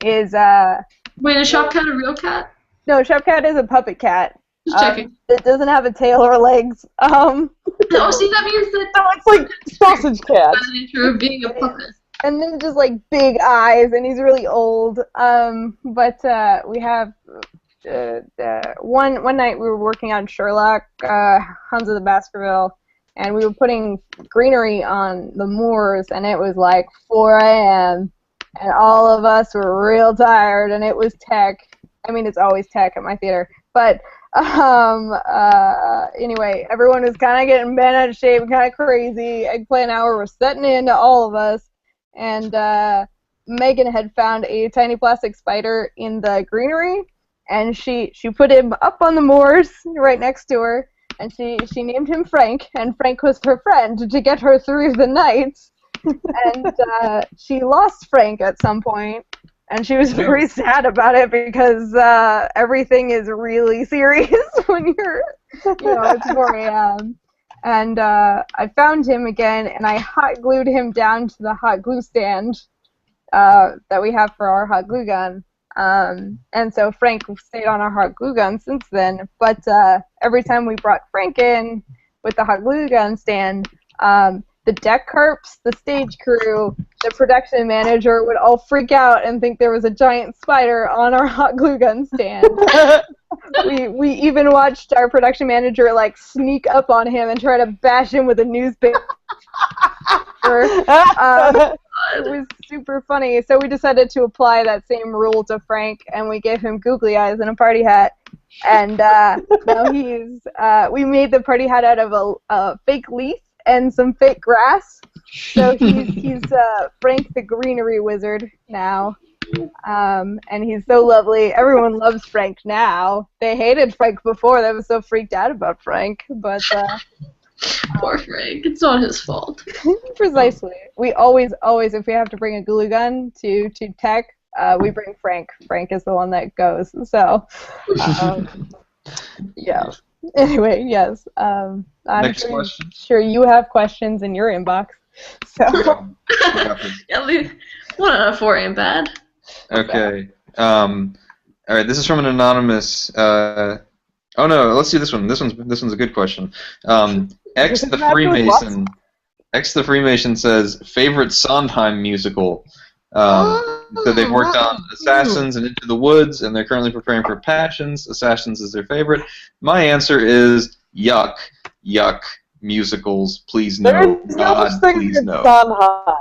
is... Wait, is Shopcat a real cat? No, Shopcat is a puppet cat. Just checking. It doesn't have a tail or legs. Oh, see, that means that... No, it's like sausage cat. That's the nature of being a puppet. And then just, like, big eyes, and he's really old. But we have... one night we were working on Sherlock, Hans of the Baskerville, and we were putting greenery on the moors, and it was like 4 a.m. and all of us were real tired, and it was tech. I mean, it's always tech at my theater, but anyway, everyone was kind of getting bent out of shape, kind of crazy. Eggplant hour was setting into all of us, and Megan had found a tiny plastic spider in the greenery. And she put him up on the moors right next to her, and she named him Frank, and Frank was her friend to get her through the night. And she lost Frank at some point, and she was very sad about it because everything is really serious when it's 4 a.m. And I found him again, and I hot glued him down to the hot glue stand that we have for our hot glue gun. And so Frank stayed on our hot glue gun since then. But every time we brought Frank in with the hot glue gun stand, the deck carps, the stage crew, the production manager would all freak out and think there was a giant spider on our hot glue gun stand. We even watched our production manager sneak up on him and try to bash him with a newspaper. It was super funny. So we decided to apply that same rule to Frank, and we gave him googly eyes and a party hat. And now we made the party hat out of a fake leaf and some fake grass. So he's Frank the Greenery Wizard now. And he's so lovely. Everyone loves Frank now. They hated Frank before. They were so freaked out about Frank. But poor Frank. It's not his fault. Precisely. We always, if we have to bring a glue gun to tech, we bring Frank. Frank is the one that goes. So, yeah. Anyway, yes. I'm Next question. Sure, you have questions in your inbox. So. Yeah, 1 out of 4 ain't bad. Okay. All right. This is from an anonymous. Oh no. Let's do this one. This one's a good question. X the Freemason. X the Freemason says favorite Sondheim musical. So they've worked on Assassins and Into the Woods, and they're currently preparing for Passions. Assassins is their favorite. My answer is Yuck, musicals. Please no. There's no God, such thing please as no. Sondheim.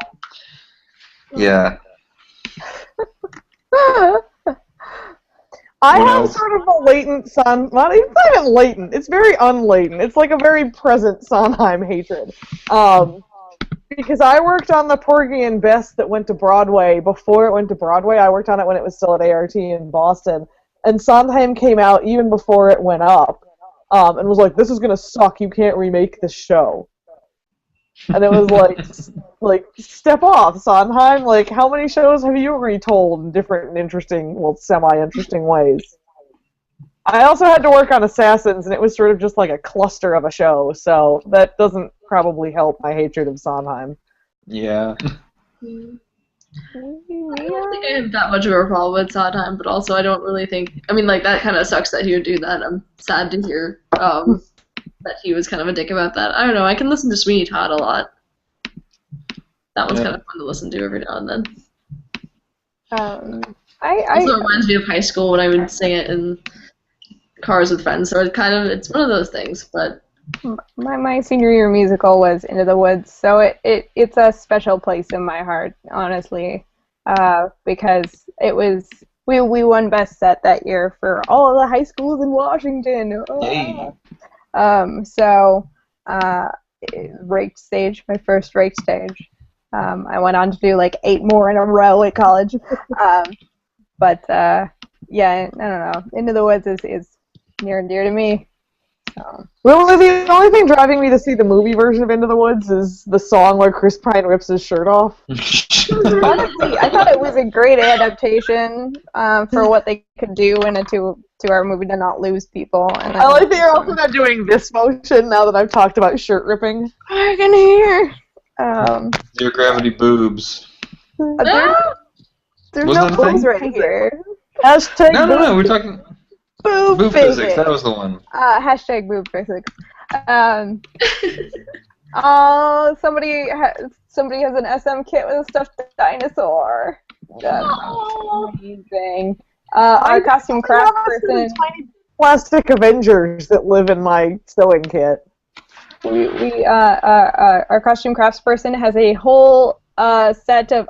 Yeah. I have sort of a latent not even latent. It's very unlatent. It's like a very present Sondheim hatred. Because I worked on the Porgy and Bess that went to Broadway before it went to Broadway. I worked on it when it was still at ART in Boston. And Sondheim came out even before it went up. And was like, this is going to suck. You can't remake this show. And it was like, step off, Sondheim. Like, how many shows have you retold in different and interesting, well, semi-interesting ways? I also had to work on Assassins, and it was sort of just like a cluster of a show, so that doesn't probably help my hatred of Sondheim. Yeah. I don't think I have that much of a problem with Sondheim, but also I don't really think... I mean, that kind of sucks that he would do that. I'm sad to hear that he was kind of a dick about that. I don't know, I can listen to Sweeney Todd a lot. That one's kind of fun to listen to every now and then. Also reminds me of high school when I would sing it in cars with friends, so it's one of those things, but... My senior year musical was Into the Woods, so it's a special place in my heart, honestly, because it was we won Best Set that year for all of the high schools in Washington. Yay. Raked stage, my first raked stage. I went on to do 8 more in a row at college, but yeah, I don't know. Into the Woods is near and dear to me. So. Well, the only thing driving me to see the movie version of Into the Woods is the song where Chris Pine rips his shirt off. Honestly, I thought it was a great adaptation for what they could do in a two-hour movie to not lose people. And I like that you're also not doing this motion now that I've talked about shirt ripping. I can hear. Zero gravity boobs. There's no boobs right here. Hashtag No, we're talking... Boob physics, that was the one. Hashtag boob physics. Somebody has an SM kit with a stuffed dinosaur. That's amazing. Our costume craft person. Tiny plastic Avengers that live in my sewing kit. Our costume crafts person has a whole set of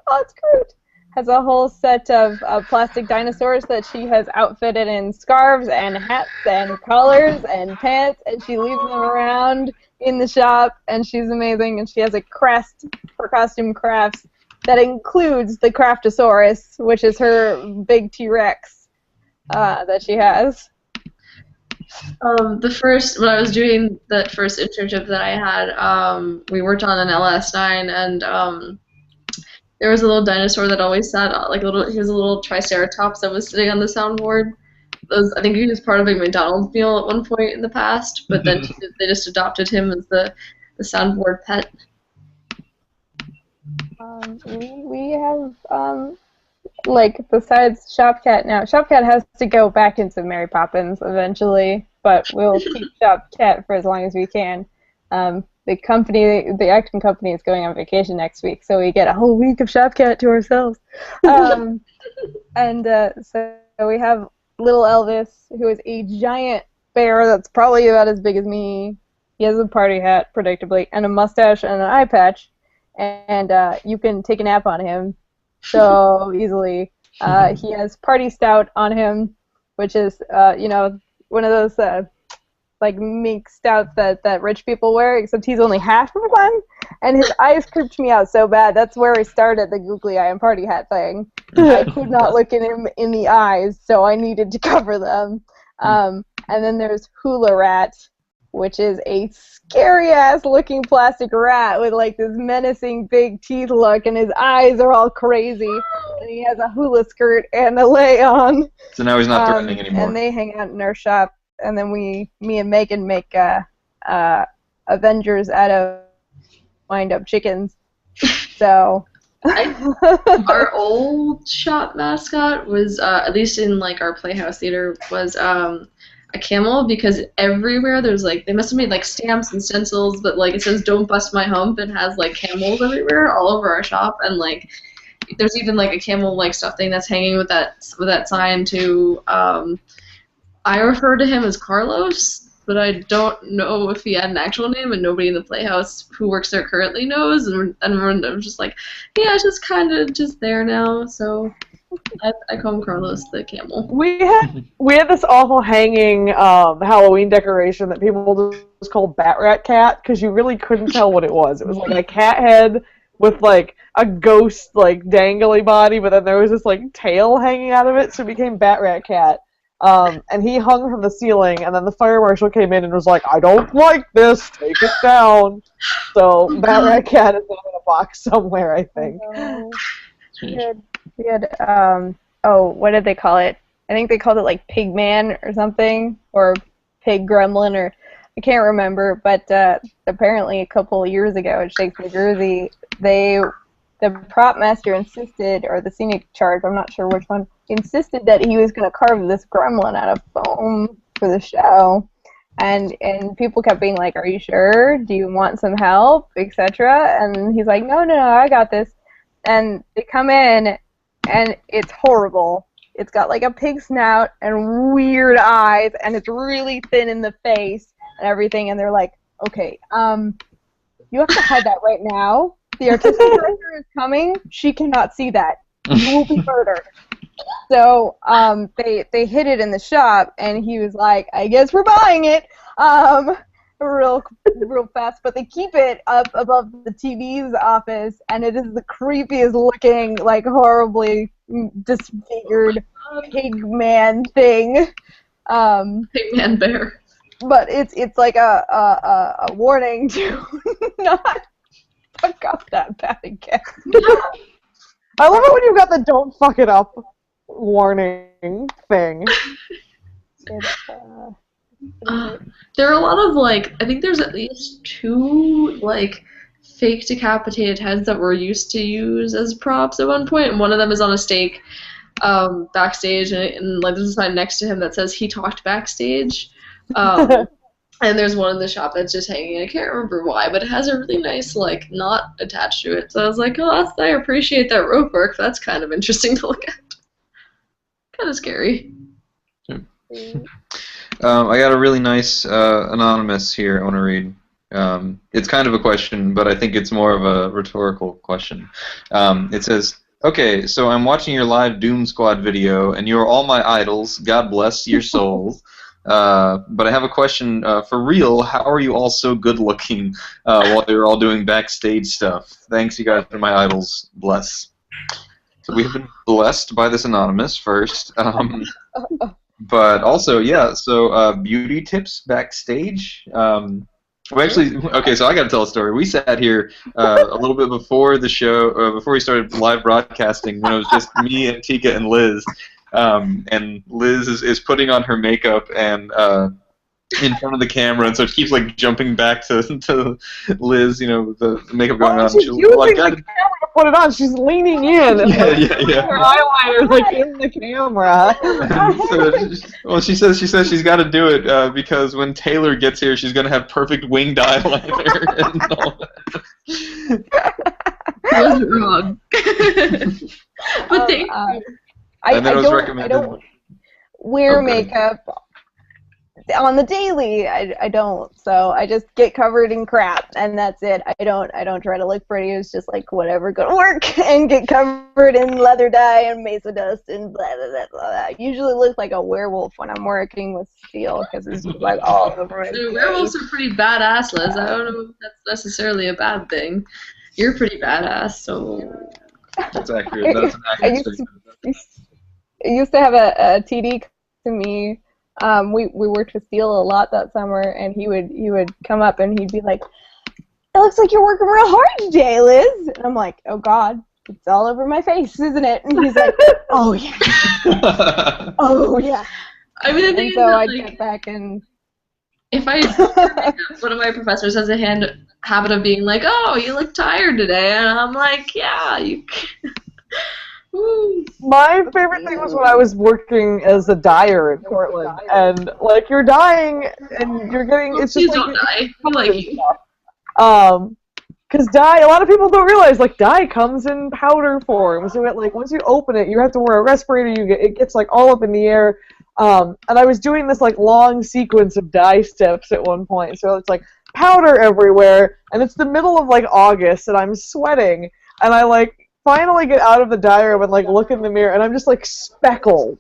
plastic dinosaurs that she has outfitted in scarves and hats and collars and pants, and she leaves them around in the shop, and she's amazing, and she has a crest for costume crafts that includes the Craftosaurus, which is her big T-Rex that she has. When I was doing that first internship that I had, we worked on an LS9, and there was a little dinosaur that always sat like he was a little triceratops that was sitting on the soundboard. I think he was part of a McDonald's meal at one point in the past, but then they just adopted him as the soundboard pet. We have like besides Shopcat now. Shopcat has to go back into Mary Poppins eventually, but we'll keep Shopcat for as long as we can. The acting company is going on vacation next week, so we get a whole week of Shopcat to ourselves. So we have little Elvis, who is a giant bear that's probably about as big as me. He has a party hat, predictably, and a mustache and an eye patch, and you can take a nap on him so easily. He has Party Stout on him, which is, one of those like mink stouts that rich people wear, except he's only half of one, and his eyes creeped me out so bad. That's where I started the googly eye and party hat thing. I could not look at him in the eyes, so I needed to cover them. And then there's Hula Rat, which is a scary-ass looking plastic rat with like this menacing big teeth look, and his eyes are all crazy, and he has a hula skirt and a lay on. So now he's not threatening anymore. And they hang out in our shop, and then me and Megan make Avengers out of wind-up chickens. So our old shop mascot was, at least in like our Playhouse Theater, was a camel, because everywhere there's like, they must have made like stamps and stencils, but like it says "Don't bust my hump" and has like camels everywhere all over our shop, and like there's even like a camel like stuffed thing that's hanging with that sign too. I refer to him as Carlos, but I don't know if he had an actual name, and nobody in the Playhouse who works there currently knows, and I'm just like, yeah, it's just kind of just there now, so I call him Carlos the camel. We had this awful hanging Halloween decoration that people just called Bat Rat Cat, because you really couldn't tell what it was. It was like a cat head with like a ghost like dangly body, but then there was this like tail hanging out of it, so it became Bat Rat Cat. And he hung from the ceiling, and then the fire marshal came in and was like, "I don't like this, take it down." So Bat Rat Cat is in a box somewhere, I think. We had what did they call it? I think they called it like Pigman or something, or Pig Gremlin, or I can't remember, but apparently a couple of years ago at Shakespeare Jersey, the prop master insisted, or the scenic charge, I'm not sure which one, insisted that he was going to carve this gremlin out of foam for the show. And people kept being like, "Are you sure? Do you want some help?" etc. And he's like, no, I got this. And they come in, and it's horrible. It's got like a pig snout and weird eyes, and it's really thin in the face and everything. And they're like, "Okay, you have to hide that right now. The artistic director is coming. She cannot see that. You will be murdered." So they hid it in the shop, and he was like, "I guess we're buying it." Real fast, but they keep it up above the TV's office, and it is the creepiest looking, like horribly disfigured pig man thing. Pig man bear. But it's like a warning to not fuck up that bad again. I love it when you've got the "don't fuck it up" warning thing. There are a lot of like, I think there's at least 2 like fake decapitated heads that were used to use as props at one point, and one of them is on a stake backstage, and like there's a sign next to him that says "He talked backstage." And there's one in the shop that's just hanging. I can't remember why, but it has a really nice like knot attached to it. So I was like, oh, I appreciate that rope work. That's kind of interesting to look at. Kind of scary. I got a really nice anonymous here I want to read. It's kind of a question, but I think it's more of a rhetorical question. It says, "Okay, so I'm watching your live Doom Squad video, and you're all my idols. God bless your souls. But I have a question for real. How are you all so good looking while you're all doing backstage stuff? Thanks, you guys are my idols. Bless." So we've been blessed by this anonymous first. But also, yeah. So beauty tips backstage. We actually, okay, so I got to tell a story. We sat here a little bit before the show, before we started live broadcasting, when it was just me and Tika and Liz. And Liz is putting on her makeup and in front of the camera, and so it keeps like jumping back to Liz, you know, the makeup going on. She's using the camera to put it on. She's leaning in. And yeah. Her eyeliner like in the camera. Well, she says she's got to do it because when Taylor gets here, she's gonna have perfect winged eyeliner and all that. Wasn't wrong. But thank you. I recommended. don't wear makeup on the daily. I don't. So I just get covered in crap, and that's it. I don't try to look pretty. It's just like whatever, go to work and get covered in leather dye and mesa dust and blah blah blah. blah. I usually look like a werewolf when I'm working with steel because it's just like all over my face. Werewolves are pretty badass, Liz. I don't know if that's necessarily a bad thing. You're pretty badass, so. That's accurate. That's an accurate statement. I used to have a TD to me. We worked with Steel a lot that summer, and he would come up and he'd be like, "It looks like you're working real hard today, Liz." And I'm like, "Oh God, it's all over my face, isn't it?" And he's like, "Oh yeah, oh yeah." I mean, the thing and so is that, I'd like, get back and. If I one of my professors has a habit of being like, "Oh, you look tired today," and I'm like, "Yeah, you." My favorite thing was when I was working as a dyer in Portland, and like you're dying, and you're getting it's just Please don't die. We like you. Because dye, a lot of people don't realize like dye comes in powder form. So like once you open it, you have to wear a respirator. It gets like all up in the air. And I was doing this like long sequence of dye steps at one point. So it's like powder everywhere, and it's the middle of like August, and I'm sweating, and I like. Finally get out of the dye room and like look in the mirror, and I'm just like speckled.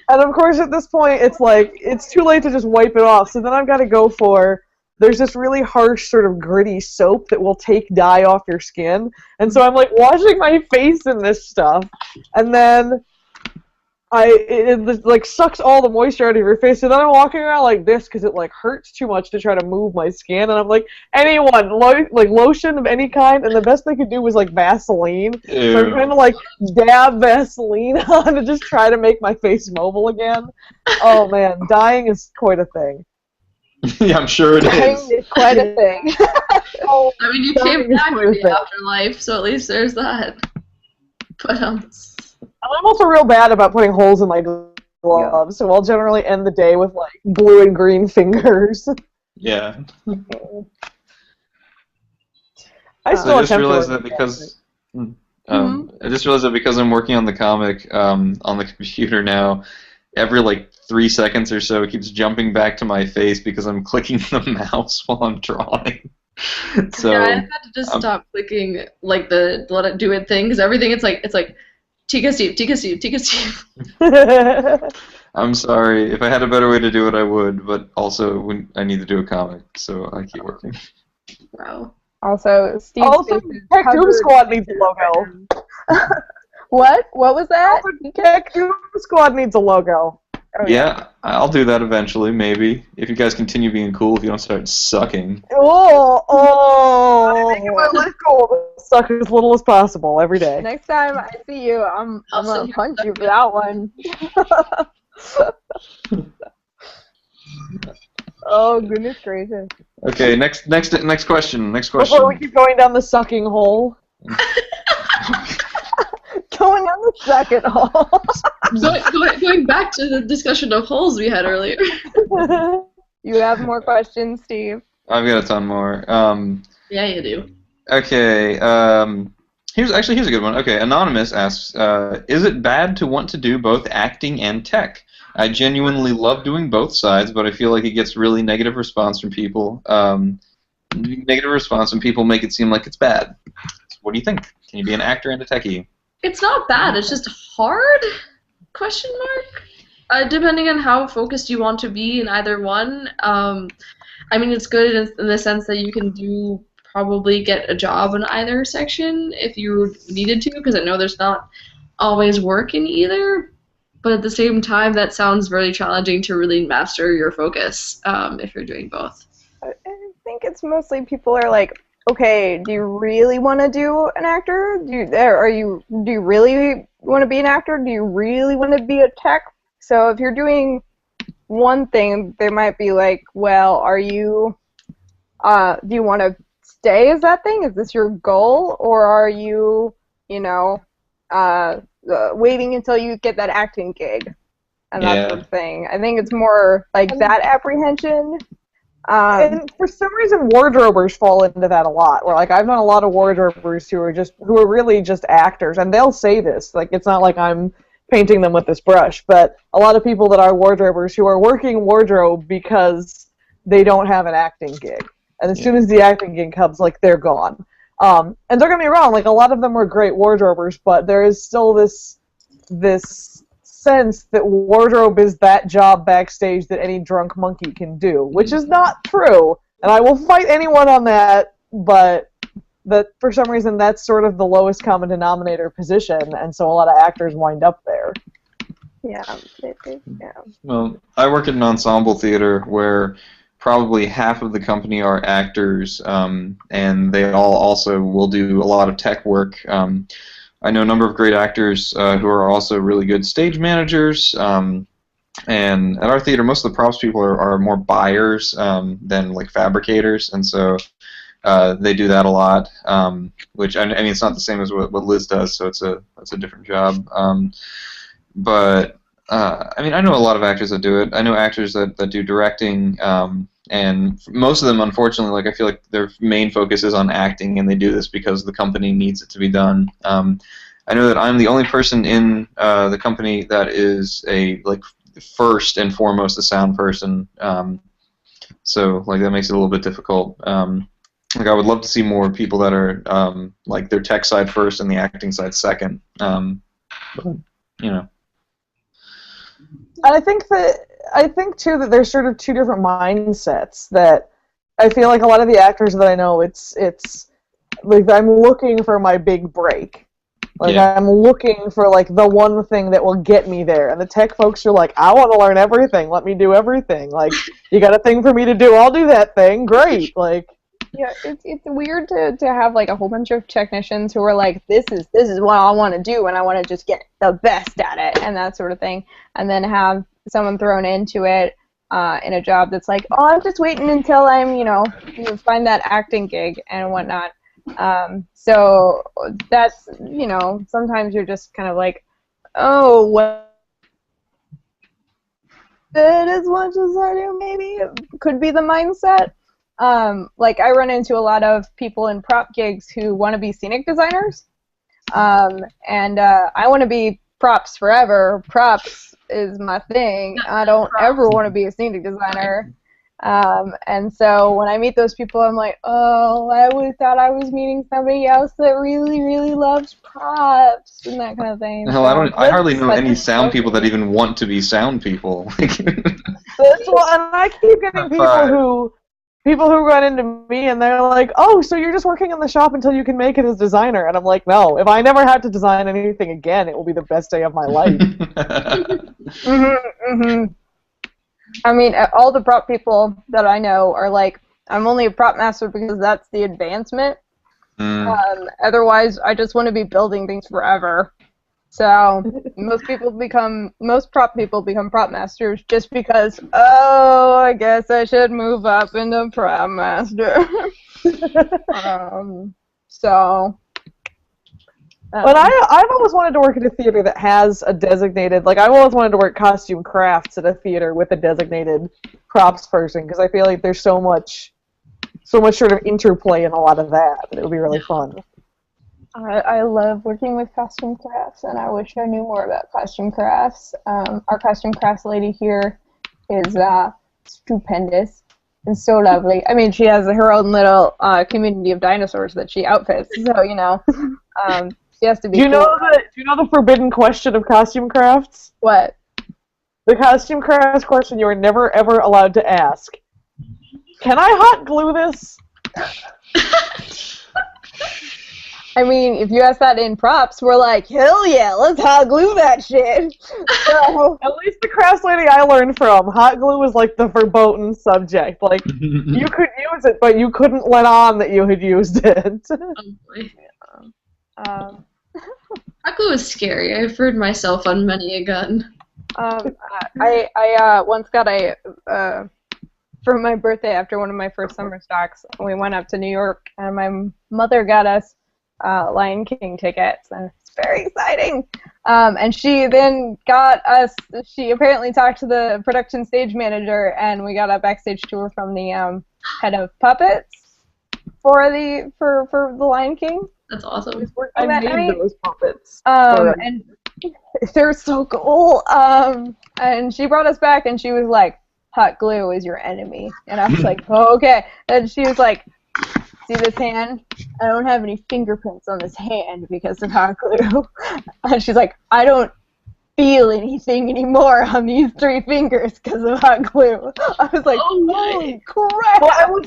And of course at this point it's like it's too late to just wipe it off, so then I've got to go for there's this really harsh sort of gritty soap that will take dye off your skin, and so I'm like washing my face in this stuff, and then it like sucks all the moisture out of your face, and then I'm walking around like this because it like hurts too much to try to move my skin, and I'm like, anyone, like lotion of any kind, and the best they could do was like Vaseline. Ew. So I'm trying to like dab Vaseline on to just try to make my face mobile again. Oh man, dyeing is quite a thing. Yeah, I'm sure it Dyeing is. is quite a thing. Oh, I mean, you dyeing came is back quite from a the thing. afterlife, so at least there's that. But I'm also real bad about putting holes in my gloves, so I'll generally end the day with like blue and green fingers. Yeah. I still I just attempt to realized work that with because I just realized that because I'm working on the comic on the computer now, every like 3 seconds or so it keeps jumping back to my face because I'm clicking the mouse while I'm drawing. So yeah, I had to just stop clicking like the let it do it thing because everything it's like Tika Steve, Tika Steve, Tika Steve. I'm sorry. If I had a better way to do it, I would. But also, I need to do a comic, so I keep working. Wow. Also, Steve. Also, Tech Doom Squad needs a logo. What? What was that? Tech Doom Squad needs a logo. Oh, Yeah, I'll do that eventually, maybe. If you guys continue being cool, if you don't start sucking. Make it my life goal to suck as little as possible every day. Next time I see you, I'm I'll gonna send you punch a you for that one. Oh goodness gracious! Okay, next question. Next question. Before we keep going down the sucking hole. Going down the second hole. Going back to the discussion of holes we had earlier. You have more questions, Steve? I've got a ton more. Yeah, you do. Okay. Here's a good one. Okay, Anonymous asks, is it bad to want to do both acting and tech? I genuinely love doing both sides, but I feel like it gets really negative response from people. Negative response when people make it seem like it's bad. So what do you think? Can you be an actor and a techie? It's not bad. It's just hard? Question mark? Depending on how focused you want to be in either one. I mean, it's good in the sense that you can probably get a job in either section if you needed to, because I know there's not always work in either. but at the same time, that sounds very challenging to really master your focus if you're doing both. I think it's mostly people are like, okay, do you really want to do an actor? Do you really want to be an actor? Do you really want to be a tech? So if you're doing one thing, they might be like, well, do you want to stay as that thing? Is this your goal? Or are you, waiting until you get that acting gig? And that sort of thing. I think it's more like that apprehension. And for some reason, wardrobers fall into that a lot. Where like I've known a lot of wardrobers who are really just actors, and they'll say this. Like it's not like I'm painting them with this brush, but a lot of people that are wardrobers who are working wardrobe because they don't have an acting gig, and as soon as the acting gig comes, like they're gone. And don't get me wrong, like a lot of them are great wardrobers, but there is still this sense that wardrobe is that job backstage that any drunk monkey can do, which is not true, and I will fight anyone on that, but that for some reason that's sort of the lowest common denominator position, and so a lot of actors wind up there. Yeah. Well, I work at an ensemble theater where probably half of the company are actors, and they all also will do a lot of tech work. I know a number of great actors who are also really good stage managers, and at our theater, most of the props people are more buyers than like fabricators, and so they do that a lot. Which I mean, it's not the same as what Liz does, so it's a different job. But I mean, I know a lot of actors that do it. I know actors that do directing. And most of them, unfortunately, like I feel like their main focus is on acting, and they do this because the company needs it to be done. I know that I'm the only person in the company that is first and foremost a sound person. So like that makes it a little bit difficult. Like I would love to see more people that are like their tech side first and the acting side second. But, And I think too that there's sort of two different mindsets that I feel like a lot of the actors that I know, it's like I'm looking for my big break. Like I'm looking for like the one thing that will get me there. And the tech folks are like, I want to learn everything. Let me do everything. Like you got a thing for me to do, I'll do that thing. Great. Like yeah, it's weird to have like a whole bunch of technicians who are like, this is what I want to do, and I want to just get the best at it and that sort of thing, and then have someone thrown into it in a job that's like, oh, I'm just waiting until I'm, find that acting gig and whatnot. So that's, sometimes you're just kind of like, oh, what? As much as I do, maybe it could be the mindset. Like I run into a lot of people in prop gigs who want to be scenic designers, and I want to be props forever. Props is my thing. I don't ever want to be a scenic designer. And so when I meet those people, I'm like, oh, I always thought I was meeting somebody else that really, really loves props and that kind of thing. Hell, I hardly know any sound people that even want to be sound people. That's what, and I keep getting people who run into me and they're like, oh, so you're just working in the shop until you can make it as designer. And I'm like, no, if I never had to design anything again, it will be the best day of my life. I mean, all the prop people that I know are like, I'm only a prop master because that's the advancement. Otherwise, I just want to be building things forever. So most prop people become prop masters just because, oh, I guess I should move up into prop master. But I've always wanted to work at a theater that has a designated, like I've always wanted to work costume crafts at a theater with a designated props person, because I feel like there's so much sort of interplay in a lot of that. It would be really fun. I love working with costume crafts, and I wish I knew more about costume crafts. Our costume crafts lady here is stupendous and so lovely. I mean, she has her own little community of dinosaurs that she outfits, so she has to be. Do you know the forbidden question of costume crafts? What? The costume crafts question you are never ever allowed to ask. Can I hot glue this? I mean, if you ask that in props, we're like, hell yeah, let's hot glue that shit. So, At least the craft lady I learned from, hot glue was like the verboten subject. Like, you could use it, but you couldn't let on that you had used it. Oh boy. um, Hot glue is scary. I've heard myself on many a gun. I once got for my birthday after one of my first summer stocks, we went up to New York, and my mother got us Lion King tickets, and it's very exciting. And she then got us, she apparently talked to the production stage manager, and we got a backstage tour from the head of puppets for the Lion King. That's awesome. I made those puppets. And they're so cool. And she brought us back, and she was like, hot glue is your enemy. And I was like, oh, okay. And she was like, see this hand? I don't have any fingerprints on this hand because of hot glue. And she's like, I don't feel anything anymore on these 3 fingers because of hot glue. I was like, holy crap! Well,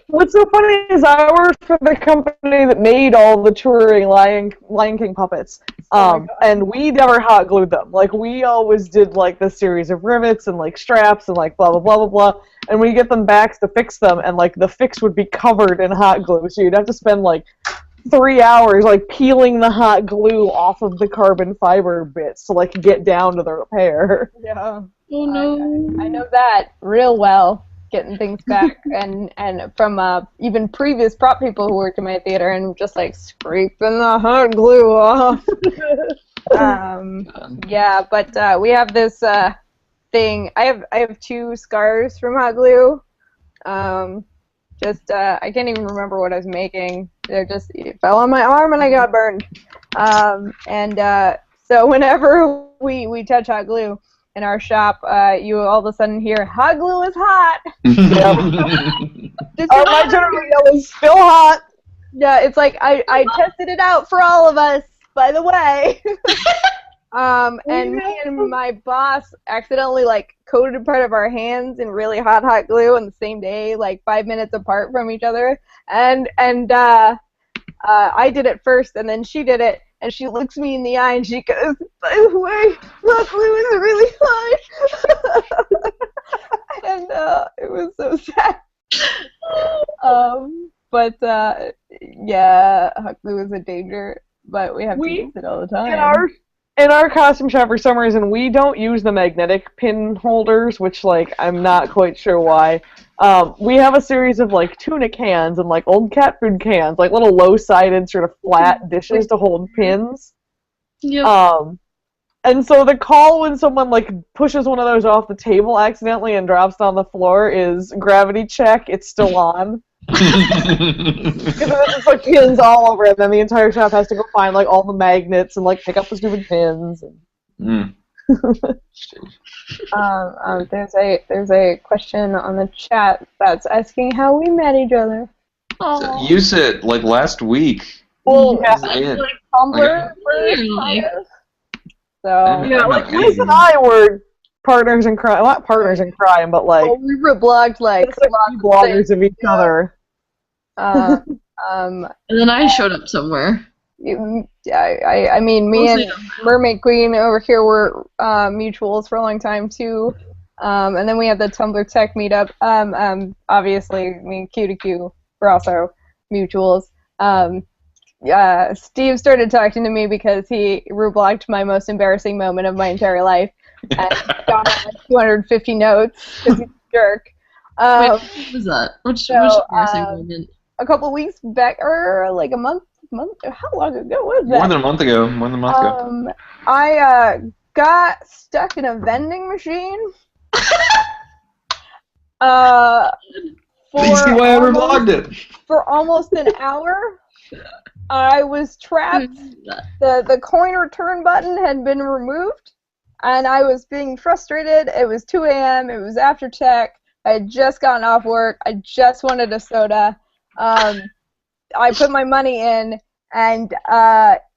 what's so funny is I worked for the company that made all the touring Lion King puppets, and we never hot glued them. Like, we always did like the series of rivets and like straps and like blah blah blah blah blah. And we get them back to fix them, and like the fix would be covered in hot glue, so you'd have to spend like 3 hours like peeling the hot glue off of the carbon fiber bits to like get down to the repair. Yeah. Oh no. I know that real well. Getting things back, and from even previous prop people who worked in my theater, and just like scraping the hot glue off. Yeah, but we have this thing. I have 2 scars from hot glue. I can't even remember what I was making. It fell on my arm and I got burned. So whenever we touch hot glue in our shop, you all of a sudden hear, hot glue is hot! My general yell is still hot! Yeah, it's like, I tested it out for all of us, by the way. And me and my boss accidentally, like, coated part of our hands in really hot glue on the same day, like 5 minutes apart from each other. And I did it first, and then she did it. And she looks me in the eye and she goes, by the way, hot glue is really hot. And it was so sad. Yeah, hot glue is a danger, but we have to use it all the time. In our costume shop, for some reason, we don't use the magnetic pin holders, which, like, I'm not quite sure why. We have a series of, like, tuna cans and, like, old cat food cans, like little low-sided, sort of flat dishes to hold pins. Yep. And so the call when someone, like, pushes one of those off the table accidentally and drops it on the floor is gravity check, it's still on. Because there's just, like, pins all over it, and then the entire shop has to go find, like, all the magnets and, like, pick up the stupid pins. And... There's a question on the chat that's asking how we met each other. USITT, like, last week. Well, yeah. like Tumblr first. So yeah, like Liz and I were partners in crime. Not partners in crime, but like we were blogged like bloggers of each other. And then I showed up somewhere. I mean, me and Mermaid Queen over here were mutuals for a long time too. And then we had the Tumblr Tech meetup. Obviously, me and Q2Q were also mutuals. Steve started talking to me because he reblogged my most embarrassing moment of my entire life and got like 250 notes because he's a jerk. Wait, what was that? Which embarrassing moment? A couple weeks back, or like a month. How long ago was that? More than a month ago. I got stuck in a vending machine. You see why I reblogged it. For almost an hour. I was trapped. The coin return button had been removed, and I was being frustrated. It was 2 a.m. It was after tech. I had just gotten off work. I just wanted a soda. I put my money in, and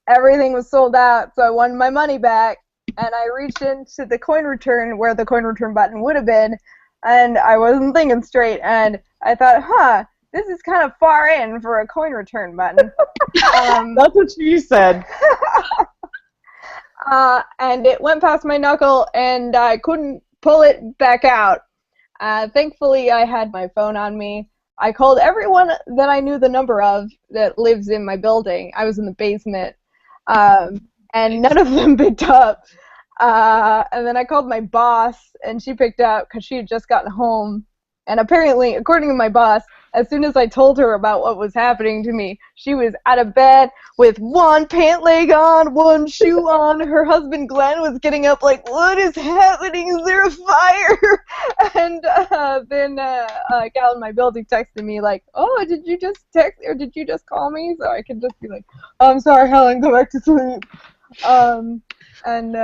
everything was sold out, so I wanted my money back. And I reached into the coin return where the coin return button would have been, and I wasn't thinking straight. And I thought, this is kind of far in for a coin return button. That's what she said. And it went past my knuckle, and I couldn't pull it back out. Thankfully, I had my phone on me. I called everyone that I knew the number of that lives in my building. I was in the basement, and none of them picked up. And then I called my boss, and she picked up because she had just gotten home. And apparently, according to my boss, as soon as I told her about what was happening to me, she was out of bed with one pant leg on, one shoe on. Her husband, Glenn, was getting up like, what is happening? Is there a fire? And then a gal in my building texted me like, oh, did you just text or did you just call me? So I could just be like, oh, I'm sorry, Helen, go back to sleep. And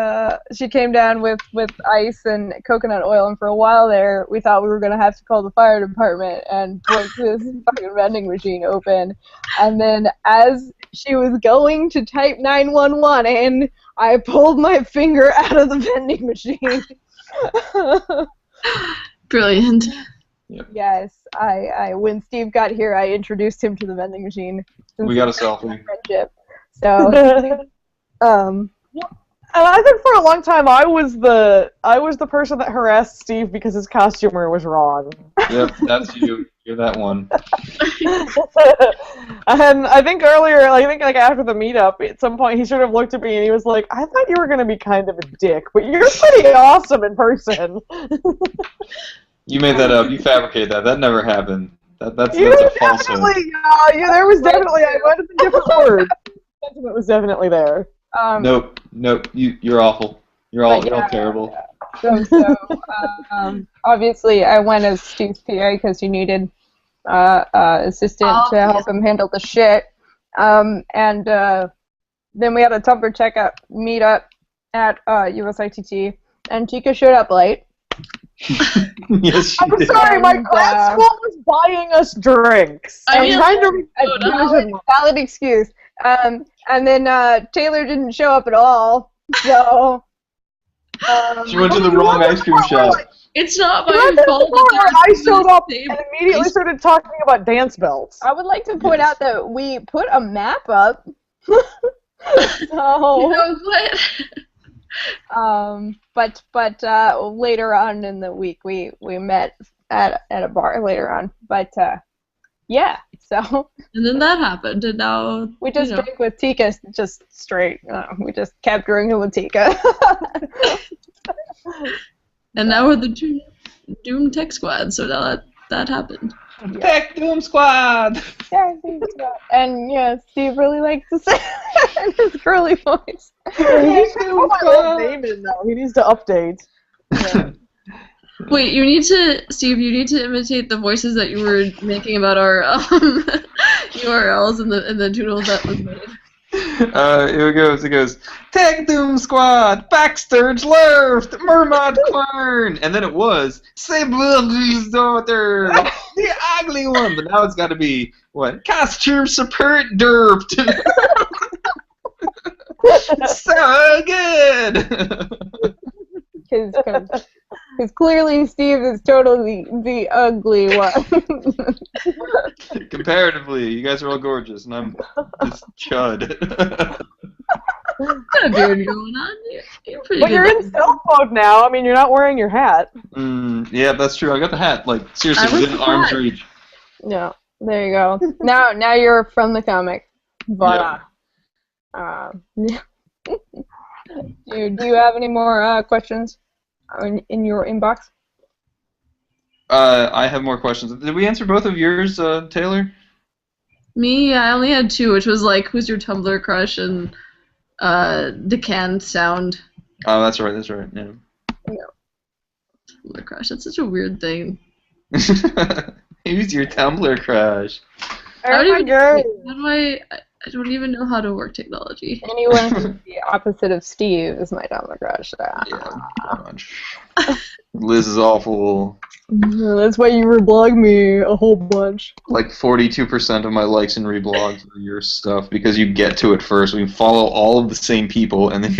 she came down with ice and coconut oil, and for a while there, we thought we were going to have to call the fire department and break this fucking vending machine open. And then as she was going to type 911 in, I pulled my finger out of the vending machine. Brilliant. Yep. Yes, when Steve got here, I introduced him to the vending machine. We got a selfie. Friendship. So, And I think for a long time I was the person that harassed Steve because his costumer was wrong. Yep, that's you. You're that one. And I think earlier, like after the meetup, at some point he sort of looked at me and he was like, "I thought you were going to be kind of a dick, but you're pretty awesome in person." You made that up. You fabricated that. That never happened. That's You a falsehood. definitely, there was definitely, I might have been different words. The sentiment was definitely there. Nope. You're awful. You're all terrible. So, obviously, I went as Steve's PA because he needed assistant to help him handle the shit. And then we had a Tumblr checkup meetup at USITT, and Tika showed up late. Yes, she I'm did. sorry, my grad school was buying us drinks. I mean, Valid excuse. And then Taylor didn't show up at all, so... She went to the wrong ice cream shop. It's not my fault. I showed up and immediately started talking about dance belts. I would like to point out that we put a map up. So, but later on in the week we met at a bar later on. But yeah, so. And then that happened, and now we just drank with Tika, just straight. We just kept drinking with Tika. And now we're the Doom Tech Squad, so now that happened. Tech Doom Squad! And yeah, Steve really likes to say in his curly voice. He needs to update. Yeah. Wait, Steve, you need to imitate the voices that you were making about our URLs in the doodle that was made. Here it goes. Tech Doom Squad, backstageleft, mermaidqueen, and then it was Sable's daughter, the ugly one. But now it's got to be what? Costumersupportdept. So good. Because clearly Steve is totally the ugly one. Comparatively, you guys are all gorgeous, and I'm just chud. Got a beard going on. You're pretty But good. you're in stealth mode now. I mean, you're not wearing your hat. Yeah, that's true. I got the hat, like, seriously, within arm's reach. Yeah, there you go. Now you're from the comic. But, do you have any more questions in your inbox? I have more questions. Did we answer both of yours, Taylor? Me, I only had two, which was like, who's your Tumblr crush, and the canned sound. Oh, that's right, yeah. Tumblr crush, that's such a weird thing. Who's your Tumblr crush? How do I don't even know how to work technology. Anyone who's the opposite of Steve is my Tumblr crush. Yeah, pretty much. Liz is awful. That's why you reblog me a whole bunch. Like 42% of my likes and reblogs are your stuff because you get to it first. We follow all of the same people, and then I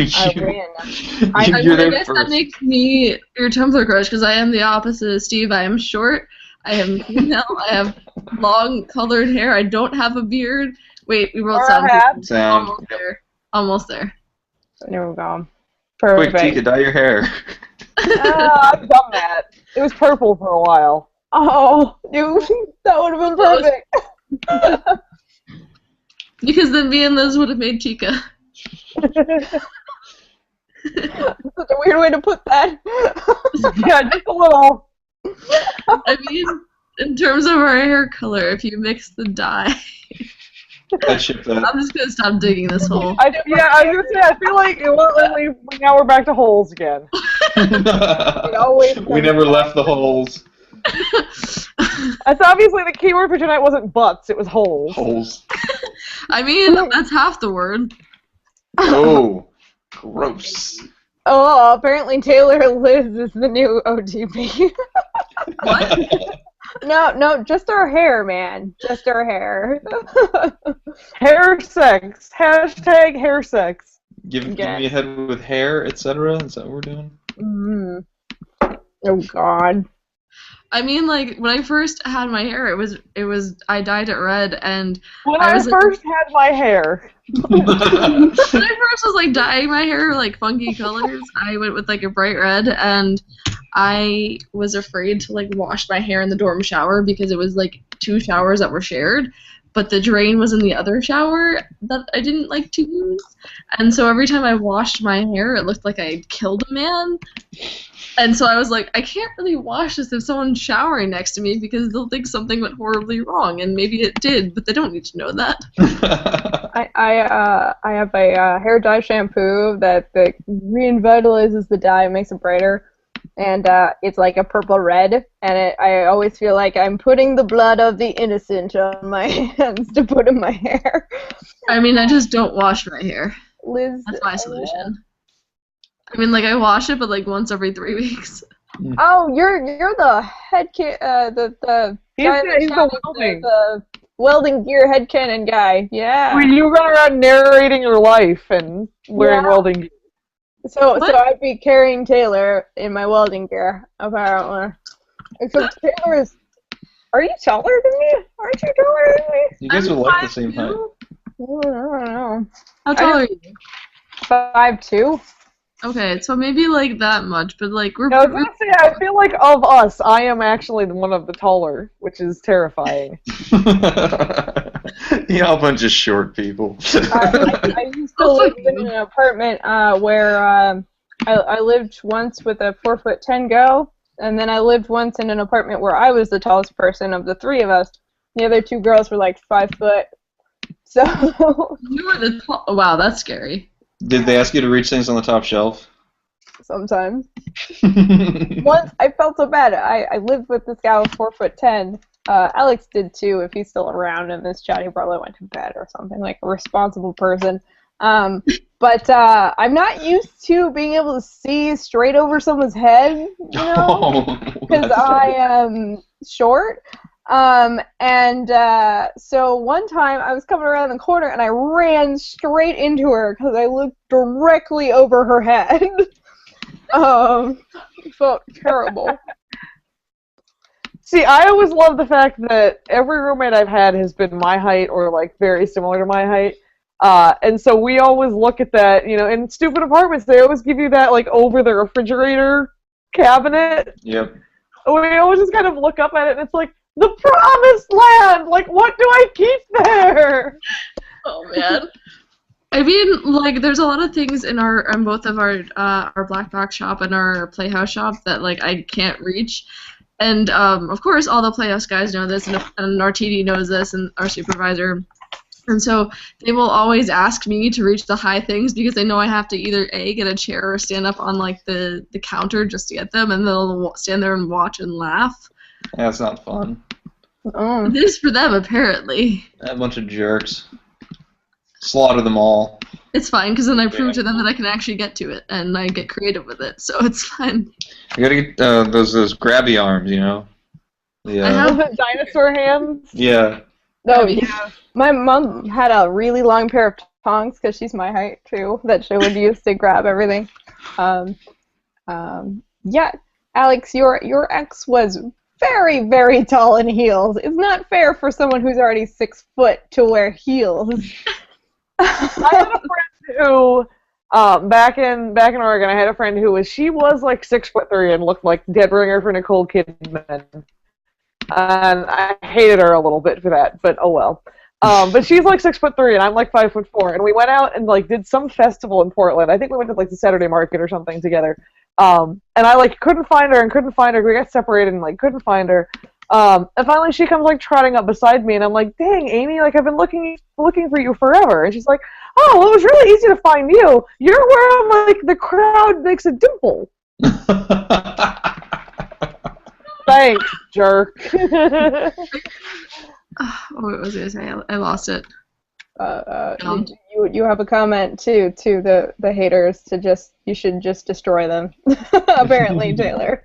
guess that makes me your Tumblr crush because I am the opposite of Steve. I am short. I am female. I have long colored hair. I don't have a beard. Wait, we wrote Or a sound. hat. Sound. Almost there. Almost there. There we go. Quick, Perfect. Tika, dye your hair. I've done that. It was purple for a while. Oh, dude, that would have been perfect. Because then me and Liz would have made Tika. That's a weird way to put that. Yeah, just a little. I mean, in terms of our hair color, if you mix the dye. I'd ship that. I'm just gonna stop digging this hole. I was gonna say, I feel like now we're back to holes again. We never left the holes. That's obviously the key word for tonight wasn't butts, it was holes. Holes. I mean, that's half the word. Oh, gross. Oh, apparently Taylor Liz is the new OTP. What? No, just our hair, man. Just our hair. Hair sex. Hashtag hair sex. Give me a head with hair, etc. Is that what we're doing? Mm. Oh God. I mean, like when I first had my hair, it was I dyed it red, and When I I was first had my hair. when I first was like dyeing my hair like funky colors, I went with like a bright red, and I was afraid to like wash my hair in the dorm shower because it was like 2 showers that were shared, but the drain was in the other shower that I didn't like to use, and so every time I washed my hair, it looked like I had killed a man. And so I was like, I can't really wash this if someone's showering next to me because they'll think something went horribly wrong, and maybe it did, but they don't need to know that. I have a hair dye shampoo that revitalizes the dye, makes it brighter, and it's like a purple red, and I always feel like I'm putting the blood of the innocent on my hands to put in my hair. I mean, I just don't wash my hair. Liz, That's my solution. I mean, like I wash it, but like once every 3 weeks. Oh, you're the head the guy He's the welding. the welding gear head cannon guy. Yeah. When you run around narrating your life and wearing welding gear. So I'd be carrying Taylor in my welding gear, apparently. Except Taylor is. Are you taller than me? Aren't you taller than me? You guys are like the same height. I don't know. How tall are you? 5'2". Okay, so maybe like that much, but like we're. No, I was gonna say, I feel like of us, I am actually one of the taller, which is terrifying. Yeah, a bunch of short people. I used to live in an apartment where I lived once with a 4'10" girl, and then I lived once in an apartment where I was the tallest person of the three of us. The other two girls were like 5 foot. So. You were the wow, that's scary. Did they ask you to reach things on the top shelf? Sometimes. Once I felt so bad. I lived with this guy with 4'10". Alex did too, if he's still around in this chat. He probably went to bed or something, like a responsible person. But I'm not used to being able to see straight over someone's head, you know, because I am short. So one time I was coming around the corner and I ran straight into her because I looked directly over her head. It felt terrible. See, I always love the fact that every roommate I've had has been my height or like very similar to my height. And so we always look at that, you know, in stupid apartments, they always give you that like over the refrigerator cabinet. Yep. We always just kind of look up at it and it's like, the promised land! Like, what do I keep there? Oh man. I mean, like, there's a lot of things in both of our black box shop and our playhouse shop that like I can't reach, and of course all the playhouse guys know this, and our TD knows this, and our supervisor, and so they will always ask me to reach the high things because they know I have to either A, get a chair or stand up on like the counter just to get them, and they'll stand there and watch and laugh. That's not fun. Oh. It is for them, apparently. A bunch of jerks. Slaughter them all. It's fine, because then I prove to them that I can actually get to it, and I get creative with it, so it's fine. You gotta get those grabby arms, you know? Yeah. I have dinosaur hands? Yeah. Oh, yeah. My mom had a really long pair of tongs, because she's my height, too, that she would use to grab everything. Yeah, Alex, your ex was very, very tall in heels. It's not fair for someone who's already 6 foot to wear heels. I had a friend who, back in Oregon, I had a friend who she was like 6'3" and looked like Dead Ringer for Nicole Kidman. And I hated her a little bit for that, but oh well. But she's like 6'3" and I'm like 5'4", and we went out and like did some festival in Portland. I think we went to like the Saturday Market or something together. And I like couldn't find her. We got separated and like couldn't find her. And finally she comes like trotting up beside me, and I'm like, "Dang, Amy, like I've been looking for you forever." And she's like, "Oh, well, it was really easy to find you. You're where like the crowd makes a dimple." Thanks, jerk. What was I gonna say? I lost it. You have a comment too to the haters you should just destroy them. Apparently, Taylor.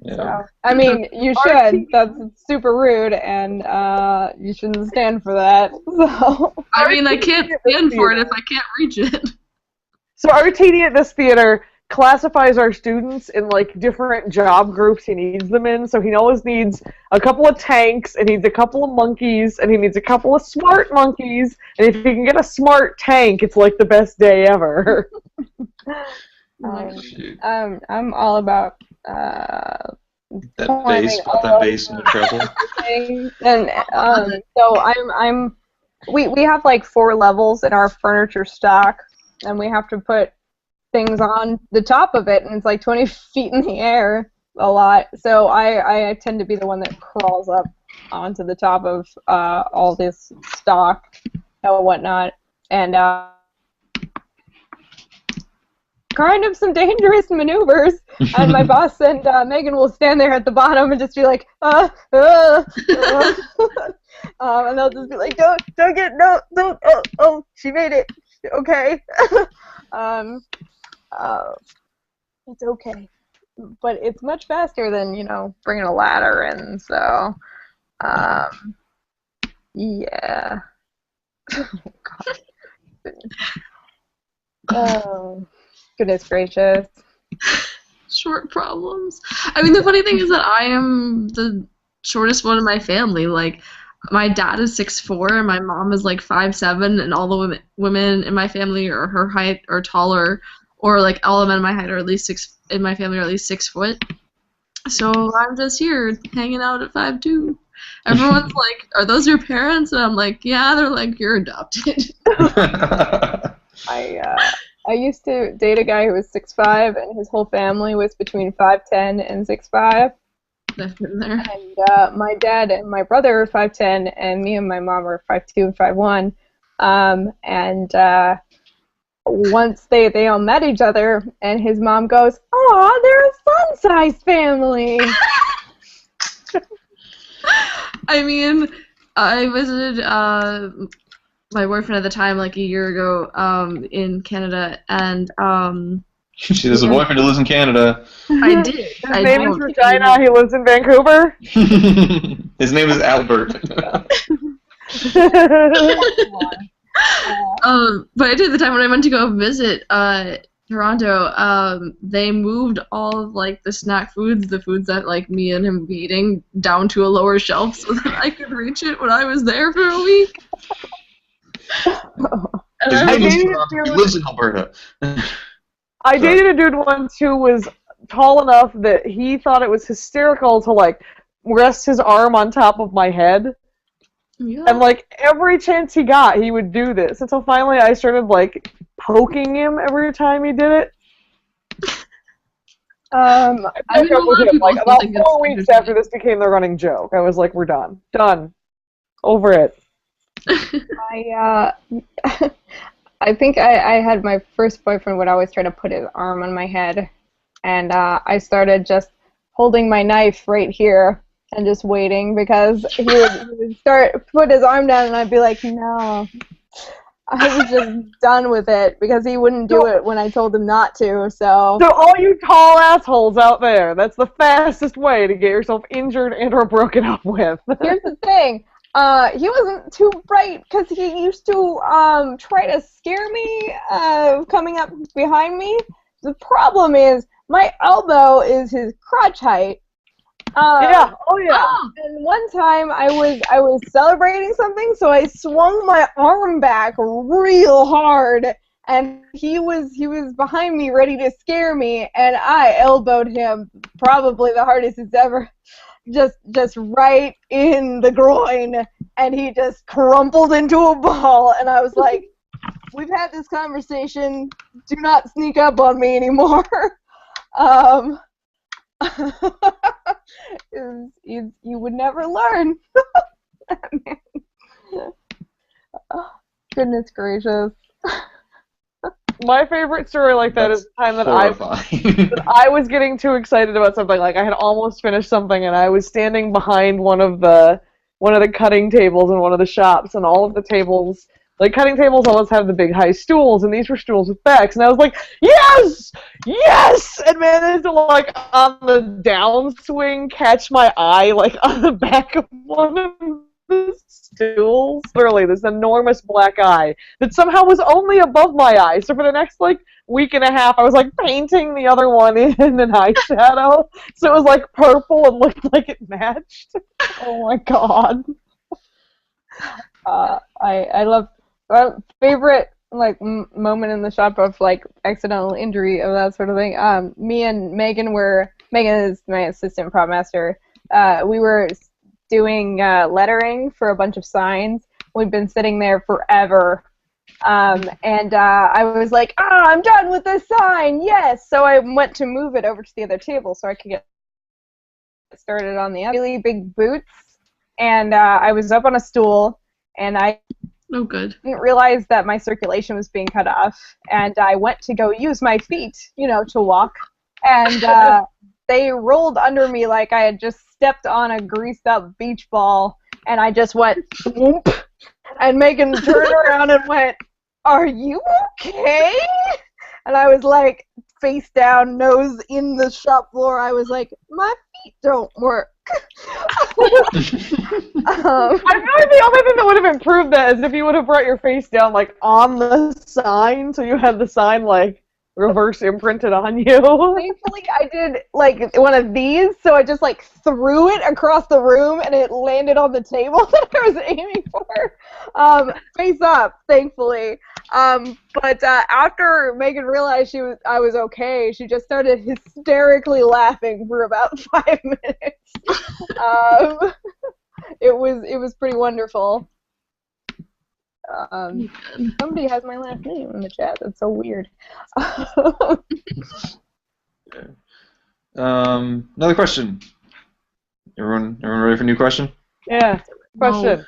Yeah. So, I mean, you should. That's super rude, and you shouldn't stand for that. So I mean, I can't stand for it if I can't reach it. So our TD at this theater classifies our students in like different job groups he needs them in. So he always needs a couple of tanks, and he needs a couple of monkeys, and he needs a couple of smart monkeys. And if he can get a smart tank, it's like the best day ever. I'm all about that bass, put that bass in the treble. And so we have like 4 levels in our furniture stock, and we have to put things on the top of it, and it's like 20 feet in the air a lot. So I tend to be the one that crawls up onto the top of all this stock and whatnot, and kind of some dangerous maneuvers. And my boss and Megan will stand there at the bottom and just be like, and they'll just be like, don't, she made it, okay. It's okay, but it's much faster than bringing a ladder in. So, yeah. Oh God. Oh, goodness gracious. Short problems. I mean, the funny thing is that I am the shortest one in my family. Like, my dad is 6'4", and my mom is like 5'7", and all the women in my family are her height or taller, or like all the men in my height are at least 6 in my family are at least 6 foot. So I'm just here hanging out at 5'2". Everyone's like, "Are those your parents?" And I'm like, "Yeah." They're like, "You're adopted." I used to date a guy who was 6'5", and his whole family was between 5'10" and 6'5". I've been there. And my dad and my brother are 5'10", and me and my mom are 5'2" and 5'1". And once they all met each other, and his mom goes, "Aw, they're a fun-sized family." I mean, I visited my boyfriend at the time, like a year ago, in Canada, and She has a boyfriend who lives in Canada. I did. His name is Regina. He lives in Vancouver. His name is Albert. But I did at the time when I went to go visit Toronto. They moved all of like the snack foods, the foods that like me and him would be eating, down to a lower shelf so that I could reach it when I was there for a week. His name is Toronto. He lives in Alberta. I dated a dude once who was tall enough that he thought it was hysterical to like rest his arm on top of my head. Yeah. And like every chance he got, he would do this. Until finally I started like poking him every time he did it. I mean, broke up with him like about 4 weeks after this became the running joke. I was like, "We're done. Done. Over it." I think I had my first boyfriend would always try to put his arm on my head, and I started just holding my knife right here and just waiting, because he would put his arm down, and I'd be like, "No." I was just done with it, because he wouldn't do it when I told him not to. So all you tall assholes out there, that's the fastest way to get yourself injured and or broken up with. Here's the thing. He wasn't too bright, because he used to try to scare me coming up behind me. The problem is my elbow is his crotch height, Yeah. Oh yeah. Oh, And one time I was celebrating something, so I swung my arm back real hard, and he was behind me, ready to scare me, and I elbowed him, probably the hardest it's ever, just right in the groin, and he just crumpled into a ball, and I was like, "We've had this conversation. Do not sneak up on me anymore." You would never learn. Oh, goodness gracious. My favorite story like that is the time that horrifying. I was getting too excited about something. Like I had almost finished something, and I was standing behind one of the cutting tables in one of the shops, and all of the tables, like cutting tables, always have the big high stools, and these were stools with backs, and I was like, yes, yes, and managed to like on the downswing catch my eye like on the back of one of the stools. Literally, this enormous black eye that somehow was only above my eye. So for the next like week and a half, I was like painting the other one in an eyeshadow, so it was like purple and looked like it matched. Oh my god. I love favorite like moment in the shop of like accidental injury of that sort of thing. Me and Megan is my assistant prop master. We were doing lettering for a bunch of signs. We'd been sitting there forever. And I was like, I'm done with this sign, yes! So I went to move it over to the other table so I could get started on the other. Really big boots, and I was up on a stool, and I didn't realize that my circulation was being cut off, and I went to go use my feet, to walk, and they rolled under me like I had just stepped on a greased-up beach ball, and I just went, whoop, and Megan turned around and went, "Are you okay?" And I was like, face down, nose in the shop floor. I was like, my feet don't work. I feel like the only thing that would have improved that is if you would have brought your face down like on the sign, so you had the sign like reverse imprinted on you. Thankfully, I did like one of these, so I just like threw it across the room, and it landed on the table that I was aiming for, face up, thankfully. But after Megan realized I was okay, she just started hysterically laughing for about 5 minutes. It was pretty wonderful. Somebody has my last name in the chat. That's so weird. Another question. Everyone ready for a new question? Yeah. Question.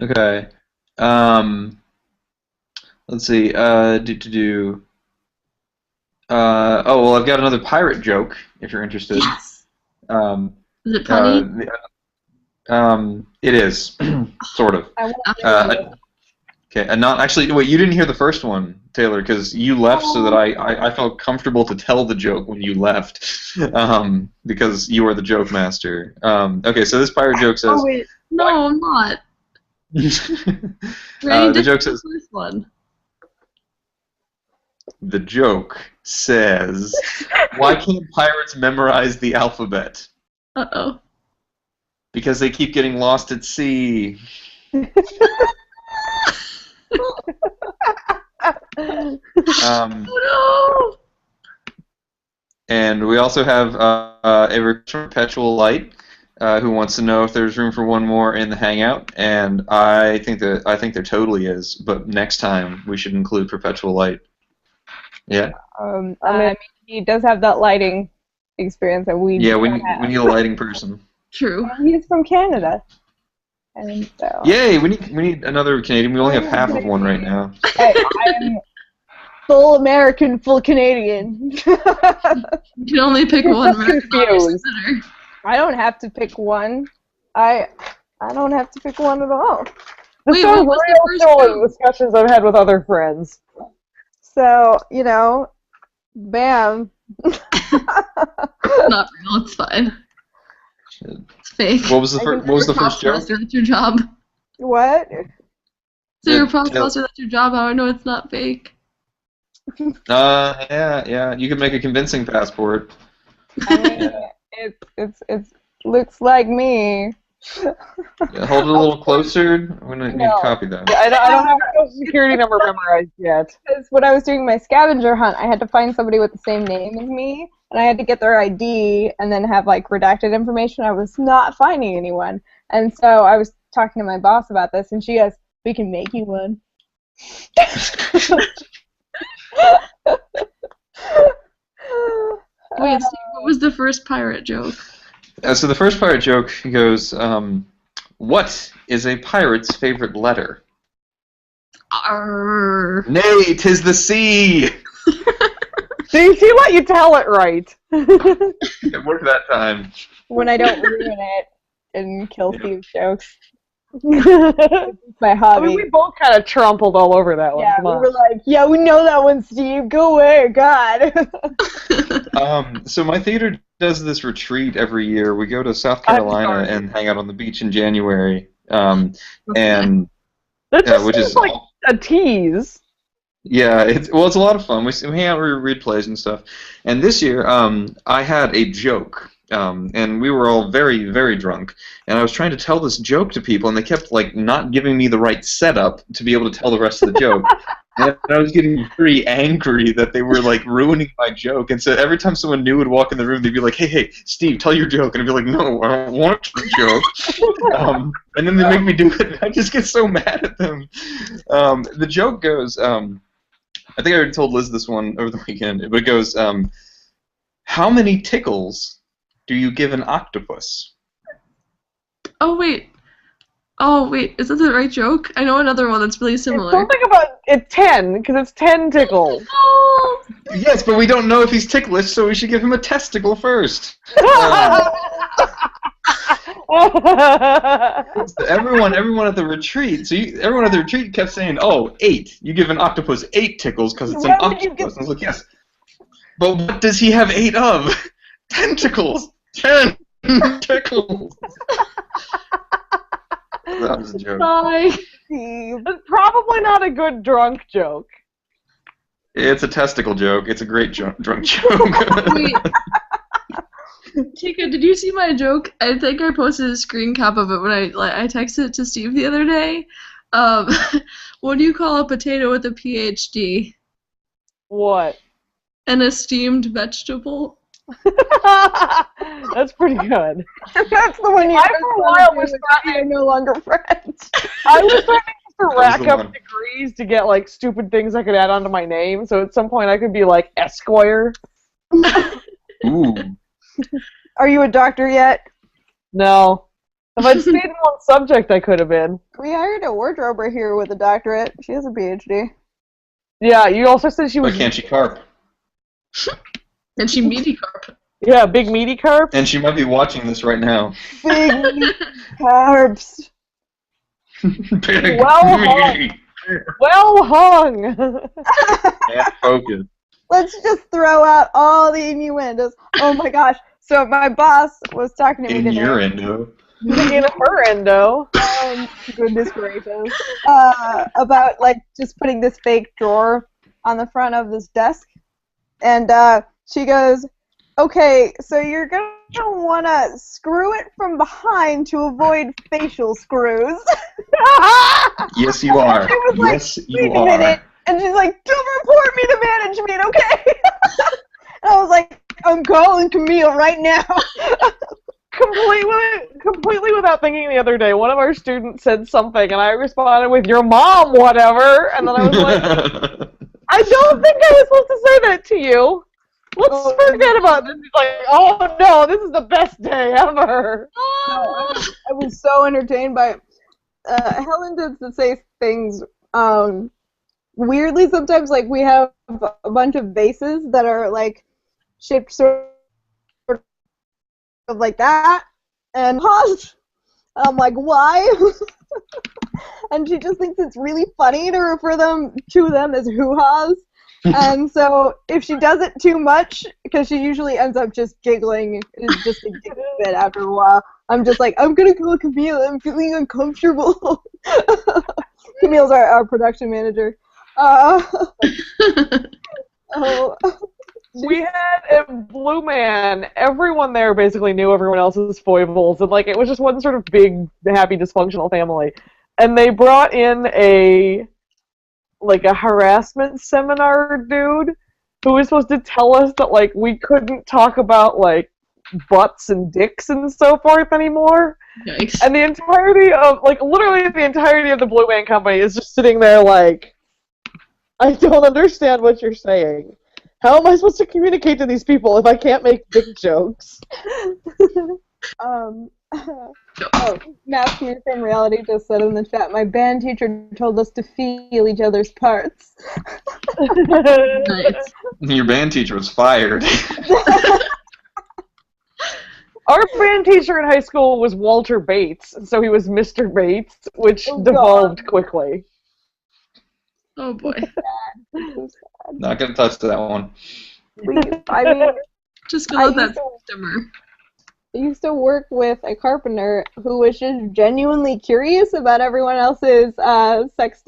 Okay. Let's see. Oh well, I've got another pirate joke. If you're interested. Yes. Is it funny? It is sort of. Okay, and not actually. Wait, you didn't hear the first one, Taylor, because you left, so that I felt comfortable to tell the joke when you left, because you are the joke master. Okay, so this pirate joke says. Oh wait, no, I'm not. The joke says. The first one. The joke says, "Why can't pirates memorize the alphabet?" Uh-oh. Because they keep getting lost at sea. Oh no! And we also have a perpetual light who wants to know if there's room for one more in the Hangout, and I think there totally is. But next time we should include perpetual light. Yeah. I mean, he does have that lighting experience that we. Yeah, we need a lighting person. True. He's from Canada. And so. Yay! We need another Canadian. We only have half of one right now. Hey, I'm full American, full Canadian. You can only pick one. Confused. I don't have to pick one. I don't have to pick one at all. This Wait, sounds what was the real first still joke? in discussions I've had with other friends. So, bam. It's not real. It's fine. It's fake. What was the first joke? That's your job. What? So you're a prop master. That's your job. How do I know it's not fake? Yeah. You could make a convincing passport. I mean, it's Looks like me. Yeah, hold it a little closer. I'm gonna need to copy that. I don't have a social security number memorized yet. Because when I was doing my scavenger hunt, I had to find somebody with the same name as me, and I had to get their ID and then have like redacted information. I was not finding anyone, and so I was talking to my boss about this, and she goes, "We can make you one." Wait, Steve, what was the first pirate joke? So the first pirate joke goes, what is a pirate's favorite letter? Arr. Nay, 'tis the sea! See, she let you tell it right. It worked that time. When I don't ruin it and kill Steve's jokes. My hobby. I mean, we both kind of trampled all over that one. Yeah, Come we on. were like, yeah, we know that one, Steve. Go away, God. So my theater does this retreat every year. We go to South Carolina and hang out on the beach in January. And That just which seems is like a tease. yeah, it's a lot of fun. We hang out, we read plays and stuff. And this year, I had a joke. And we were all very, very drunk, and I was trying to tell this joke to people, and they kept like not giving me the right setup to be able to tell the rest of the joke. And I was getting very angry that they were like ruining my joke, and so every time someone new would walk in the room, they'd be like, "Hey, Steve, tell your joke," and I'd be like, "No, I don't want your joke." And then they make me do it, and I just get so mad at them. The joke goes, I think I already told Liz this one over the weekend, but it goes, how many tickles do you give an octopus? Oh wait, is that the right joke? I know another one that's really similar. Something about it's 10 because it's 10 tickles. Oh! Yes, but we don't know if he's ticklish, so we should give him a testicle first. Everyone at the retreat. So everyone at the retreat kept saying, "Oh, 8. You give an octopus 8 tickles because it's an octopus." I was like, "Yes." But what does he have 8 of? Tentacles! 10 tickles! That was a joke. Bye. It's probably not a good drunk joke. It's a testicle joke. It's a great drunk joke. Wait. Tika, did you see my joke? I think I posted a screen cap of it when I texted it to Steve the other day. What do you call a potato with a PhD? What? An esteemed vegetable. That's pretty good. That's the one you I for a while was you're no longer friends. I was trying to rack the up one. degrees to get like stupid things I could add onto my name, so at some point I could be like Esquire. Ooh. Are you a doctor yet? No. If I'd stayed in one subject, I could have been. We hired a wardrober here with a doctorate. She has a PhD. Yeah, you also said she Why was. can't she carp? And she meaty carp. Yeah, big meaty carp. And she might be watching this right now. Big carbs. Big Well meaty. Well hung. And focus. Let's just throw out all the innuendos. Oh my gosh. So my boss was talking to me today. Innuendo. In her endo. Goodness gracious. About like just putting this fake drawer on the front of this desk. And she goes, okay, so you're going to want to screw it from behind to avoid facial screws. Yes, you are. She was like, Yes, wait you a are. minute. And she's like, don't report me to management, okay? And I was like, I'm calling Camille right now. Completely without thinking the other day, one of our students said something, and I responded with, your mom, whatever. And then I was like, I don't think I was supposed to say that to you. Let's forget about this. He's like, oh no, this is the best day ever. I was so entertained by Helen does to say things weirdly sometimes. Like we have a bunch of vases that are like shaped sort of like that, and I'm like, why? And she just thinks it's really funny to refer to them as hoo-has. And so if she does it too much, because she usually ends up just giggling, it's just a giggle bit after a while, I'm just like, I'm going to call Camille, I'm feeling uncomfortable. Camille's our production manager. We had a Blue Man. Everyone there basically knew everyone else's foibles, and like it was just one sort of big, happy, dysfunctional family. And they brought in a harassment seminar dude who was supposed to tell us that like we couldn't talk about like butts and dicks and so forth anymore. Yikes. And the entirety of literally the entirety of the Blue Man Company is just sitting there like, I don't understand what you're saying. How am I supposed to communicate to these people if I can't make dick jokes? Matt Smith from Reality just said in the chat, my band teacher told us to feel each other's parts. Nice. Your band teacher was fired. Our band teacher in high school was Walter Bates, so he was Mr. Bates, which devolved quickly. Oh boy. Not gonna touch that one. I mean, Just go with that dimmer. I used to work with a carpenter who was just genuinely curious about everyone else's sex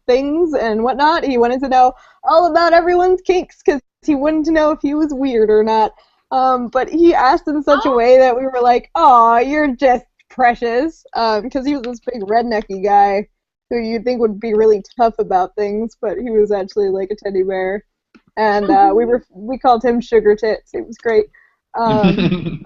things and whatnot. He wanted to know all about everyone's kinks because he wanted to know if he was weird or not. But he asked in such a way that we were like, "Aw, you're just precious," because he was this big rednecky guy who you'd think would be really tough about things, but he was actually like a teddy bear. And we called him Sugar Tits. It was great. And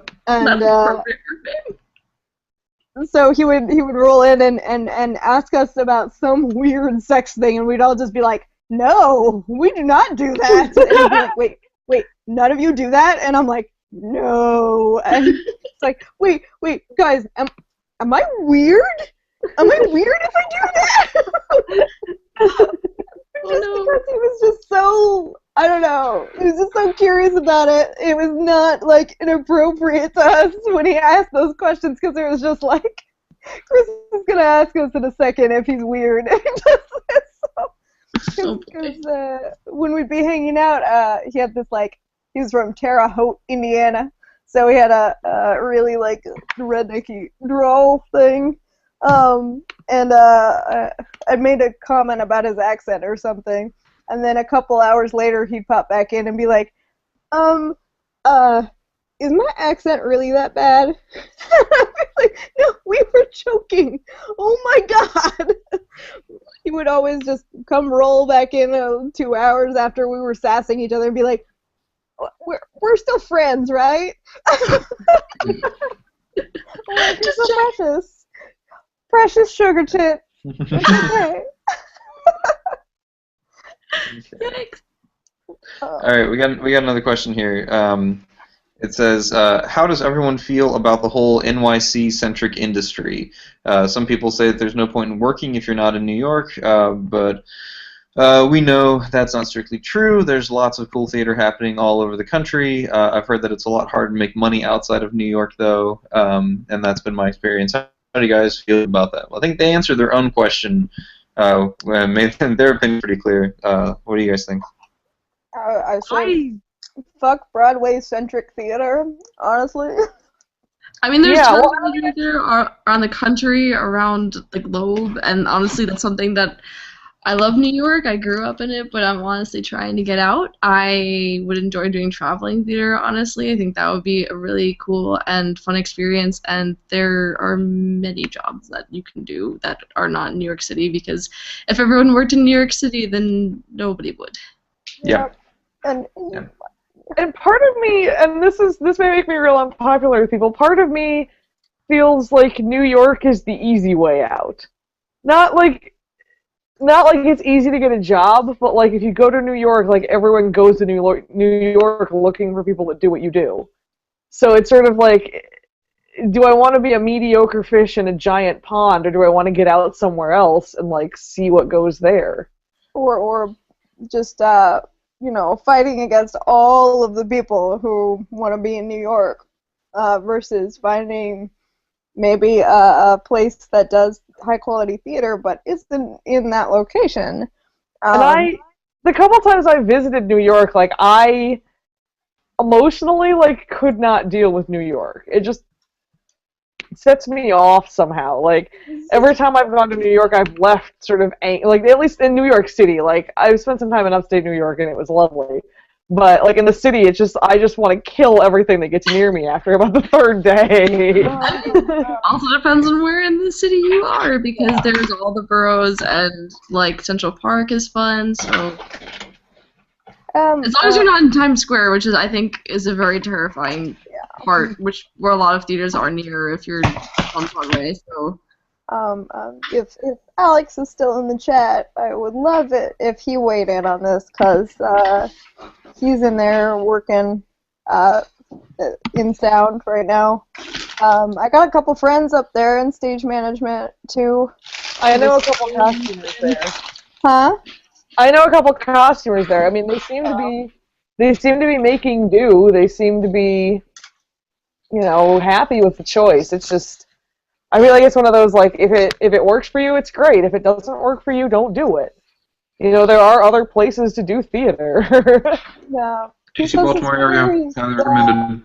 so he would roll in and ask us about some weird sex thing, and we'd all just be like, "No, we do not do that." And he'd be like, wait, none of you do that? And I'm like, "No." And it's like, wait, guys, am I weird? Am I weird if I do that? Because he was just so, I don't know, he was just so curious about it. It was not, like, inappropriate to us when he asked those questions, because it was just like, Chris is going to ask us in a second if he's weird. Because when we'd be hanging out, he had this, like, he was from Terre Haute, Indiana, so he had a really, like, rednecky drawl thing. I made a comment about his accent or something, and then a couple hours later he'd pop back in and be like, is my accent really that bad? I'd be like, no, we were joking. Oh my god. He would always just come roll back in 2 hours after we were sassing each other and be like, we're still friends, right? Oh, you're so precious. Precious Sugar Tit. Okay. All right, we got another question here. It says, how does everyone feel about the whole NYC-centric industry? Some people say that there's no point in working if you're not in New York, but we know that's not strictly true. There's lots of cool theater happening all over the country. I've heard that it's a lot harder to make money outside of New York, though, and that's been my experience. How do you guys feel about that? Well, I think they answered their own question. Made their opinion pretty clear. What do you guys think? I say fuck Broadway-centric theater, honestly. I mean, there's tons of theater around the country, around the globe, and honestly, that's something that I love New York. I grew up in it, but I'm honestly trying to get out. I would enjoy doing traveling theater, honestly. I think that would be a really cool and fun experience, and there are many jobs that you can do that are not in New York City, because if everyone worked in New York City, then nobody would. Yeah. And part of me, and this may make me real unpopular with people, part of me feels like New York is the easy way out. Not like it's easy to get a job, but like if you go to New York, like everyone goes to New York looking for people that do what you do. So it's sort of like, do I want to be a mediocre fish in a giant pond, or do I want to get out somewhere else and like see what goes there? Or just fighting against all of the people who want to be in New York, versus finding maybe a place that does high-quality theater but isn't in that location. And the couple times I visited New York, like, I emotionally, like, could not deal with New York. It just... sets me off somehow. Like, every time I've gone to New York, I've left sort of like, at least in New York City. Like, I've spent some time in upstate New York, and it was lovely. But like in the city, I just want to kill everything that gets near me after about the third day. Also depends on where in the city you are, because there's all the boroughs, and like Central Park is fun. So as long as you're not in Times Square, which is I think is a very terrifying part, which where a lot of theaters are near if you're on Broadway. So. If Alex is still in the chat, I would love it if he weighed in on this, because he's in there working in sound right now. I got a couple friends up there in stage management too. I know a couple costumers there. Huh? I know a couple costumers there. I mean, they seem to be making do. They seem to be, happy with the choice. It's just, I feel like it's one of those, like, if it works for you, it's great. If it doesn't work for you, don't do it. There are other places to do theater. Yeah. DC Baltimore area, highly recommended.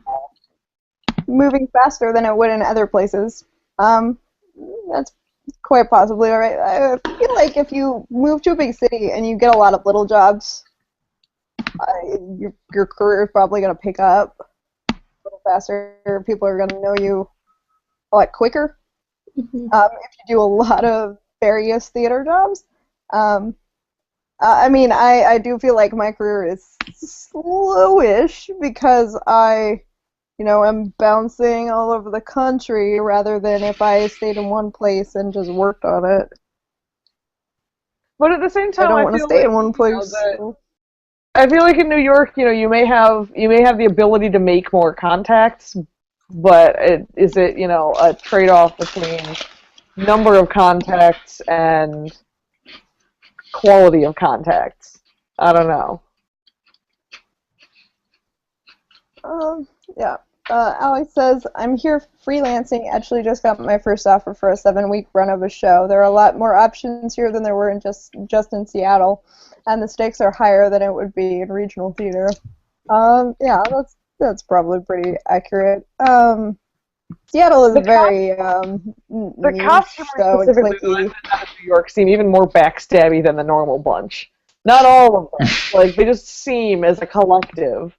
Moving faster than it would in other places. That's quite possibly alright. I feel like if you move to a big city and you get a lot of little jobs, your career is probably going to pick up a little faster. People are going to know you a lot quicker. If you do a lot of various theater jobs. I mean, I do feel like my career is slowish because I, am bouncing all over the country rather than if I stayed in one place and just worked on it. But at the same time, I don't want to stay in one place. I feel like in New York, you may have the ability to make more contacts, but is it a trade-off between number of contacts and quality of contacts? I don't know. Yeah. Alex says, I'm here freelancing. Actually just got my first offer for a 7-week run of a show. There are a lot more options here than there were in just in Seattle, and the stakes are higher than it would be in regional theater. Yeah, that's probably pretty accurate. Seattle is very the costumers specifically that I've been out of New York seem even more backstabby than the normal bunch. Not all of them. Like, they just seem, as a collective,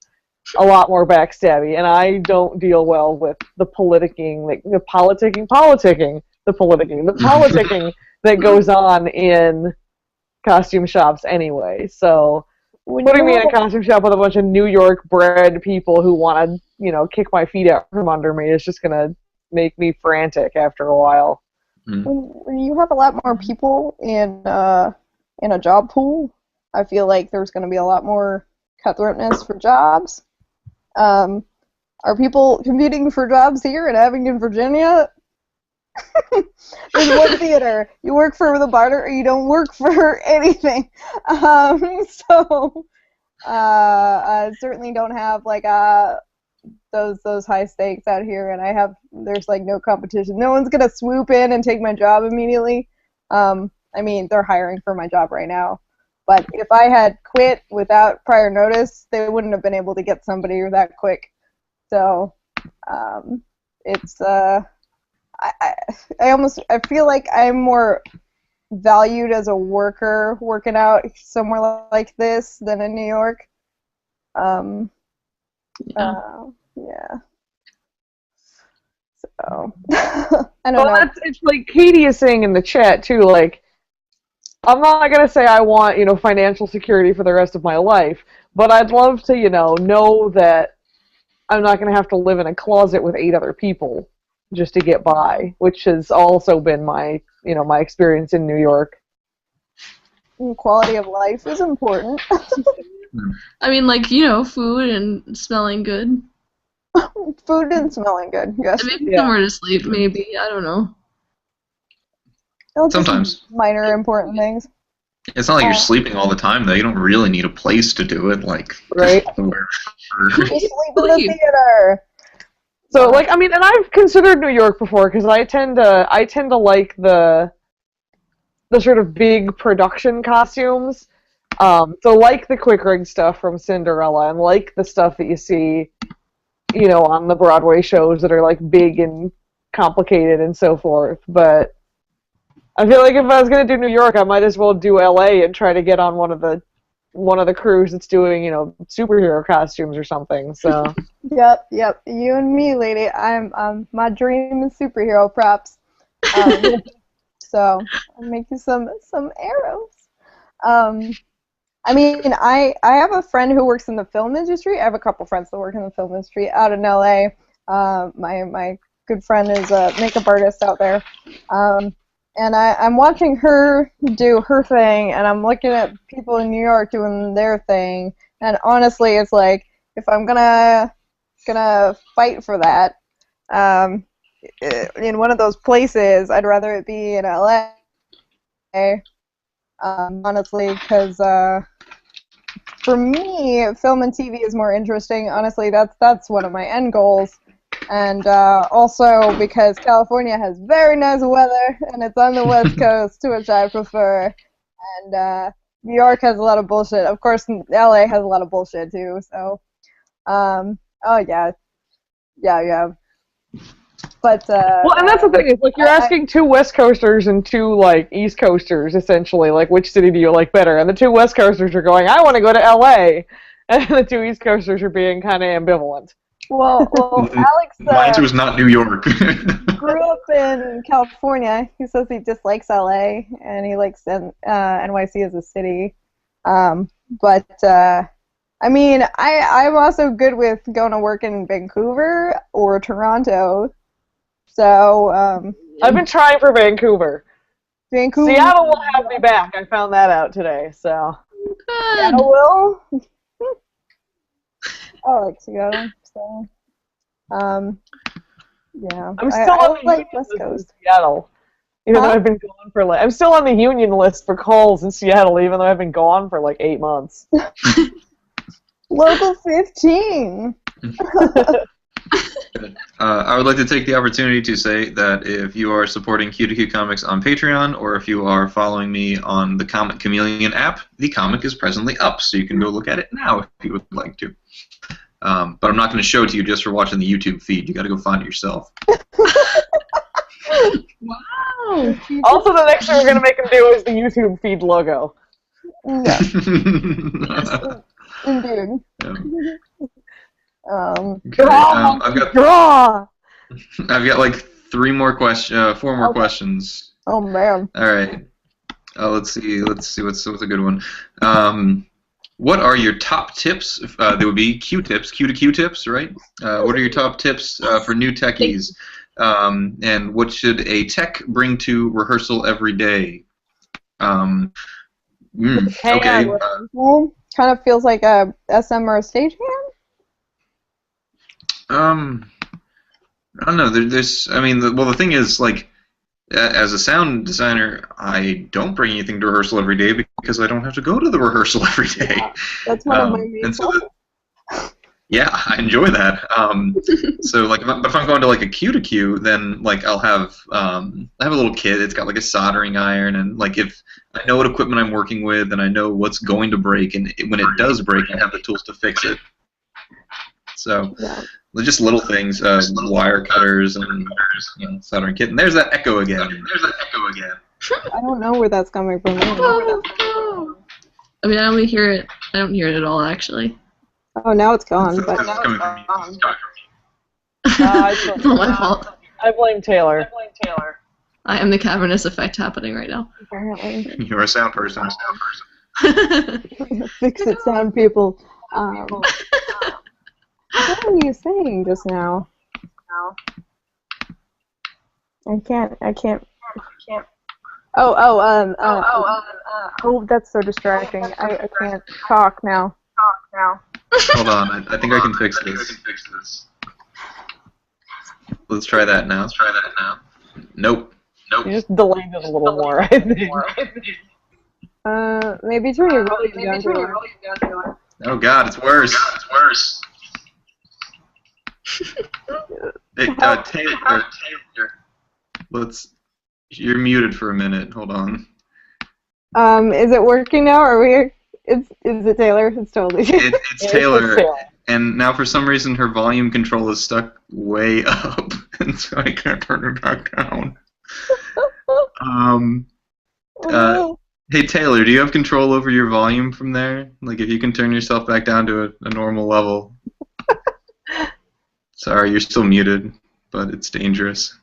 a lot more backstabby, and I don't deal well with the politicking that goes on in costume shops anyway. So putting me in a costume shop with a bunch of New York-bred people who want to, kick my feet out from under me is just gonna make me frantic after a while. When you have a lot more people in a job pool, I feel like there's going to be a lot more cutthroatness for jobs. Are people competing for jobs here in Abingdon, Virginia? There's one theater. You work for the barter, or you don't work for anything. So I certainly don't have like those high stakes out here, and there's like no competition. No one's gonna swoop in and take my job immediately. I mean, they're hiring for my job right now, but if I had quit without prior notice, they wouldn't have been able to get somebody that quick. So it's I feel like I'm more valued as a worker working out somewhere like this than in New York. Yeah. So I don't know. It's like Katie is saying in the chat too. Like, I'm not gonna say I want financial security for the rest of my life, but I'd love to know that I'm not gonna have to live in a closet with 8 other people just to get by, which has also been my my experience in New York. Quality of life is important. I mean, like, food and smelling good. Food and smelling good, yes. Maybe somewhere to sleep, maybe. I don't know. Sometimes. Minor important things. It's not like you're sleeping all the time, though. You don't really need a place to do it, like, right? You sleep in the theater. So, like, I mean, and I've considered New York before because I tend to like the sort of big production costumes. So like the quick rig stuff from Cinderella, and like the stuff that you see, on the Broadway shows that are like big and complicated and so forth. But I feel like if I was going to do New York, I might as well do LA and try to get on one of the crews that's doing, superhero costumes or something. So. Yep. You and me, lady. I'm my dream is superhero props. So I'll make you some arrows. I mean, I have a friend who works in the film industry. I have a couple friends that work in the film industry out in LA. My good friend is a makeup artist out there. And I'm watching her do her thing, and I'm looking at people in New York doing their thing. And honestly, it's like, if I'm gonna fight for that, in one of those places, I'd rather it be in LA. Honestly, because for me, film and TV is more interesting. Honestly, that's one of my end goals. And also because California has very nice weather, and it's on the West Coast, which I prefer. And New York has a lot of bullshit. Of course, LA has a lot of bullshit too. So, oh yeah. But well, and that's the thing, is like you're asking two West Coasters and two like East Coasters essentially, like which city do you like better? And the two West Coasters are going, I want to go to LA, and the two East Coasters are being kind of ambivalent. Well, Alex My answer was not New York. grew up in California. He says he dislikes LA, and he likes NYC as a city. But I mean, I'm also good with going to work in Vancouver or Toronto. So I've been trying for Vancouver. Vancouver. Seattle will have me back. I found that out today. So Seattle will. I like Seattle. So yeah. I'm still on the like union West list in Coast. Seattle, even though I've been gone for I'm still on the union list for calls in Seattle, even though I've been gone for like 8 months. Local 15. I would like to take the opportunity to say that if you are supporting Q2Q Comics on Patreon, or if you are following me on the Comic Chameleon app, the comic is presently up, so you can go look at it now if you would like to. But I'm not going to show it to you just for watching the YouTube feed. You got to go find it yourself. Wow. Also, the next thing we're going to make him do is the YouTube feed logo. Yeah. Indeed. Okay, I've got like 4 more questions. Oh man. All right. Let's see what's a good one. What are your top tips? There would be Q-tips, Q2Q tips, right? What are your top tips for new techies? And what should a tech bring to rehearsal every day? Okay. Kind of feels like a SM or a stagehand. I don't know. The thing is, like, as a sound designer, I don't bring anything to rehearsal every day because I don't have to go to the rehearsal every day. Yeah, that's one of my main goals. Yeah, I enjoy that. So, like, if I'm going to like a Q2Q, then like I have a little kit. It's got like a soldering iron, and like if I know what equipment I'm working with, and I know what's going to break, and when it does break, I have the tools to fix it. So, just little things, wire cutters and soldering kit. And there's that echo again. I don't know where that's coming from. I mean, I only hear it. I don't hear it at all, actually. Oh, now it's gone. It's But coming from me. It's not my fault. I blame Taylor. I am the cavernous effect happening right now. apparently, You're a sound person. fix it, sound people. What were you saying just now? I can't. Oh, that's so distracting. I can't talk now. Hold on, I think I can fix this. Let's try that now. Nope. You just delayed it a little more, I think. Maybe turn your volume down. Oh God, it's worse. Hey, Taylor, you're muted for a minute. Hold on. Is it working now? Is it Taylor? It's totally. It's Taylor. And now for some reason her volume control is stuck way up. again, so I can't turn it back down. Hey Taylor, do you have control over your volume from there? Like if you can turn yourself back down to a normal level. Sorry, you're still muted, but it's dangerous.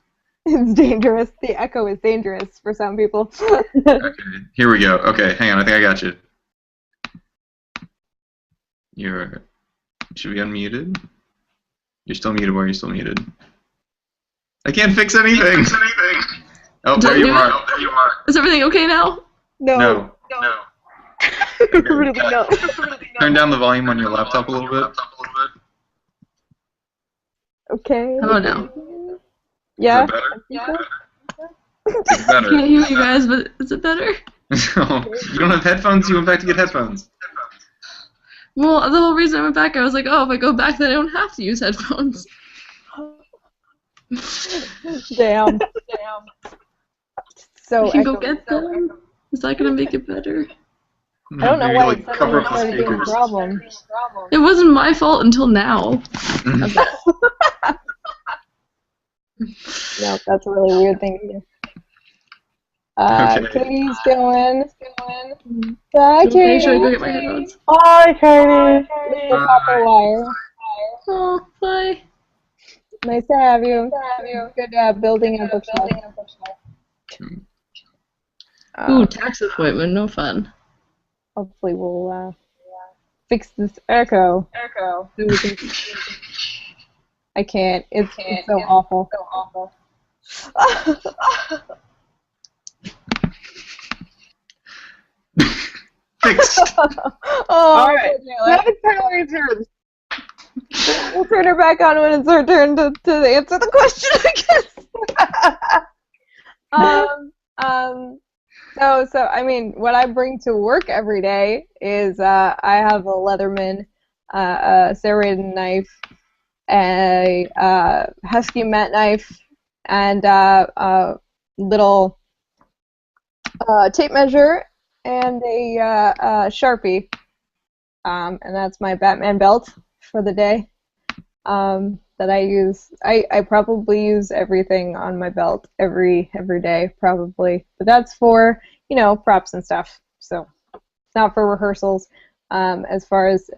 It's dangerous. The echo is dangerous for some people. Okay, here we go. Okay, hang on, I think I got you. Should be unmuted? You're still muted. Why are you still muted? I can't fix anything! Oh, there you are. Is everything okay now? No. Really no. Turn down the volume on your laptop a little bit. Okay. How about now? Yeah. Is it better? It's I better. can't hear you guys, but is it better? You don't have headphones? You went back to get headphones. Well, the whole reason I went back, I was like, oh, if I go back, then I don't have to use headphones. Damn. So I can go echoey. get them. Is that gonna make it better? I don't know Maybe, why like, it cover suddenly up the started being a speakers. problem. It wasn't my fault until now. No, that's a really weird thing to do. Okay. Katie's going. Bye, Okay, should I go Katie. get my headphones? Hi, Katie. The copper wire. Oh, bye. Nice to have you. Good building a bookshelf. Ooh, tax appointment, no fun. Hopefully we'll fix this echo. So we can... I can't. It's so awful. Fixed. All right. Have it Taylor's turn. We'll turn her back on when it's her turn to answer the question, I guess. So I mean, what I bring to work every day is I have a Leatherman, a serrated knife, a husky mat knife, and a little tape measure, and a Sharpie. And that's my Batman belt for the day. That I use. I probably use everything on my belt every day, probably. But that's for, props and stuff. So it's not for rehearsals. As far as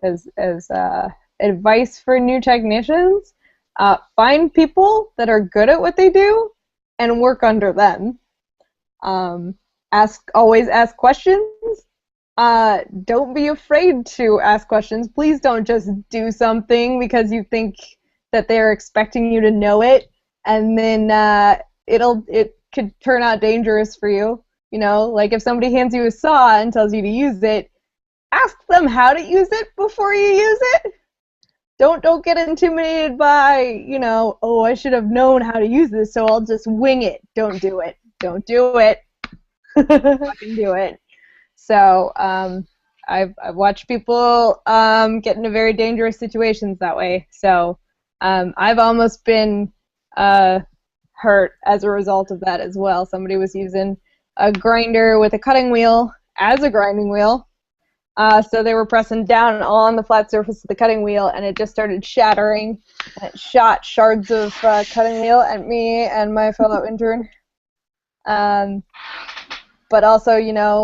advice for new technicians, find people that are good at what they do and work under them. Always ask questions. Don't be afraid to ask questions. Please don't just do something because you think that they're expecting you to know it, and then it could turn out dangerous for you. Like if somebody hands you a saw and tells you to use it, ask them how to use it before you use it. Don't get intimidated by, oh, I should have known how to use this, so I'll just wing it. Don't do it. Don't do it. Fucking do it. So I've watched people get into very dangerous situations that way. So I've almost been hurt as a result of that as well. Somebody was using a grinder with a cutting wheel as a grinding wheel. So they were pressing down on the flat surface of the cutting wheel, and it just started shattering. And it shot shards of cutting wheel at me and my fellow intern. But also,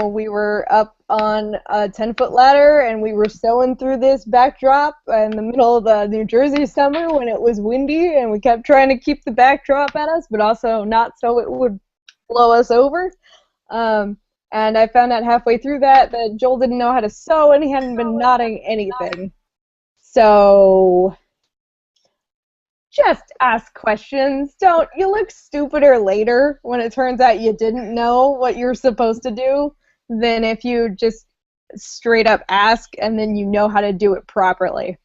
we were up on a 10-foot ladder, and we were sewing through this backdrop in the middle of the New Jersey summer when it was windy, and we kept trying to keep the backdrop at us, but also not so it would blow us over. And I found out halfway through that Joel didn't know how to sew, and he hadn't been knotting anything. So just ask questions. You look stupider later when it turns out you didn't know what you're supposed to do than if you just straight up ask and then you know how to do it properly.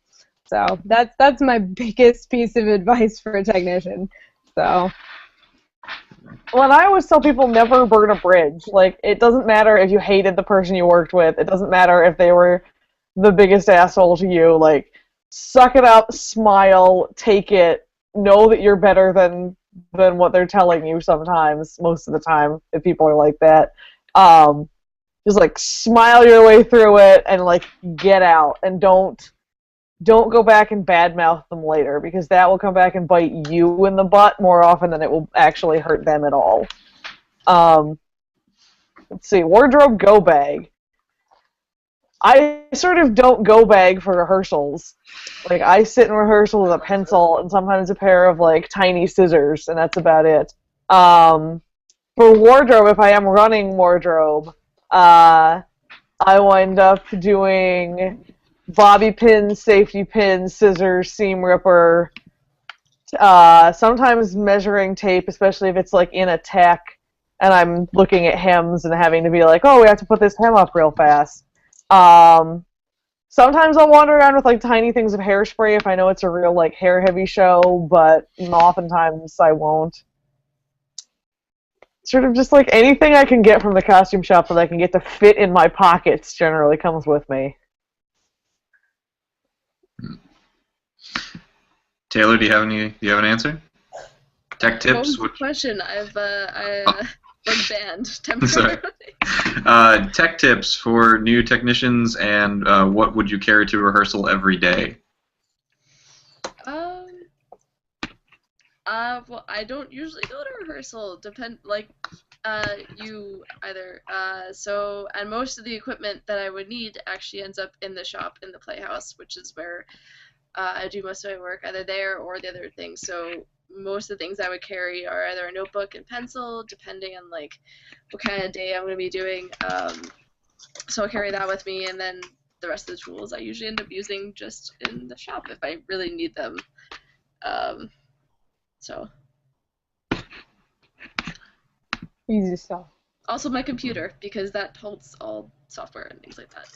So that's my biggest piece of advice for a technician. So When I always tell people never burn a bridge. Like, it doesn't matter if you hated the person you worked with. It doesn't matter if they were the biggest asshole to you. Like, suck it up, smile, take it, know that you're better than what they're telling you sometimes, most of the time, if people are like that. Just, like, smile your way through it and, like, get out. And don't don't go back and badmouth them later, because that will come back and bite you in the butt more often than it will actually hurt them at all. Let's see, wardrobe go bag. I sort of don't go bag for rehearsals. Like, I sit in rehearsal with a pencil and sometimes a pair of, like, tiny scissors, and that's about it. For wardrobe, if I am running wardrobe, I wind up doing bobby pins, safety pins, scissors, seam ripper, sometimes measuring tape, especially if it's, like, in a tech, and I'm looking at hems and having to be like, oh, we have to put this hem up real fast. Sometimes I'll wander around with like tiny things of hairspray if I know it's a real like hair heavy show, but oftentimes I won't. Sort of just like anything I can get from the costume shop that I can get to fit in my pockets generally comes with me. Taylor, do you have an answer? Tech tips? What was the question? Was banned temporarily. Tech tips for new technicians, and what would you carry to rehearsal every day? Well, I don't usually go to rehearsal. You either. And most of the equipment that I would need actually ends up in the shop in the Playhouse, which is where I do most of my work, either there or the other things. So most of the things I would carry are either a notebook and pencil, depending on like what kind of day I'm going to be doing. So I'll carry that with me, and then the rest of the tools I usually end up using just in the shop if I really need them. So easy stuff. Also my computer, because that holds all software and things like that.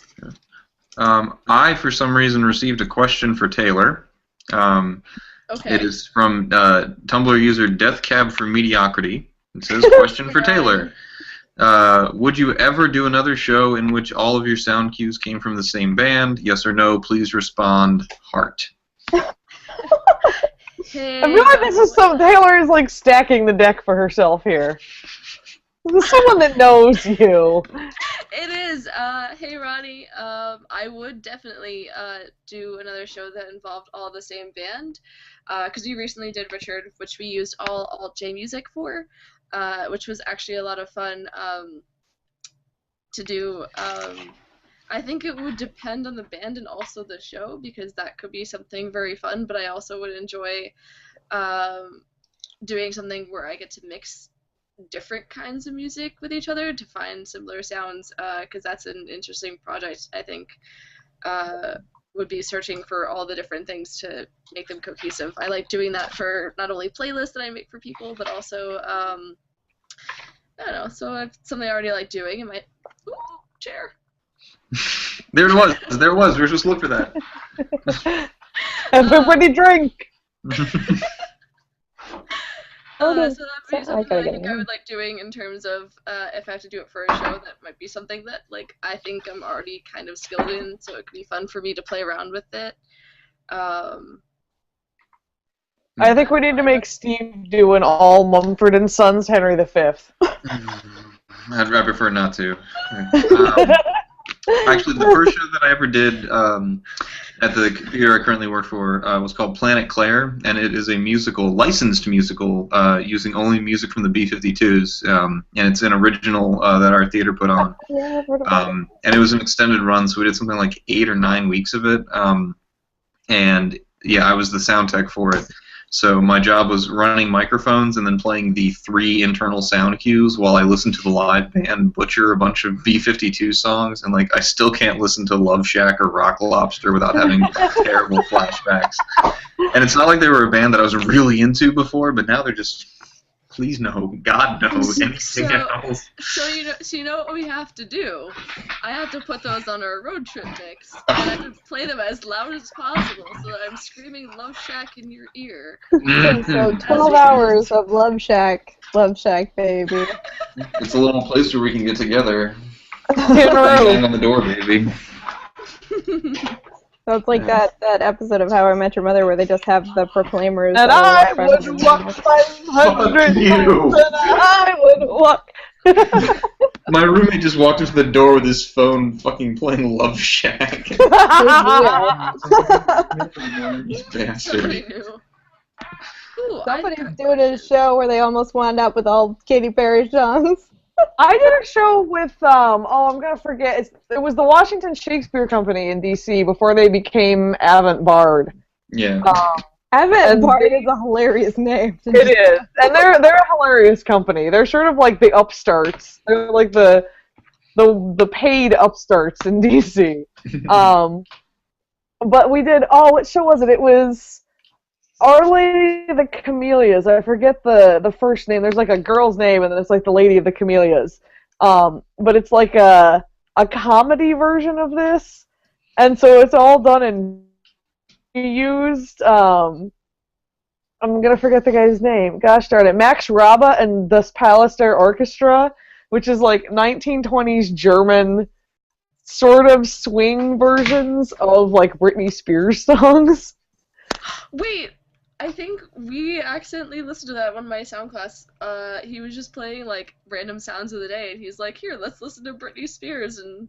I, for some reason, received a question for Taylor. Okay. It is from Tumblr user Death Cab for Mediocrity. It says, question for Taylor. Would you ever do another show in which all of your sound cues came from the same band? Yes or no? Please respond. Heart. I feel like this is Taylor is like stacking the deck for herself here. This is someone that knows you. It is. Hey, Ronnie. I would definitely do another show that involved all the same band, because we recently did Richard, which we used all Alt-J music for, which was actually a lot of fun to do. I think it would depend on the band and also the show, because that could be something very fun, but I also would enjoy doing something where I get to mix different kinds of music with each other to find similar sounds, because that's an interesting project, I think. Would be searching for all the different things to make them cohesive. I like doing that for not only playlists that I make for people, but also, I don't know, so it's something I already like doing. Ooh, chair. There it was. There it was. We were supposed to look for that. Everybody drink! So that would be something I think I would like doing in terms of if I have to do it for a show. That might be something that like I think I'm already kind of skilled in, so it could be fun for me to play around with it. I think we need to make Steve do an all Mumford and Sons Henry V. I'd prefer not to. Actually, the first show that I ever did at the computer I currently work for was called Planet Claire, and it is a musical, licensed musical, using only music from the B-52s, and it's an original that our theater put on. Yeah, I've heard about it. And it was an extended run, so we did something like 8 or 9 weeks of it, and yeah, I was the sound tech for it. So my job was running microphones and then playing the 3 internal sound cues while I listened to the live band butcher a bunch of B-52 songs, and like I still can't listen to Love Shack or Rock Lobster without having terrible flashbacks. And it's not like they were a band that I was really into before, but now they're just, please no, God no, anything else. So you know what we have to do? I have to put those on our road trip mix, and I have to play them as loud as possible so that I'm screaming Love Shack in your ear. So 12 hours of Love Shack, baby. It's a little place where we can get together. Bang on the door, baby. So it's like that episode of How I Met Your Mother where they just have the Proclaimers. And I would walk 500 Fuck you. miles, and I would walk. My roommate just walked into the door with his phone fucking playing Love Shack. You bastard. Somebody knew. Ooh, Somebody's doing a show where they almost wound up with all Katy Perry songs. I did a show with, I'm going to forget. It was the Washington Shakespeare Company in D.C. before they became Avant Bard. Yeah. Avant Bard is a hilarious name. It is. And they're a hilarious company. They're sort of like the upstarts. They're like the paid upstarts in D.C. But we did, what show was it? It was Our Lady of the Camellias. I forget the first name. There's like a girl's name, and then it's like the Lady of the Camellias. But it's like a comedy version of this. And so it's all done in... We used, I'm going to forget the guy's name. Gosh darn it. Max Raba and Das Pallister Orchestra, which is like 1920s German sort of swing versions of like Britney Spears songs. Wait, I think we accidentally listened to that in one of my sound class. He was just playing like random sounds of the day, and he's like, "Here, let's listen to Britney Spears in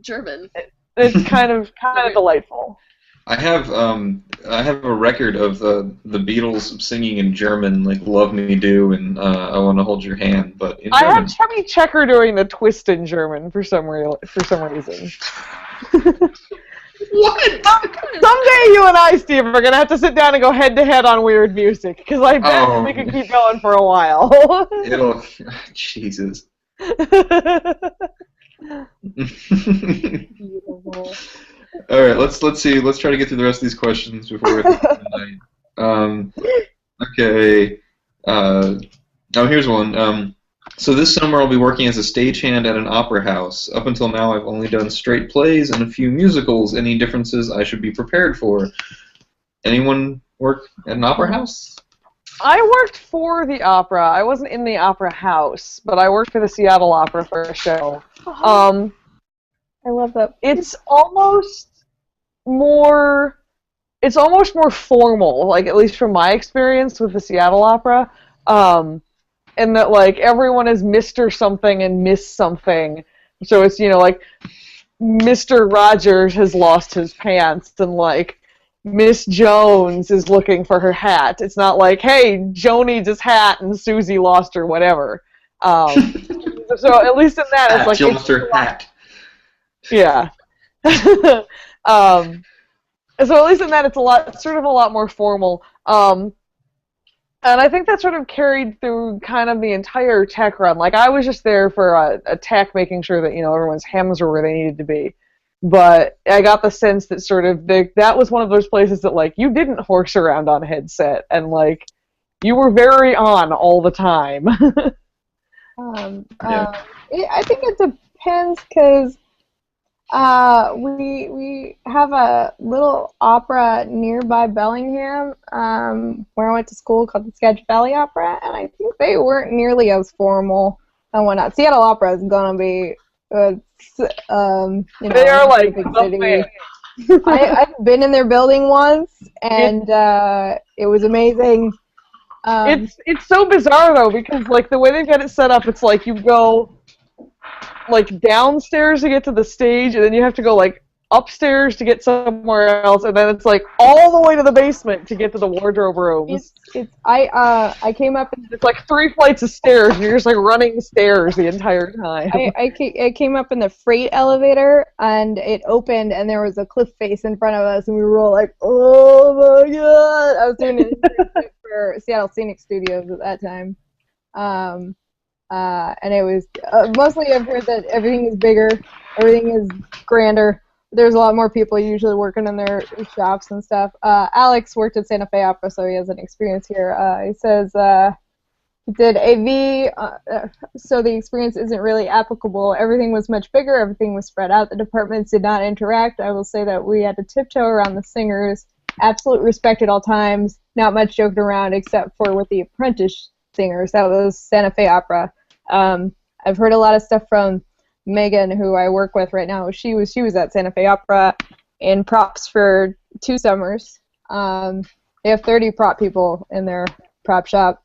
German." It's kind of delightful. I have a record of the Beatles singing in German, like "Love Me Do" and "I Want to Hold Your Hand," but in German. I have Chubby Checker doing the twist in German for some reason. What? Someday you and I, Steve, are gonna have to sit down and go head to head on weird music because I bet we could keep going for a while. It'll, Jesus. Beautiful. All right, let's see. Let's try to get through the rest of these questions before we have to tonight. Okay. Here's one. So this summer I'll be working as a stagehand at an opera house. Up until now I've only done straight plays and a few musicals. Any differences I should be prepared for? Anyone work at an opera house? I worked for the opera. I wasn't in the opera house, but I worked for the Seattle Opera for a show. I love that. It's almost more formal, like at least from my experience with the Seattle Opera, in that like everyone is Mr. something and Miss something. So it's like Mr. Rogers has lost his pants and like Miss Jones is looking for her hat. It's not like, hey, Joe needs his hat and Susie lost her whatever. So at least in that it's like Jill lost her hat. Yeah. So at least in that it's a lot more formal. And I think that sort of carried through kind of the entire tech run. Like I was just there for a tech, making sure that everyone's hems were where they needed to be. But I got the sense that sort of that was one of those places that like you didn't horse around on a headset and like you were very on all the time. I think it depends because we have a little opera nearby Bellingham where I went to school called the Sketch Valley Opera, and I think they weren't nearly as formal and whatnot. Seattle Opera is gonna be, they are like the city. I've been in their building once, and it was amazing. It's so bizarre though because like the way they've got it set up, it's like you go like downstairs to get to the stage, and then you have to go like upstairs to get somewhere else, and then it's like all the way to the basement to get to the wardrobe rooms. I came up and it's like 3 flights of stairs, and you're just like running stairs the entire time. I came up in the freight elevator, and it opened, and there was a cliff face in front of us, and we were all like, "Oh my god!" I was doing an internship for Seattle Scenic Studios at that time. And it was mostly I've heard that everything is bigger, everything is grander. There's a lot more people usually working in their shops and stuff. Alex worked at Santa Fe Opera, so he has an experience here. He says he did AV, so the experience isn't really applicable. Everything was much bigger, everything was spread out, the departments did not interact. I will say that we had to tiptoe around the singers, absolute respect at all times, not much joking around except for with the apprentice singers. That was Santa Fe Opera. I've heard a lot of stuff from Megan, who I work with right now. She was at Santa Fe Opera in props for 2 summers. They have 30 prop people in their prop shop.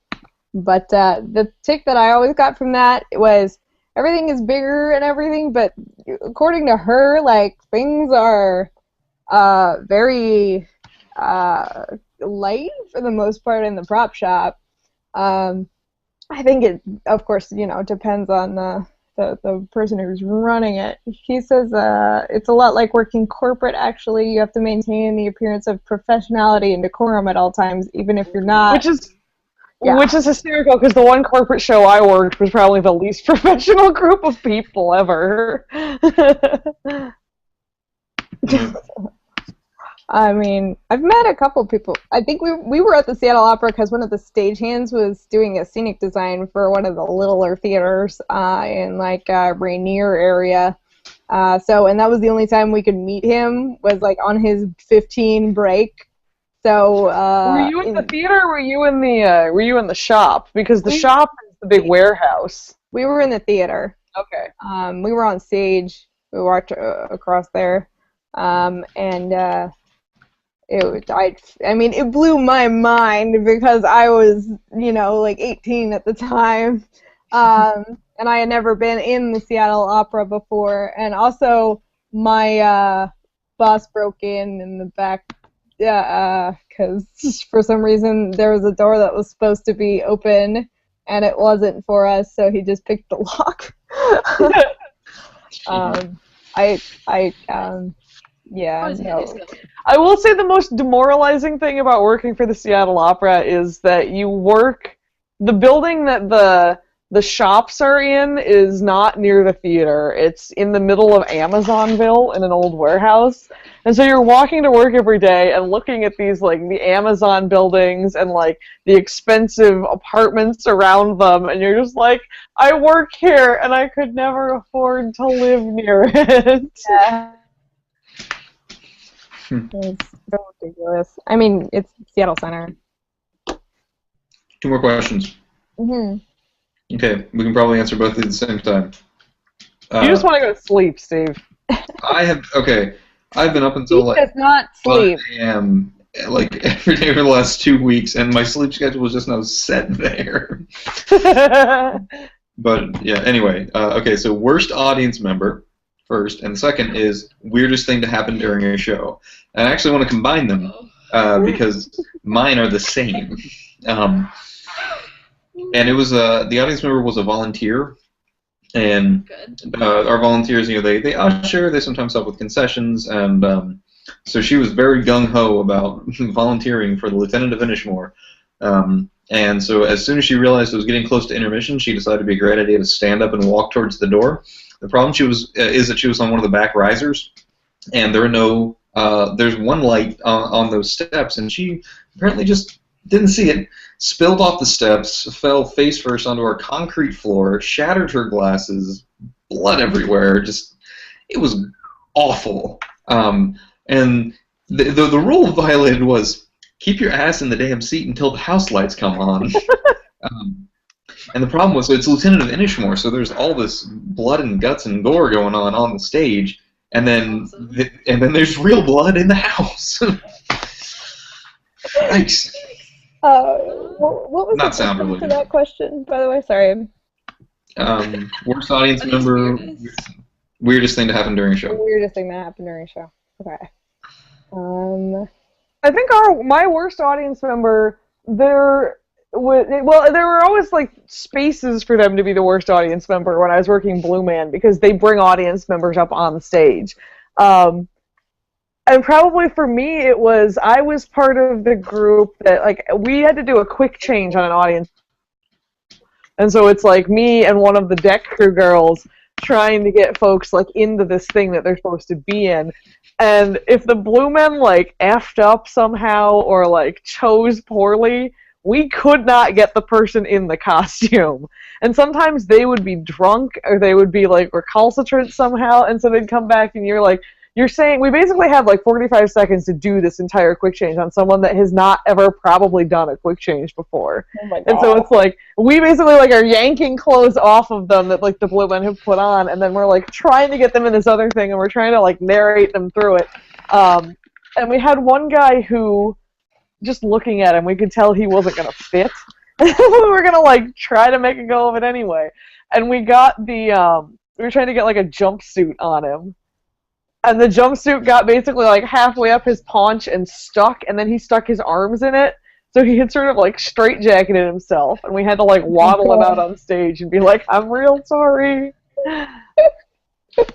But the tick that I always got from that was everything is bigger and everything, but according to her, like, things are very light for the most part in the prop shop. I think it, of course, depends on the person who's running it. He says it's a lot like working corporate, actually. You have to maintain the appearance of professionality and decorum at all times, even if you're not. Which is hysterical, because the one corporate show I worked was probably the least professional group of people ever. I mean, I've met a couple people. I think we were at the Seattle Opera because one of the stagehands was doing a scenic design for one of the littler theaters in like Rainier area. And that was the only time we could meet him, was like on his 15 break. So were you in the theater or were you in the shop? Because the shop is the big warehouse. We were in the theater. Okay. We were on stage. We walked across there. It blew my mind because I was, like 18 at the time, and I had never been in the Seattle Opera before, and also my boss broke in the back, because for some reason there was a door that was supposed to be open, and it wasn't for us, so he just picked the lock. Yeah, no. I will say the most demoralizing thing about working for the Seattle Opera is that the building that the shops are in is not near the theater. It's in the middle of Amazonville in an old warehouse. And so you're walking to work every day and looking at these, like, the Amazon buildings and, like, the expensive apartments around them, and you're just like, I work here and I could never afford to live near it. Yeah. It's so ridiculous. I mean, it's Seattle Center. 2 more questions. Mm-hmm. Okay, we can probably answer both at the same time. You just want to go to sleep, Steve. I've been up until He does not sleep. 5 a.m. like every day for the last 2 weeks, and my sleep schedule is just now set there. But yeah, anyway, okay, so worst audience member first, and the second is weirdest thing to happen during a show. And I actually want to combine them because mine are the same. And it was the audience member was a volunteer, and our volunteers, they usher, they sometimes help with concessions, and so she was very gung-ho about volunteering for the Lieutenant of Inishmore. And so as soon as she realized it was getting close to intermission, she decided it'd be a great idea to stand up and walk towards the door. The problem is that she was on one of the back risers, and there were no there's one light on those steps, and she apparently just didn't see it, spilled off the steps, fell face first onto our concrete floor, shattered her glasses, blood everywhere. It was awful. And the rule violated was keep your ass in the damn seat until the house lights come on. And the problem was, so it's Lieutenant of Inishmore, so there's all this blood and guts and gore going on the stage, and then there's real blood in the house. Thanks. What was Not the sound question related. to that question, by the way? Sorry. Worst audience member, weirdest thing to happen during a show. The weirdest thing that happened during a show. Okay. I think my worst audience member, there were always like spaces for them to be the worst audience member when I was working Blue Man, because they bring audience members up on stage. And probably for me, I was part of the group that, like, we had to do a quick change on an audience. And so it's like me and one of the deck crew girls trying to get folks, like, into this thing that they're supposed to be in. And if the Blue Men, like, effed up somehow or, like, chose poorly, we could not get the person in the costume. And sometimes they would be drunk or they would be, like, recalcitrant somehow, and so they'd come back and you're saying, we basically had like 45 seconds to do this entire quick change on someone that has not ever probably done a quick change before. Oh my God. And so it's like, we basically like are yanking clothes off of them that like the Blue Men have put on, and then we're like trying to get them in this other thing, and we're trying to like narrate them through it. And we had one guy who, just looking at him, we could tell he wasn't going to fit. we were gonna like try to make a go of it anyway, and we got the we were trying to get like a jumpsuit on him, and the jumpsuit got basically like halfway up his paunch and stuck, and then he stuck his arms in it, so he had sort of like straitjacketed himself, and we had to like waddle him out on stage and be like, "I'm real sorry." If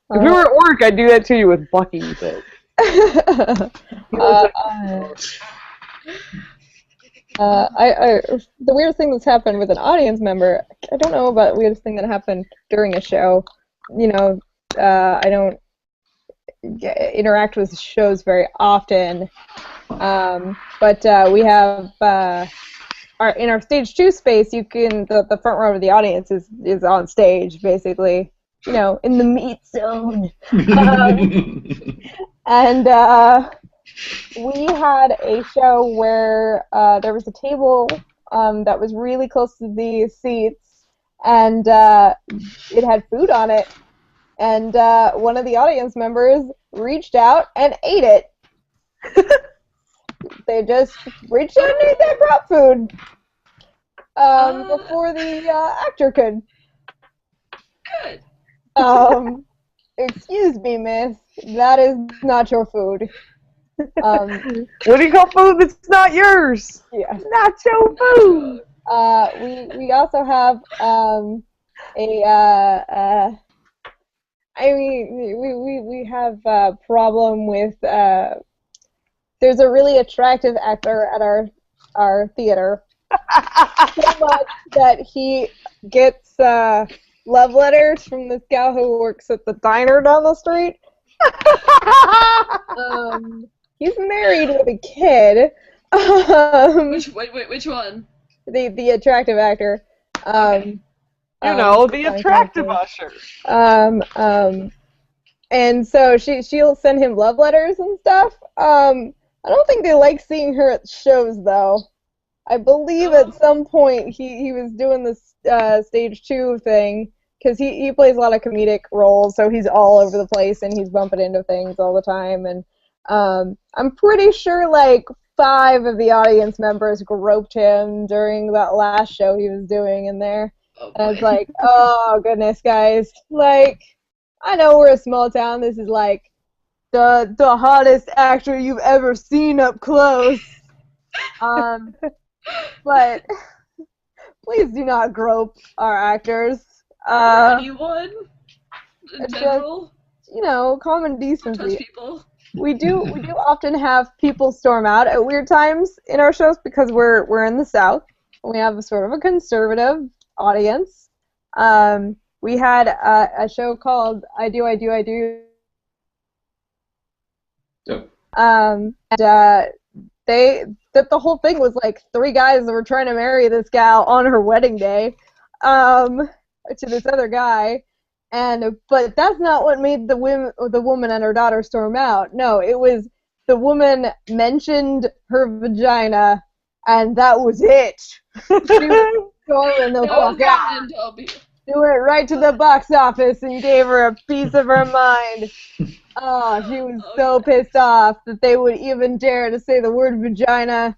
we were at work, I'd do that to you with Bucky, but. The weirdest thing that's happened with an audience member, I don't know about the weirdest thing that happened during a show. You know, I don't interact with shows very often, but we have in our stage 2 space, you can the front row of the audience is on stage basically, you know, in the meat zone, and we had a show where there was a table that was really close to the seats, and it had food on it, and one of the audience members reached out and ate it. They just reached out and ate that prop food before the actor could. Good. Excuse me, miss. That is not your food. What do you call food that's not yours? Yeah. Not your food. We also have we have a problem with there's a really attractive actor at our theater. So much that he gets love letters from this gal who works at the diner down the street. He's married with a kid. Which one? The attractive actor. You know, the attractive usher. And so she'll send him love letters and stuff. I don't think they like seeing her at shows though. I believe at some point he was doing this stage 2 thing, because he plays a lot of comedic roles, so he's all over the place and he's bumping into things all the time. And I'm pretty sure like 5 of the audience members groped him during that last show he was doing in there. Oh, and I was like, oh goodness, guys! Like, I know we're a small town. This is like the hottest actor you've ever seen up close. But please do not grope our actors. Anyone in general? Just, you know, common Touch decency. people. We do often have people storm out at weird times in our shows because we're in the South. We have a sort of a conservative audience. We had a show called I Do. Yep. And the whole thing was like 3 guys that were trying to marry this gal on her wedding day to this other guy, but that's not what made the woman and her daughter storm out. No, it was the woman mentioned her vagina, and that was it. She was storming the fuck out. She went right to the box office and gave her a piece of her mind. Oh, she was so pissed off that they would even dare to say the word vagina.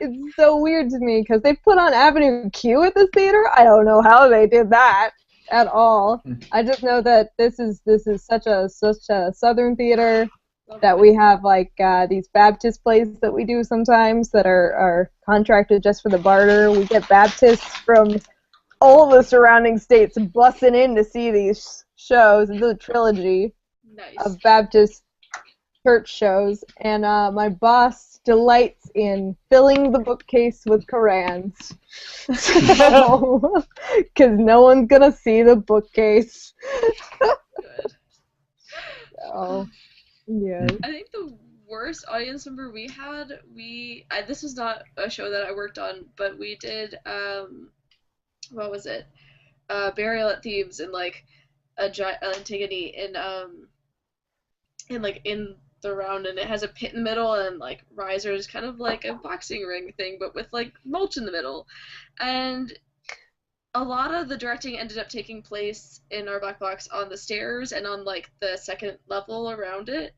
It's so weird to me because they put on Avenue Q at this theater. I don't know how they did that at all. I just know that this is such a southern theater that we have like these Baptist plays that we do sometimes that are contracted just for the barter. We get Baptists from all the surrounding states bussing in to see these shows. It's a trilogy of Baptist church shows, and my boss delights in filling the bookcase with Korans. Because no one's gonna see the bookcase. Good. So, yeah. I think the worst audience member we had, this was not a show that I worked on, but we did, what was it? Burial at Thebes in like Antigone in the round, and it has a pit in the middle and like risers, kind of like a boxing ring thing, but with like mulch in the middle. And a lot of the directing ended up taking place in our black box on the stairs and on like the second level around it.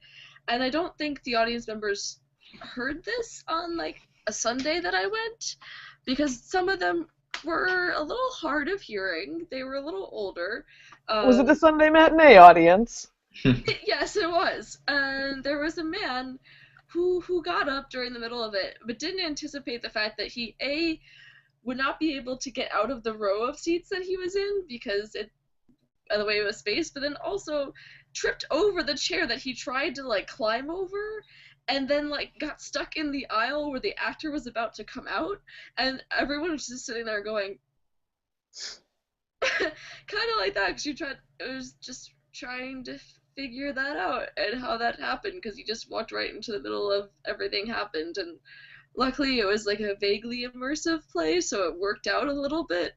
And I don't think the audience members heard this on like a Sunday that I went, because some of them were a little hard of hearing. They were a little older. Was it the Sunday matinee audience? Yes, it was. And there was a man who got up during the middle of it, but didn't anticipate the fact that he would not be able to get out of the row of seats that he was in because of the way it was spaced, but then also tripped over the chair that he tried to like climb over, and then like got stuck in the aisle where the actor was about to come out, and everyone was just sitting there going kind of like that, because it was just trying to figure that out and how that happened, because he just walked right into the middle of everything happened. And luckily it was like a vaguely immersive play, so it worked out a little bit.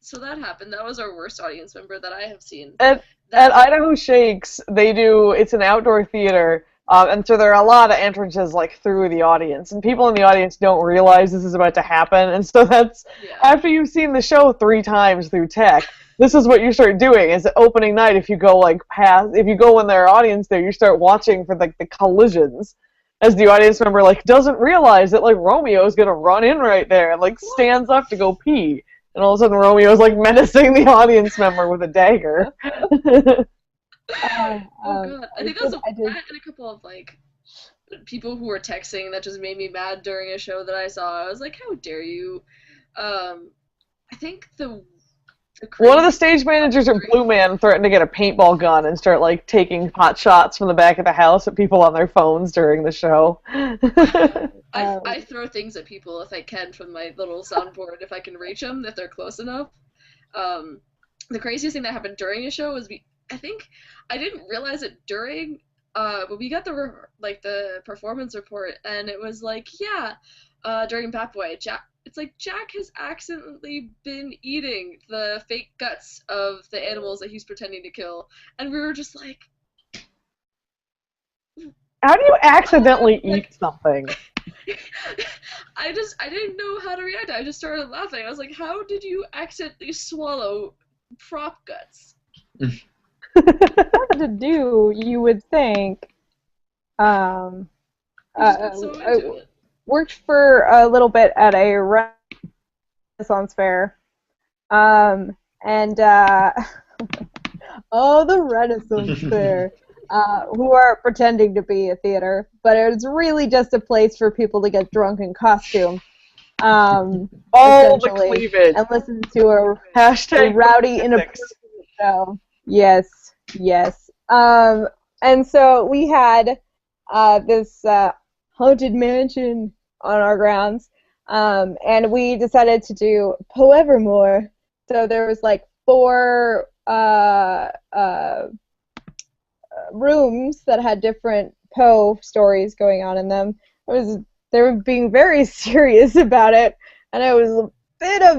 So that happened. That was our worst audience member that I have seen. At Idaho Shakes, it's an outdoor theater, and so there are a lot of entrances like through the audience, and people in the audience don't realize this is about to happen, and so that's, after you've seen the show 3 times through tech, this is what you start doing. Is opening night, if you go when there are audience there, you start watching for like the collisions, as the audience member like doesn't realize that like Romeo's gonna run in right there and like stands up to go pee. And all of a sudden, Romeo's like menacing the audience member with a dagger. Oh god! I think that was and a couple of like people who were texting that just made me mad during a show that I saw. I was like, "How dare you!" I think the one of the stage managers at Blue Man threatened to get a paintball gun and start like taking pot shots from the back of the house at people on their phones during the show. I throw things at people if I can from my little soundboard, if I can reach them, if they're close enough. The craziest thing that happened during a show was I think I didn't realize it during, but we got the performance report, and it was like, during Bat Boy, it's like Jack has accidentally been eating the fake guts of the animals that he's pretending to kill, and we were just like, how do you accidentally eat something? I didn't know how to react. I just started laughing. I was like, how did you accidentally swallow prop guts? Hard to do, you would think. Worked for a little bit at a Renaissance fair, and the Renaissance fair, who are pretending to be a theater, but it's really just a place for people to get drunk in costume, the cleavage, and listen to a rowdy, inappropriate show. Yes. And so we had this haunted mansion on our grounds, and we decided to do Poevermore. So there was like 4 rooms that had different Poe stories going on in them. They were being very serious about it, and it was a bit of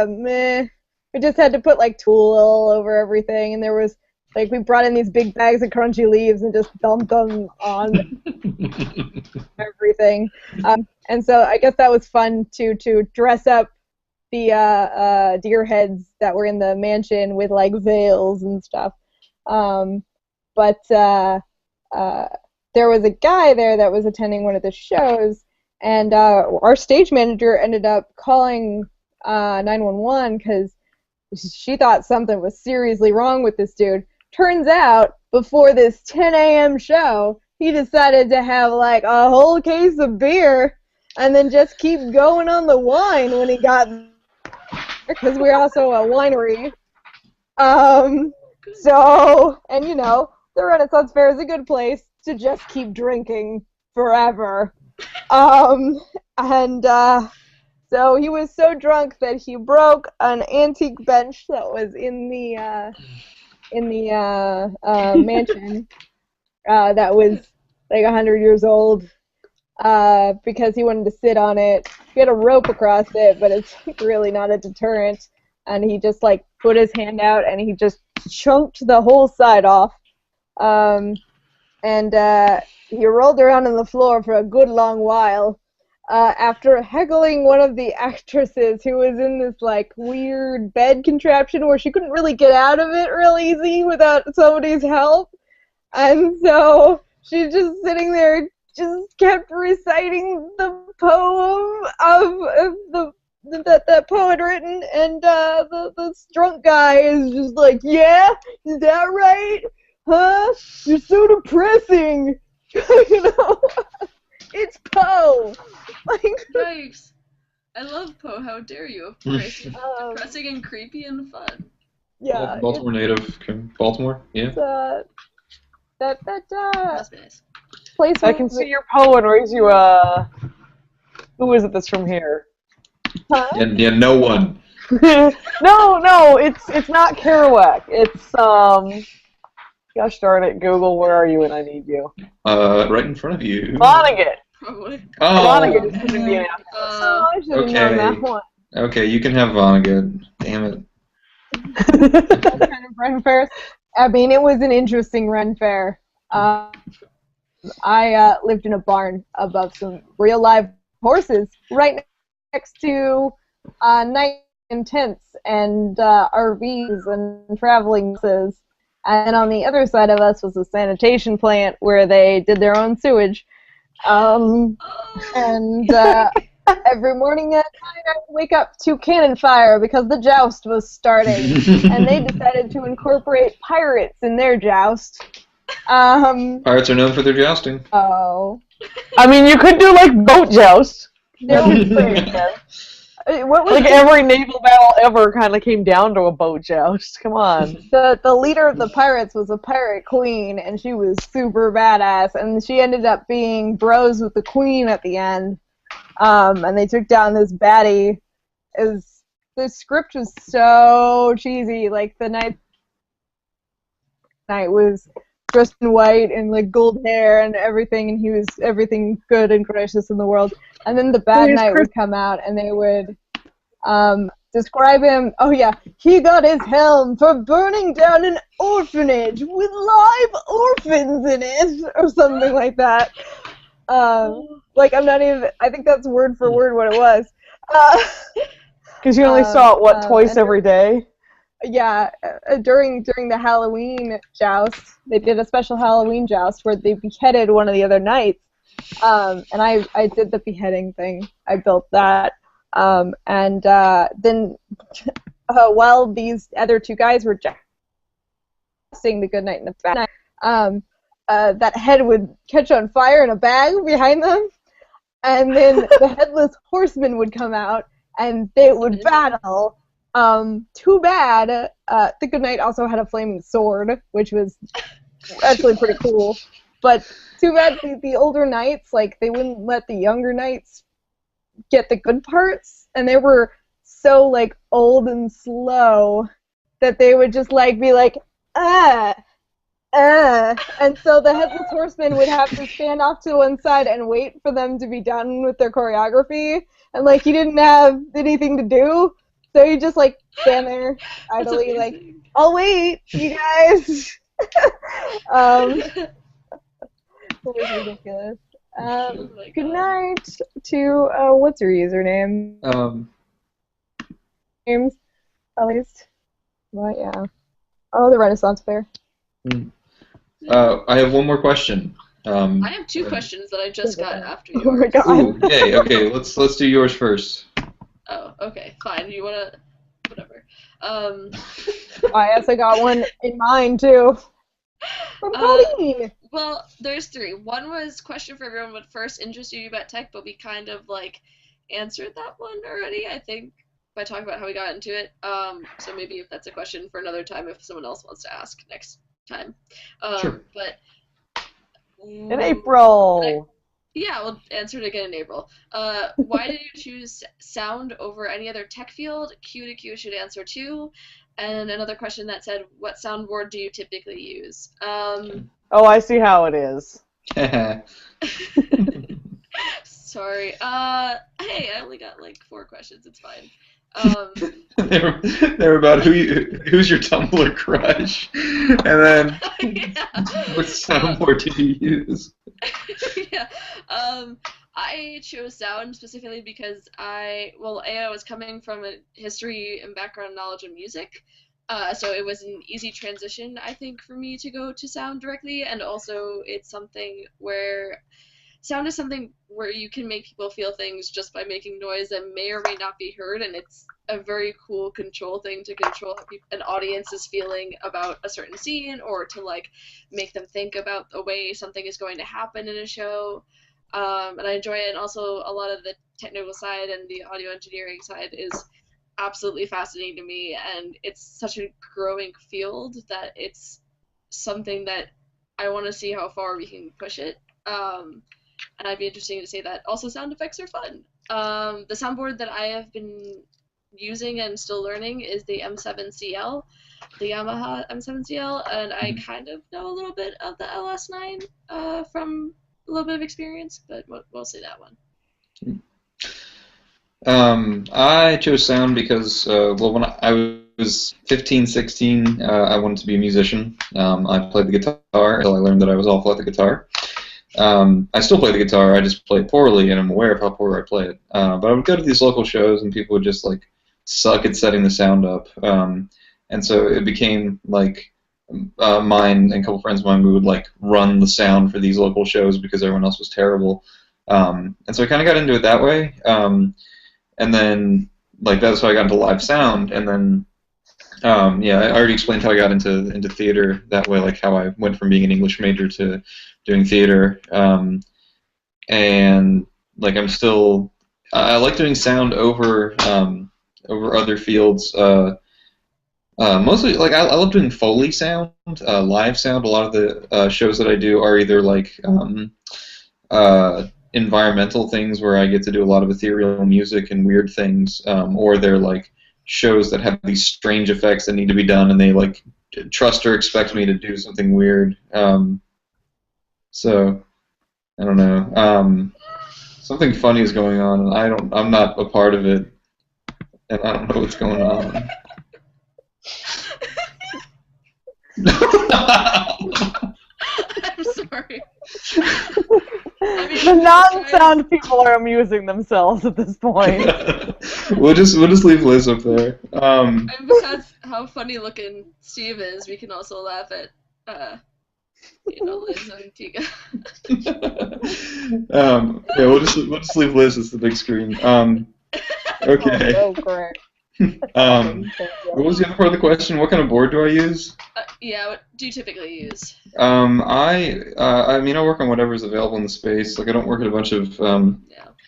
meh. We just had to put like Tulle all over everything, and there was like, we brought in these big bags of crunchy leaves and just dumped them on everything. And so I guess that was fun to dress up the deer heads that were in the mansion with like veils and stuff. But there was a guy there that was attending one of the shows, and our stage manager ended up calling 911 because she thought something was seriously wrong with this dude. Turns out, before this 10 a.m. show, he decided to have like a whole case of beer and then just keep going on the wine when he got there, because we're also a winery. So, and you know, the Renaissance Fair is a good place to just keep drinking forever. So he was so drunk that he broke an antique bench that was in the mansion that was like 100 years old, because he wanted to sit on it. He had a rope across it, but it's really not a deterrent. And he just like put his hand out and he just chunked the whole side off. He rolled around on the floor for a good long while. After heckling one of the actresses who was in this like weird bed contraption where she couldn't really get out of it real easy without somebody's help. And so she's just sitting there just kept reciting the poem of that poet had written, and this drunk guy is just like, yeah, is that right? Huh? You're so depressing. You know, it's Poe. Like, Yikes. I love Poe, how dare you, of course. Depressing and creepy and fun. yeah. Baltimore native. Baltimore, yeah. Must be nice. Place I can see your Poe and raise you a... Who is it that's from here? Huh? Yeah, no one. no, it's not Kerouac. It's, gosh darn it, Google, where are you when I need you? Right in front of you. Vonnegut. Probably. Oh. Vonnegut is from Indiana. I should have known that one. Okay, you can have Vonnegut. Damn it. What kind of Ren fairs? I mean, it was an interesting Ren fair. I lived in a barn above some real live horses right next to night and tents and RVs and traveling buses. And on the other side of us was a sanitation plant where they did their own sewage. And every morning at night I would wake up to cannon fire because the joust was starting. And they decided to incorporate pirates in their joust. Pirates are known for their jousting. Oh. I mean, you could do, like, boat joust. There was what was Like, every naval battle ever kind of came down to a boat joust. Come on. the leader of the pirates was a pirate queen, and she was super badass, and she ended up being bros with the queen at the end. And they took down this baddie. The script was so cheesy. Like, the knight was dressed in white and like gold hair and everything, and he was everything good and gracious in the world. And then the bad knight would come out, and they would describe him. Oh yeah, he got his helm for burning down an orphanage with live orphans in it, or something like that. Like, I'm not even. I think that's word for word what it was. Because you only saw it, twice every day? Yeah, during the Halloween joust, they did a special Halloween joust where they beheaded one of the other knights. And I did the beheading thing. I built that. And then while these other two guys were jousting the good knight and the bad knight, that head would catch on fire in a bag behind them. And then the headless horseman would come out, and they would battle. Too bad, the good knight also had a flaming sword, which was actually pretty cool. But too bad the older knights, like, they wouldn't let the younger knights get the good parts, and they were so, like, old and slow that they would just, like, be like, and so the headless horseman would have to stand off to one side and wait for them to be done with their choreography, and, like, he didn't have anything to do. So you just, like, stand there idly, like, I'll wait, you guys. It was ridiculous. Good night to, what's your username? Names, at least. Well, yeah. Oh, the Renaissance Fair. I have one more question. I have two questions that I just got after yours. Oh my god. Ooh, yay, okay, let's do yours first. Oh, okay, fine. You wanna... whatever. I also got one in mind, too. From Pauline! Well, there's three. One was question for everyone what first interested you about tech, but we kind of, like, answered that one already, I think, by talking about how we got into it. So maybe if that's a question for another time if someone else wants to ask next time. Sure. But... In April! Yeah, we'll answer it again in April. Why did you choose sound over any other tech field? Q to Q should answer too. And another question that said, what soundboard do you typically use? Oh, I see how it is. Sorry. Hey, I only got like 4 questions. It's fine. They're about who's your Tumblr crush, and then what soundboard did you use? Yeah. I chose sound specifically because I was coming from a history and background knowledge of music, so it was an easy transition, I think, for me to go to sound directly, and also it's something where sound is something where you can make people feel things just by making noise that may or may not be heard, and it's a very cool control thing to control how an audience is feeling about a certain scene, or to like make them think about the way something is going to happen in a show. And I enjoy it, and also a lot of the technical side and the audio engineering side is absolutely fascinating to me, and it's such a growing field that it's something that I want to see how far we can push it. And I'd be interested to say that. Also, sound effects are fun. The soundboard that I have been using and still learning is the M7CL, the Yamaha M7CL, and I kind of know a little bit of the LS9 from a little bit of experience, but mostly that one. I chose sound because, well, when I was 15, 16, I wanted to be a musician. I played the guitar until I learned that I was awful at the guitar. I still play the guitar, I just play it poorly, and I'm aware of how poor I play it. But I would go to these local shows, and people would just, like, suck at setting the sound up. And so it became, like, mine and a couple friends of mine, we would, like, run the sound for these local shows because everyone else was terrible. And so I kind of got into it that way. And then, like, that's how I got into live sound, and then, yeah, I already explained how I got into theater that way, like how I went from being an English major to doing theater, and, like, I like doing sound over other fields, mostly, like, I love doing Foley sound, live sound. A lot of the shows that I do are either, like, environmental things where I get to do a lot of ethereal music and weird things, or they're like shows that have these strange effects that need to be done, and they like trust or expect me to do something weird. So I don't know. Something funny is going on, and I'm not a part of it, and I don't know what's going on. I'm sorry. The non-sound people are amusing themselves at this point. We'll just leave Liz up there. And besides how funny looking Steve is, we can also laugh at Liz and Tiga. Yeah, we'll just leave Liz as the big screen. Okay. Oh, great. What was the other part of the question? What kind of board do I use? Yeah, what do you typically use? I mean, I work on whatever's available in the space. Like, I don't work at a bunch of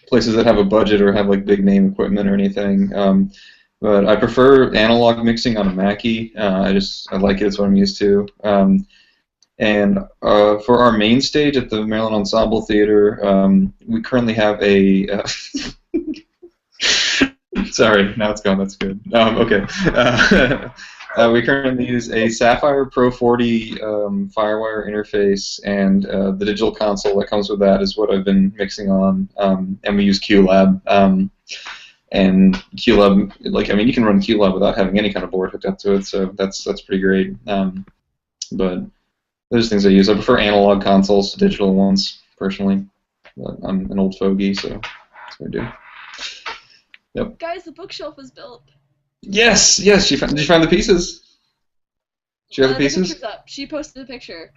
places that have a budget or have like big name equipment or anything. But I prefer analog mixing on a Mackie. I like it. It's what I'm used to. And for our main stage at the Maryland Ensemble Theater, we currently have a. Sorry, now it's gone. That's good. Okay. We currently use a Sapphire Pro 40 Firewire interface, and the digital console that comes with that is what I've been mixing on. And we use QLab. And QLab, like, I mean, you can run QLab without having any kind of board hooked up to it, so that's pretty great. But those things I use. I prefer analog consoles to digital ones, personally. But I'm an old fogey, so that's what I do. Yep. Guys, the bookshelf is built. Yes. Did you find the pieces? Did you have the pieces? The picture's up. She posted a picture.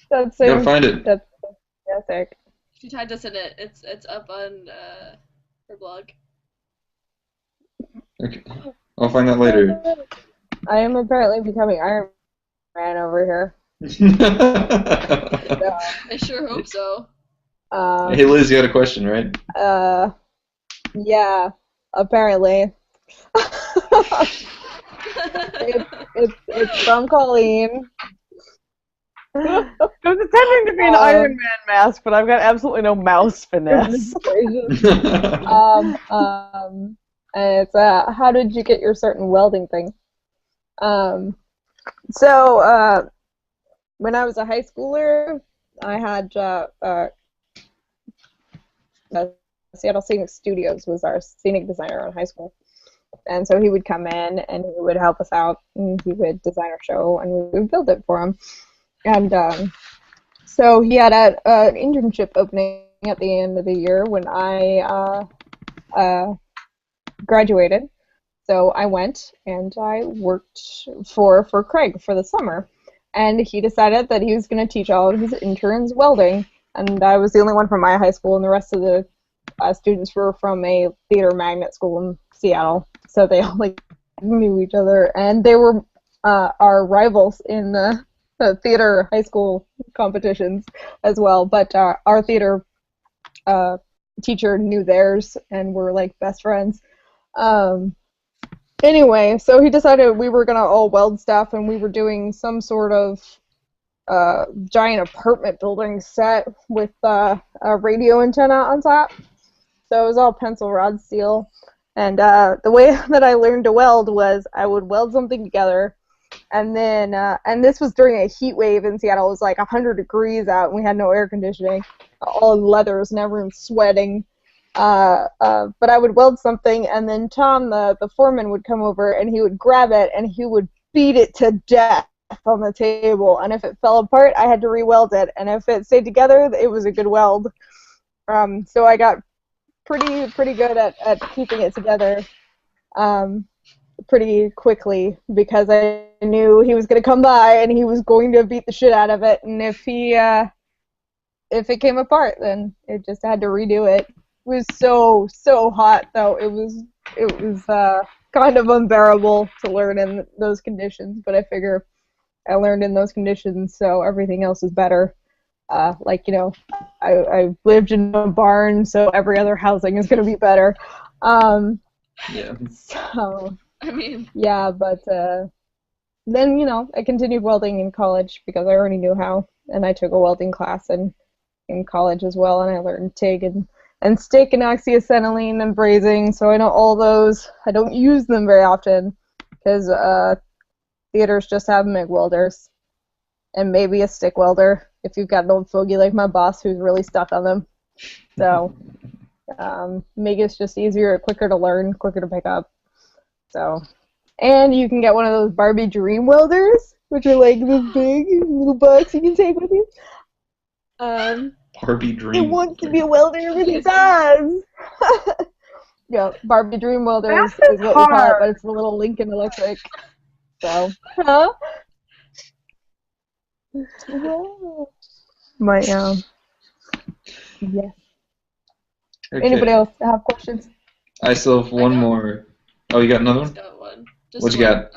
That's You gotta find it. That's fantastic. She tagged us in it. It's up on her blog. Okay. I'll find that later. I am apparently becoming Iron Man over here. I sure hope so. Hey Liz, you had a question, right? Yeah, apparently. It's from Colleen. I was intending to be an Iron Man mask, but I've got absolutely no mouse finesse. And it's how did you get your certain welding thing? So when I was a high schooler, I had Seattle Scenic Studios was our scenic designer in high school, and so he would come in and he would help us out, and he would design our show, and we would build it for him. And so he had an internship opening at the end of the year when I graduated. So I went and I worked for Craig for the summer, and he decided that he was going to teach all of his interns welding. and I was the only one from my high school, and the rest of the students were from a theater magnet school in Seattle, so they all like knew each other, and they were our rivals in the theater high school competitions as well. But our theater teacher knew theirs, and were like best friends. Anyway, so he decided we were gonna all weld stuff, and we were doing some sort of giant apartment building set with a radio antenna on top. So it was all pencil rod steel. And the way that I learned to weld was I would weld something together, and then, and this was during a heat wave in Seattle. It was like 100 degrees out, and we had no air conditioning. All leathers, and everyone's sweating. But I would weld something, and then Tom, the foreman, would come over, and he would grab it, and he would beat it to death on the table. And if it fell apart, I had to re-weld it. And if it stayed together, it was a good weld. So I got pretty good at keeping it together pretty quickly, because I knew he was going to come by and he was going to beat the shit out of it, and if it came apart, then it just had to redo it. It was so hot though. It was kind of unbearable to learn in those conditions, but I figure I learned in those conditions, so everything else is better. Like, you know, I lived in a barn, so every other housing is going to be better. Yeah. So, I mean, yeah, but then, you know, I continued welding in college because I already knew how, and I took a welding class in college as well, and I learned TIG and stick and oxyacetylene and brazing, so I know all those. I don't use them very often because theaters just have MIG welders and maybe a stick welder if you've got an old fogey like my boss who's really stuck on them. So MIG is just easier, quicker to learn, quicker to pick up. So, and you can get one of those Barbie Dream welders, which are like this big little box you can take with you. Barbie Dream. It wants to be a welder, but it does. Yeah, Barbie Dream welder is what we call it, but it's a little Lincoln Electric. So, huh? My yeah. Okay. Anybody else have questions? I still have one more. Oh, you got another just one? got one. Just What you one. got?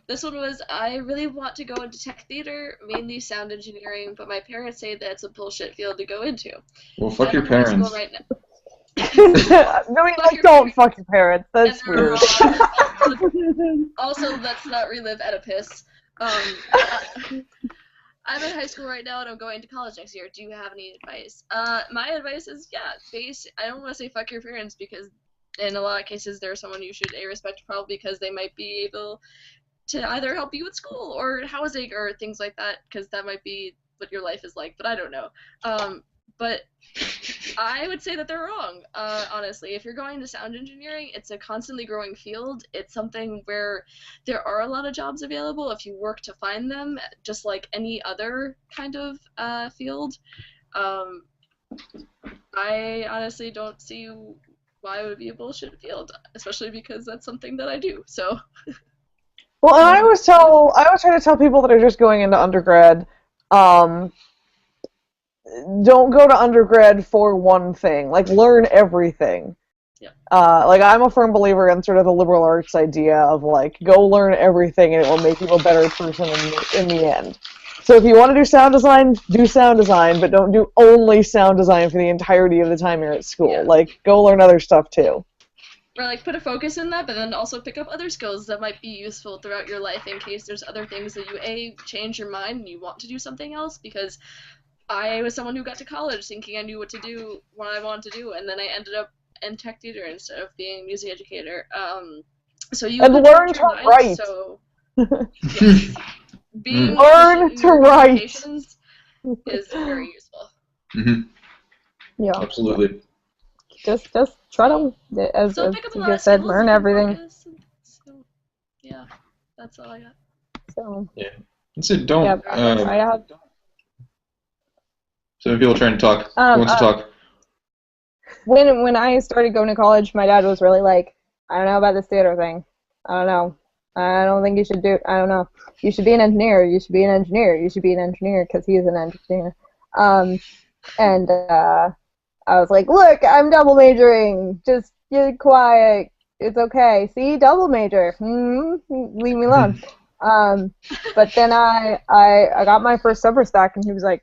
This one was, I really want to go into tech theater, mainly sound engineering, but my parents say that it's a bullshit field to go into. Well, fuck I'm your in high school parents. right now. No, like, don't fuck your parents. That's And they're weird. wrong. Also, let's not relive Oedipus. I'm in high school right now and I'm going to college next year. Do you have any advice? My advice is, I don't want to say fuck your parents, because in a lot of cases they're someone you should respect, probably because they might be able to either help you at school or housing or things like that, because that might be what your life is like, but I don't know. But I would say that they're wrong, honestly. If you're going to sound engineering, it's a constantly growing field. It's something where there are a lot of jobs available if you work to find them, just like any other kind of field. I honestly don't see why it would be a bullshit field, especially because that's something that I do, so... Well, and I always try to tell people that are just going into undergrad, don't go to undergrad for one thing. Like, learn everything. Yeah. Like, I'm a firm believer in sort of the liberal arts idea of, like, go learn everything and it will make you a better person in the end. So if you want to do sound design, but don't do only sound design for the entirety of the time you're at school. Yeah. Like, go learn other stuff, too. Or, like, put a focus in that, but then also pick up other skills that might be useful throughout your life in case there's other things that you, change your mind and you want to do something else, because I was someone who got to college thinking I knew what to do, what I wanted to do, and then I ended up in tech theater instead of being a music educator. So you and learn to mind, write. So, yes, Learn to write is very useful. Mm-hmm. Yeah. Absolutely. Just try to, as you said, learn everything. So, yeah, that's all I got. So. Yeah. That's it. Don't. Yep, I have. So many people trying to talk. Who wants to talk? When I started going to college, my dad was really like, I don't know about this theater thing. I don't know. I don't think you should do. I don't know. You should be an engineer. You should be an engineer. You should be an engineer, because he is an engineer. And I was like, look, I'm double majoring. Just get quiet. It's okay. See, double major. Leave me alone. But then I got my first summer stock, and he was like,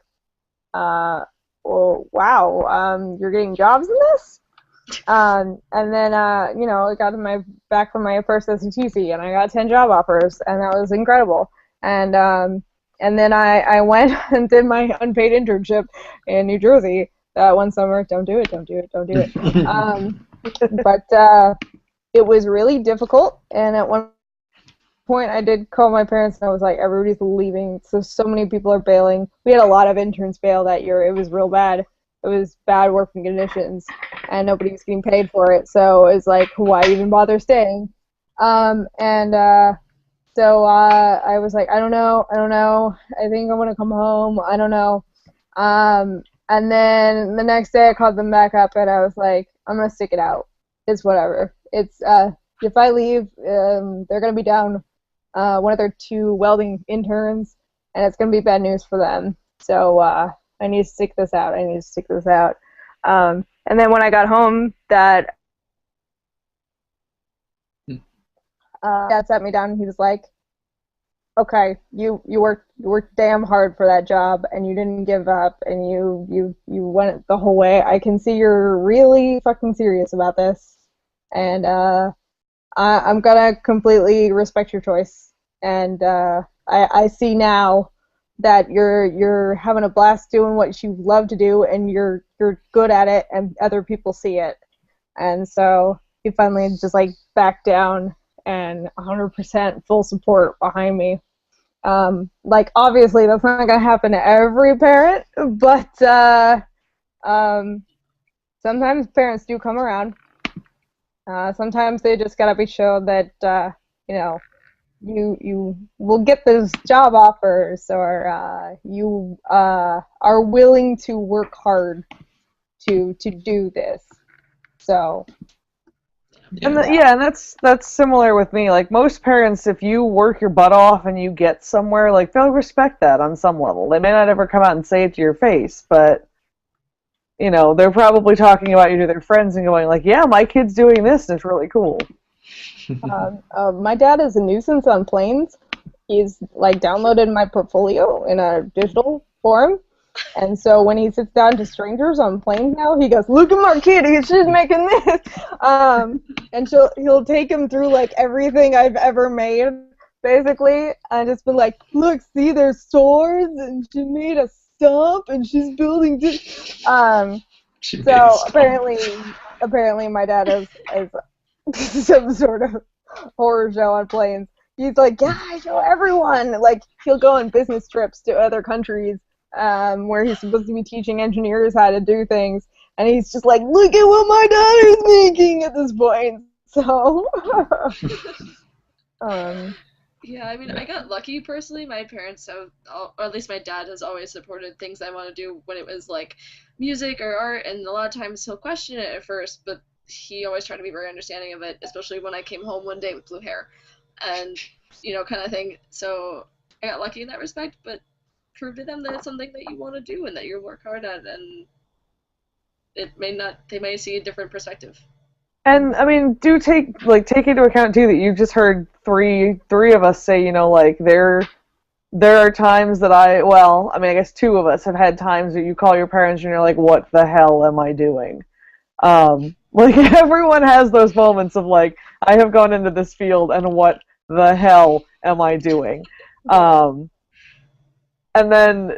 well, wow, you're getting jobs in this? And then, you know, I got back from my first SATC, and I got 10 job offers, and that was incredible. And then I went and did my unpaid internship in New Jersey that one summer. Don't do it, don't do it, don't do it. But it was really difficult, and at one point I did call my parents, and I was like, everybody's leaving, so many people are bailing. We had a lot of interns bail that year. It was real bad. It was bad working conditions, and nobody was getting paid for it, so it was like, why even bother staying? So I was like, I don't know, I think I want to come home, I don't know. And then the next day I called them back up, and I was like, I'm going to stick it out. It's whatever. It's, if I leave, they're going to be down one of their 2 welding interns, and it's going to be bad news for them. So I need to stick this out. And then when I got home, Dad sat me down, and he was like, okay, you worked damn hard for that job, and you didn't give up, and you went the whole way. I can see you're really fucking serious about this, and I'm gonna completely respect your choice. And I see now that you're having a blast doing what you love to do, and you're good at it, and other people see it. And so he finally just like backed down, and 100% full support behind me. Like, obviously that's not gonna happen to every parent, but sometimes parents do come around. Sometimes they just gotta be shown that you know, you will get those job offers, or you are willing to work hard to do this. So. And and that's similar with me. Like, most parents, if you work your butt off and you get somewhere, like, they'll respect that on some level. They may not ever come out and say it to your face, but, you know, they're probably talking about you to their friends and going like, yeah, my kid's doing this, and it's really cool. My dad is a nuisance on planes. He's like downloaded my portfolio in a digital form. And so when he sits down to strangers on planes now, he goes, look at my kid, she's making this. And he'll take him through like everything I've ever made, basically. And just be like, look, see, there's swords, and she made a stump, and she's building this. So apparently my dad is some sort of horror show on planes. He's like, yeah, I show everyone. Like, he'll go on business trips to other countries, where he's supposed to be teaching engineers how to do things, and he's just like, look at what my daughter's making at this point. So, yeah, I mean, I got lucky personally. My parents have, or at least my dad has always supported things I want to do when it was like music or art, and a lot of times he'll question it at first, but he always tried to be very understanding of it, especially when I came home one day with blue hair, and, you know, kind of thing. So I got lucky in that respect, but prove to them that it's something that you want to do and that you work hard at, and they may see a different perspective. And I mean, take into account too that you've just heard three of us say, you know, like, there are times that I guess 2 of us have had times that you call your parents and you're like, what the hell am I doing? Like, everyone has those moments of like, I have gone into this field and what the hell am I doing? And then,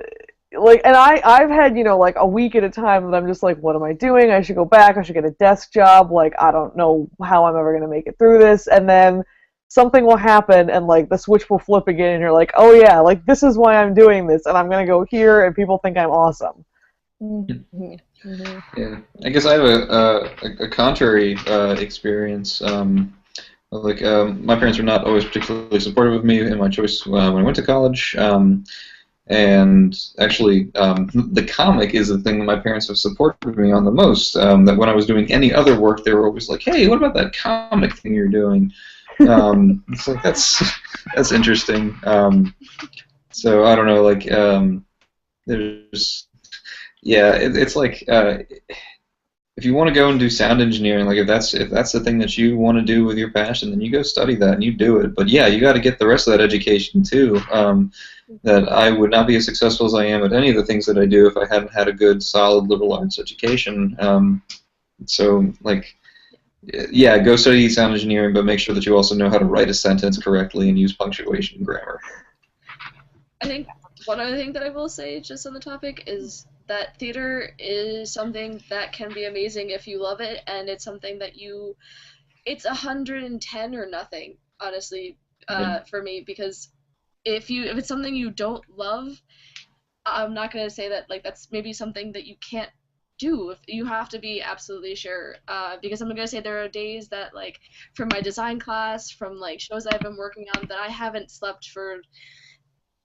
like, and I've had, you know, like, a week at a time that I'm just like, what am I doing? I should go back. I should get a desk job. Like, I don't know how I'm ever going to make it through this. And then something will happen, and, like, the switch will flip again, and you're like, oh, yeah, like, this is why I'm doing this, and I'm going to go here, and people think I'm awesome. Yeah, I guess I have a contrary experience. My parents were not always particularly supportive of me in my choice when I went to college. And actually, the comic is the thing that my parents have supported me on the most. That when I was doing any other work, they were always like, "Hey, what about that comic thing you're doing?" It's like, that's interesting. So I don't know, like, there's yeah, it's like if you want to go and do sound engineering, like if that's the thing that you want to do with your passion, then you go study that and you do it. But yeah, you got to get the rest of that education too. That I would not be as successful as I am at any of the things that I do if I hadn't had a good, solid liberal arts education. So like, yeah, go study sound engineering, but make sure that you also know how to write a sentence correctly and use punctuation and grammar. I think one other thing that I will say just on the topic is that theater is something that can be amazing if you love it, and it's something that it's 110 or nothing, honestly, for me, because if it's something you don't love, I'm not going to say that like that's maybe something that you can't do. If you have to be absolutely sure, because I'm going to say there are days that like from my design class, from like shows I've been working on, that I haven't slept for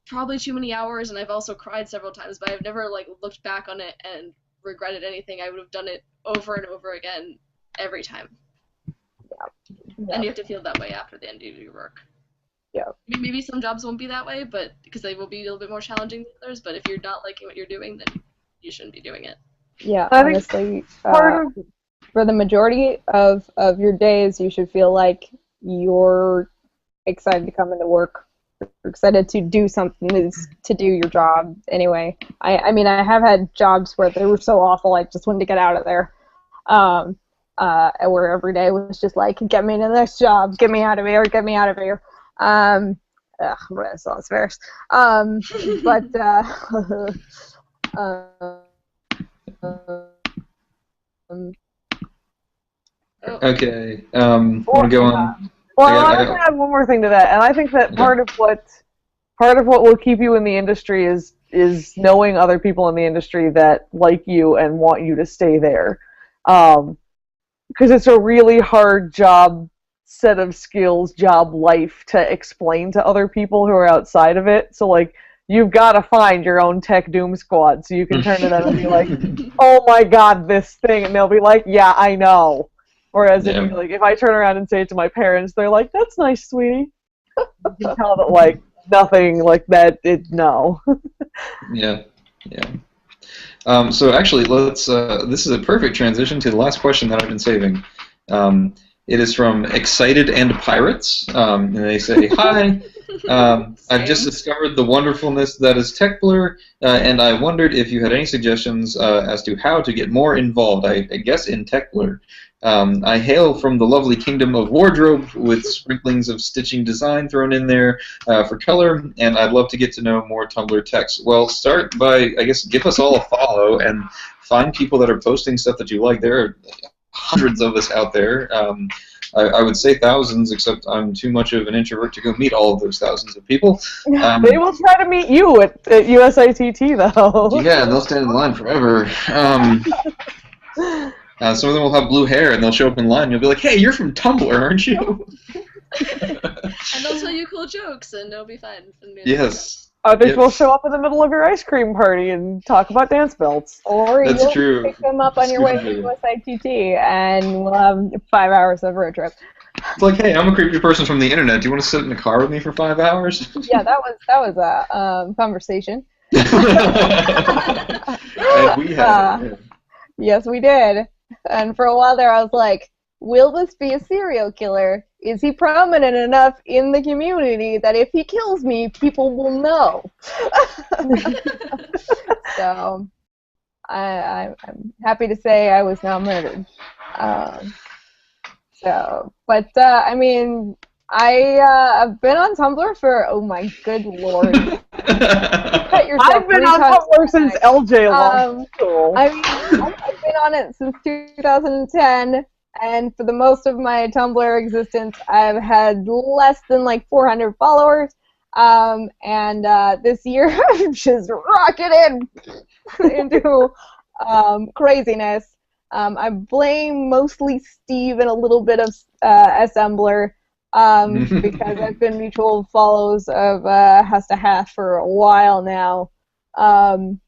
probably too many hours, and I've also cried several times, but I've never like looked back on it and regretted anything. I would have done it over and over again every time. Yeah. And you have to feel that way after the end of your work. Yeah. Maybe some jobs won't be that way, but because they will be a little bit more challenging than others, but if you're not liking what you're doing, then you shouldn't be doing it. Yeah, I think honestly, part of for the majority of your days, you should feel like you're excited to come into work. You're excited to do something, to do your job anyway. I mean, I have had jobs where they were so awful, I just wanted to get out of there. Where every day was just like, get me to this job, get me out of here, get me out of here. Renaissance fairs. But Okay. Want to go on? Well, I want to add one more thing to that, and I think that part of what will keep you in the industry is knowing other people in the industry that like you and want you to stay there, because it's a really hard set of skills, job life to explain to other people who are outside of it. So like, you've got to find your own Tech Doom Squad so you can turn to them and be like, oh my god, this thing, and they'll be like, yeah, I know. Whereas if I turn around and say it to my parents, they're like, that's nice, sweetie. You can tell that like nothing like that. No. Yeah. So actually, let's. This is a perfect transition to the last question that I've been saving. It is from Excited and Pirates, and they say, "Hi, I've just discovered the wonderfulness that is Techblr, and I wondered if you had any suggestions as to how to get more involved. I guess in Techblr. I hail from the lovely kingdom of wardrobe, with sprinklings of stitching design thrown in there for color, and I'd love to get to know more Tumblr techs. Well, start by, I guess, give us all a follow and find people that are posting stuff that you like. There are hundreds of us out there. I would say thousands, except I'm too much of an introvert to go meet all of those thousands of people. They will try to meet you at USITT, though. Yeah, and they'll stand in line forever. Some of them will have blue hair, and they'll show up in line, and you'll be like, hey, you're from Tumblr, aren't you? And they'll tell you cool jokes, and it'll be fine. Yes. They will show up in the middle of your ice cream party and talk about dance belts. Or That's you'll true. pick them up on your way to USITT, and we'll have 5 hours of road trip. It's like, hey, I'm a creepy person from the internet. Do you want to sit in a car with me for 5 hours? Yeah, that was a conversation. And we had it. Yes, we did. And for a while there, I was like, will this be a serial killer? Is he prominent enough in the community that if he kills me, people will know? So, I'm happy to say I was not murdered. I mean, I've been on Tumblr for, oh my good lord. I've been on Tumblr since LJ Long. I mean, I've been on it since 2010, and for the most of my Tumblr existence, I've had less than like 400 followers. And this year, I've just rocketed into craziness. I blame mostly Steve and a little bit of Assembler. Because I've been mutual follows of Has to Hash for a while now, and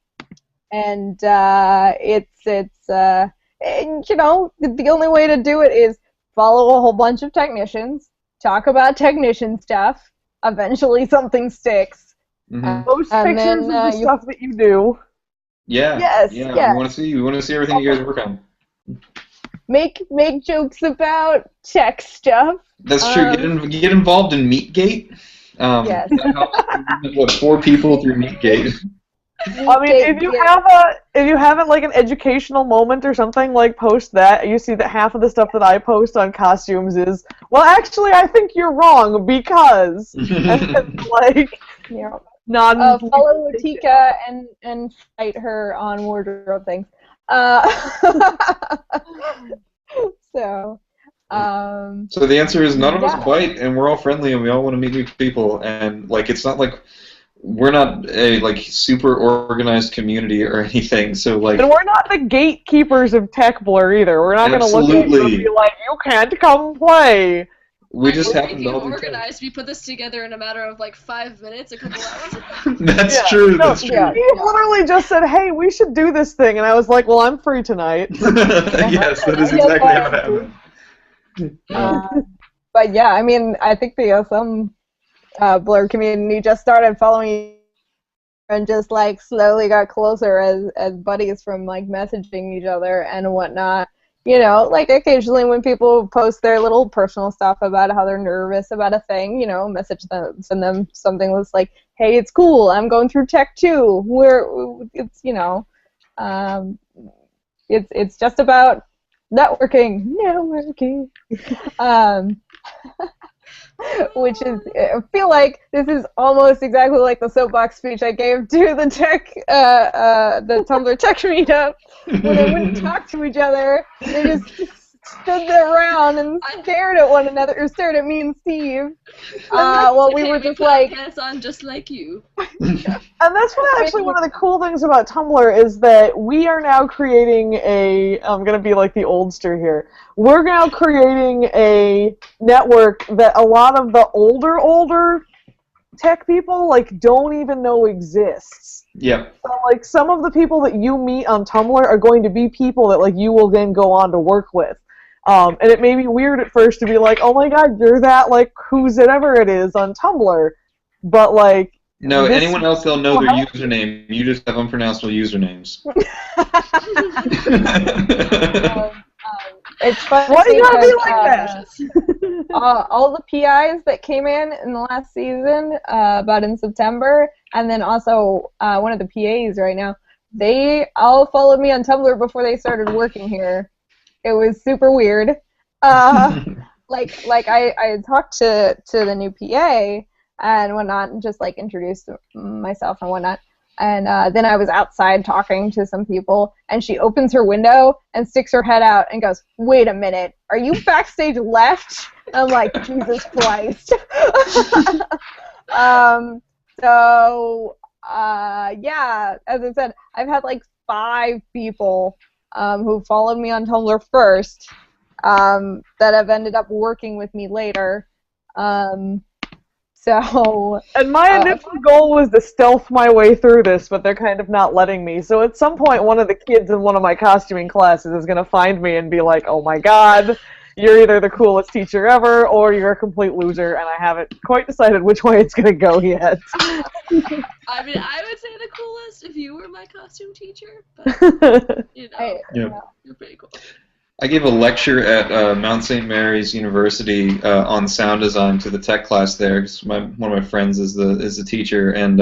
you know, the only way to do it is follow a whole bunch of technicians, talk about technician stuff. Eventually, something sticks. Post pictures of the stuff that you do. Yeah. Yes, Yeah. yes. We want to see everything you guys work on. Make jokes about tech stuff. That's true. Get involved in Meatgate. Yes. What, 4 people through Meatgate? I mean, if you have like an educational moment or something, like post that. You see that half of the stuff that I post on costumes is, well, actually, I think you're wrong because, and like, Yeah. Follow Latika and fight her on wardrobe things. So the answer is none of us bite, and we're all friendly, and we all want to meet new people, and like it's not like we're not a like super organized community or anything. So like, and we're not the gatekeepers of Techblr either. We're not going to look at you and be like, you can't come play. We just happen to all be organized. We put this together in a matter of like 5 minutes, a couple hours. That's true. That's true. He literally just said, "Hey, we should do this thing," and I was like, "Well, I'm free tonight." Yes, that is exactly how it happened. But yeah, I mean, I think the Blur community just started following and just like slowly got closer as buddies from like messaging each other and whatnot. You know, like occasionally when people post their little personal stuff about how they're nervous about a thing, you know, send them something that's like, "Hey, it's cool. I'm going through tech too." It's you know, it's just about networking. Which is, I feel like this is almost exactly like the soapbox speech I gave to the the Tumblr Tech meetup, where they wouldn't talk to each other. They just stood there around and stared at one another, or stared at me and Steve, while we were just like... on just like you. And that's actually one of the cool things about Tumblr is that we are now creating I'm going to be like the oldster here. We're now creating a network that a lot of the older tech people like don't even know exists. Yeah. So like some of the people that you meet on Tumblr are going to be people that like you will then go on to work with. And it may be weird at first to be like, "Oh my god, you're that like who's it ever it is on Tumblr," but like. No, anyone else, they'll know their username. You just have unpronounceable usernames. It's funny. Why do you gotta be like that? All the PIs that came in the last season, about in September, and then also one of the PAs right now, they all followed me on Tumblr before they started working here. It was super weird. Like I talked to the new PA and whatnot, and just like introduced myself and whatnot. And then I was outside talking to some people, and she opens her window and sticks her head out and goes, "Wait a minute, are you backstage left?" And I'm like, Jesus Christ. Yeah, as I said, I've had like 5 people who followed me on Tumblr first that have ended up working with me later. And my initial goal was to stealth my way through this, but they're kind of not letting me. So at some point, one of the kids in one of my costuming classes is going to find me and be like, "Oh my god, you're either the coolest teacher ever, or you're a complete loser," and I haven't quite decided which way it's going to go yet. I mean, I would say the coolest if you were my costume teacher, but, you know, you're pretty cool. I gave a lecture at Mount St. Mary's University on sound design to the tech class there. 'Cause one of my friends is the teacher, and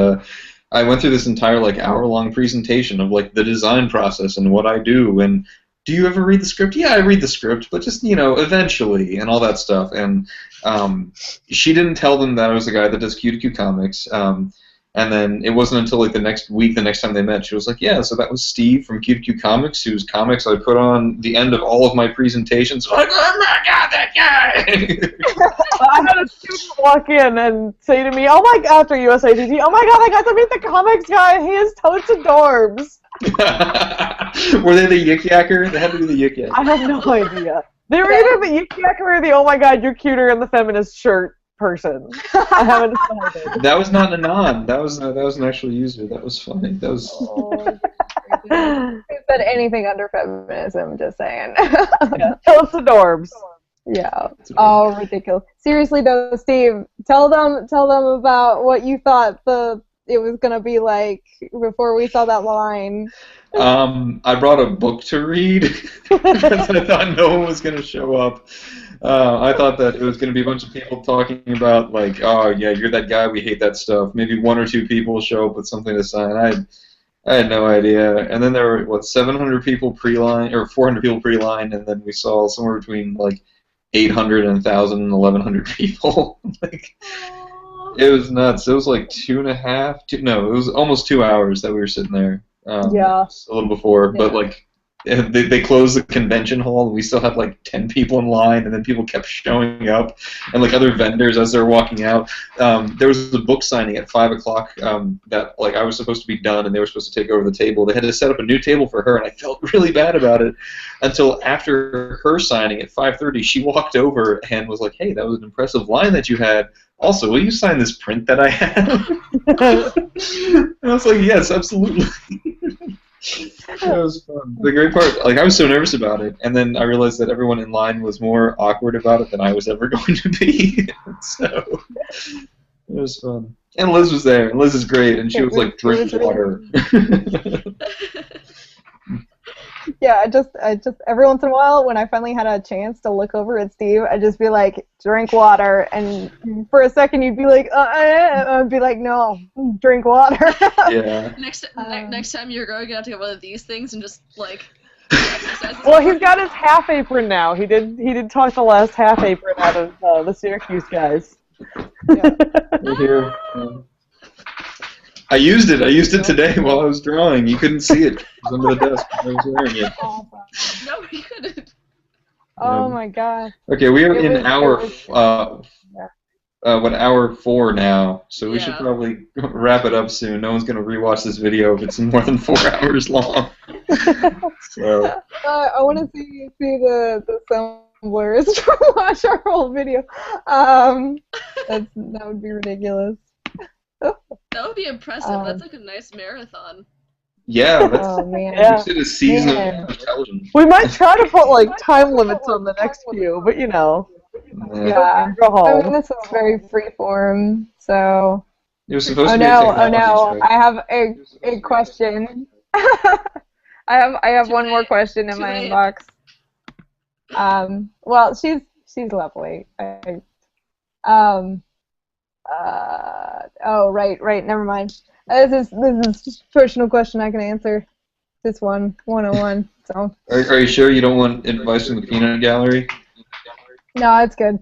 I went through this entire like hour-long presentation of like the design process and what I do. And do you ever read the script? Yeah, I read the script, but just eventually and all that stuff. And she didn't tell them that I was the guy that does Q2Q comics. And then it wasn't until like the next time they met, she was like, "Yeah, so that was Steve from Q2Q Comics, whose comics I put on the end of all of my presentations." So I'm like, "Oh my god, that guy!" I had a student walk in and say to me, "Oh my god," after USITT, "Oh my god, I got to meet the comics guy. He is totes adorbs." Were they the Yik Yacker? They had to be the Yik Yacker. I have no idea. They were either the Yik Yacker or the "Oh my god, you're cuter in the feminist shirt" person. I haven't decided. That was not Anon. That was an actual user. That was funny. That was. Who said anything under feminism? Just saying. Yeah. Totes adorbs. Yeah. Oh, ridiculous. Seriously though, Steve, tell them about what you thought it was gonna be like before we saw that line? I brought a book to read. Because I thought no one was going to show up. I thought that it was going to be a bunch of people talking about, like, oh, yeah, you're that guy, we hate that stuff. Maybe 1 or 2 people will show up with something to sign. I had no idea. And then there were, 700 people pre-line, or 400 people pre-line, and then we saw somewhere between, like, 800 and 1,000 and 1,100 people. Like, it was nuts. It was like 2.5, no, it was almost 2 hours that we were sitting there. Yeah. A little before, but like they closed the convention hall and we still had like 10 people in line, and then people kept showing up, and like other vendors as they're walking out. There was a book signing at 5 o'clock that like I was supposed to be done, and they were supposed to take over the table. They had to set up a new table for her, and I felt really bad about it until after her signing at 5:30. She walked over and was like, "Hey, that was an impressive line that you had. Also, will you sign this print that I have?" And I was like, "Yes, absolutely." It was fun. The great part, like, I was so nervous about it, and then I realized that everyone in line was more awkward about it than I was ever going to be. So it was fun. And Liz was there, and Liz is great, and she was like, "Drink water." Yeah, I just every once in a while when I finally had a chance to look over at Steve, I'd just be like, "Drink water," and for a second you'd be like, I'd be like, "No, drink water." Yeah. Next time you're going to have to get one of these things and just like exercise. Well, he's got his half apron now. He did talk the last half apron out of the Syracuse guys. Yeah. Right here. I used it today while I was drawing. You couldn't see it. It was under the desk. I was wearing it. No, we couldn't. Oh my god. Okay, we are in hour hour 4 now, so we should probably wrap it up soon. No one's gonna rewatch this video if it's more than 4 hours long. So. I want to see the Tumblrs to watch our whole video. That would be ridiculous. That would be impressive. That's like a nice marathon. Yeah, that's man. a season of television. We might try to put like time limits on the next few, but you know. Yeah. Go home. I mean, this is very freeform, so. It was supposed to be I have a question. I have one more question in my inbox. Well, she's lovely. Oh, right, never mind. This is a personal question I can answer. This one-on-one. So. Are you sure you don't want advice from the peanut gallery? No, it's good.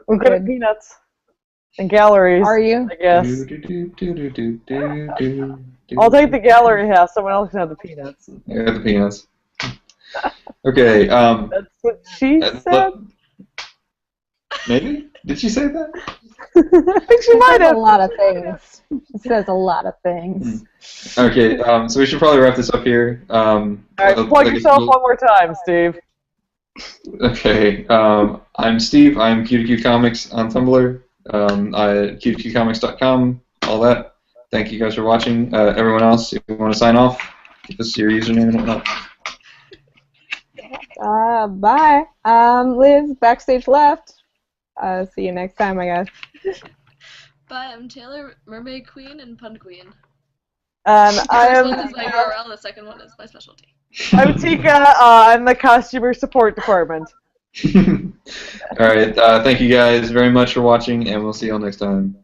We're good at peanuts. And galleries. Are you? I guess. I'll take the gallery half, someone else can have the peanuts. Yeah, the peanuts. Okay, That's what she said? Maybe? Did she say that? I think she might have. A lot of things. It says a lot of things. Okay, so we should probably wrap this up here. Alright, plug yourself one more time, Steve. Okay, I'm Steve. I'm Q2Q Comics on Tumblr. Q2QComics.com, all that. Thank you guys for watching. Everyone else, if you want to sign off, give us your username and whatnot. Bye. Liz, backstage left. See you next time, I guess. Bye, I'm Taylor, Mermaid Queen and Pun Queen. I First am. one is my URL, the second one is my specialty. I'm Tika. I'm the costumer support department. Alright, thank you guys very much for watching, and we'll see you all next time.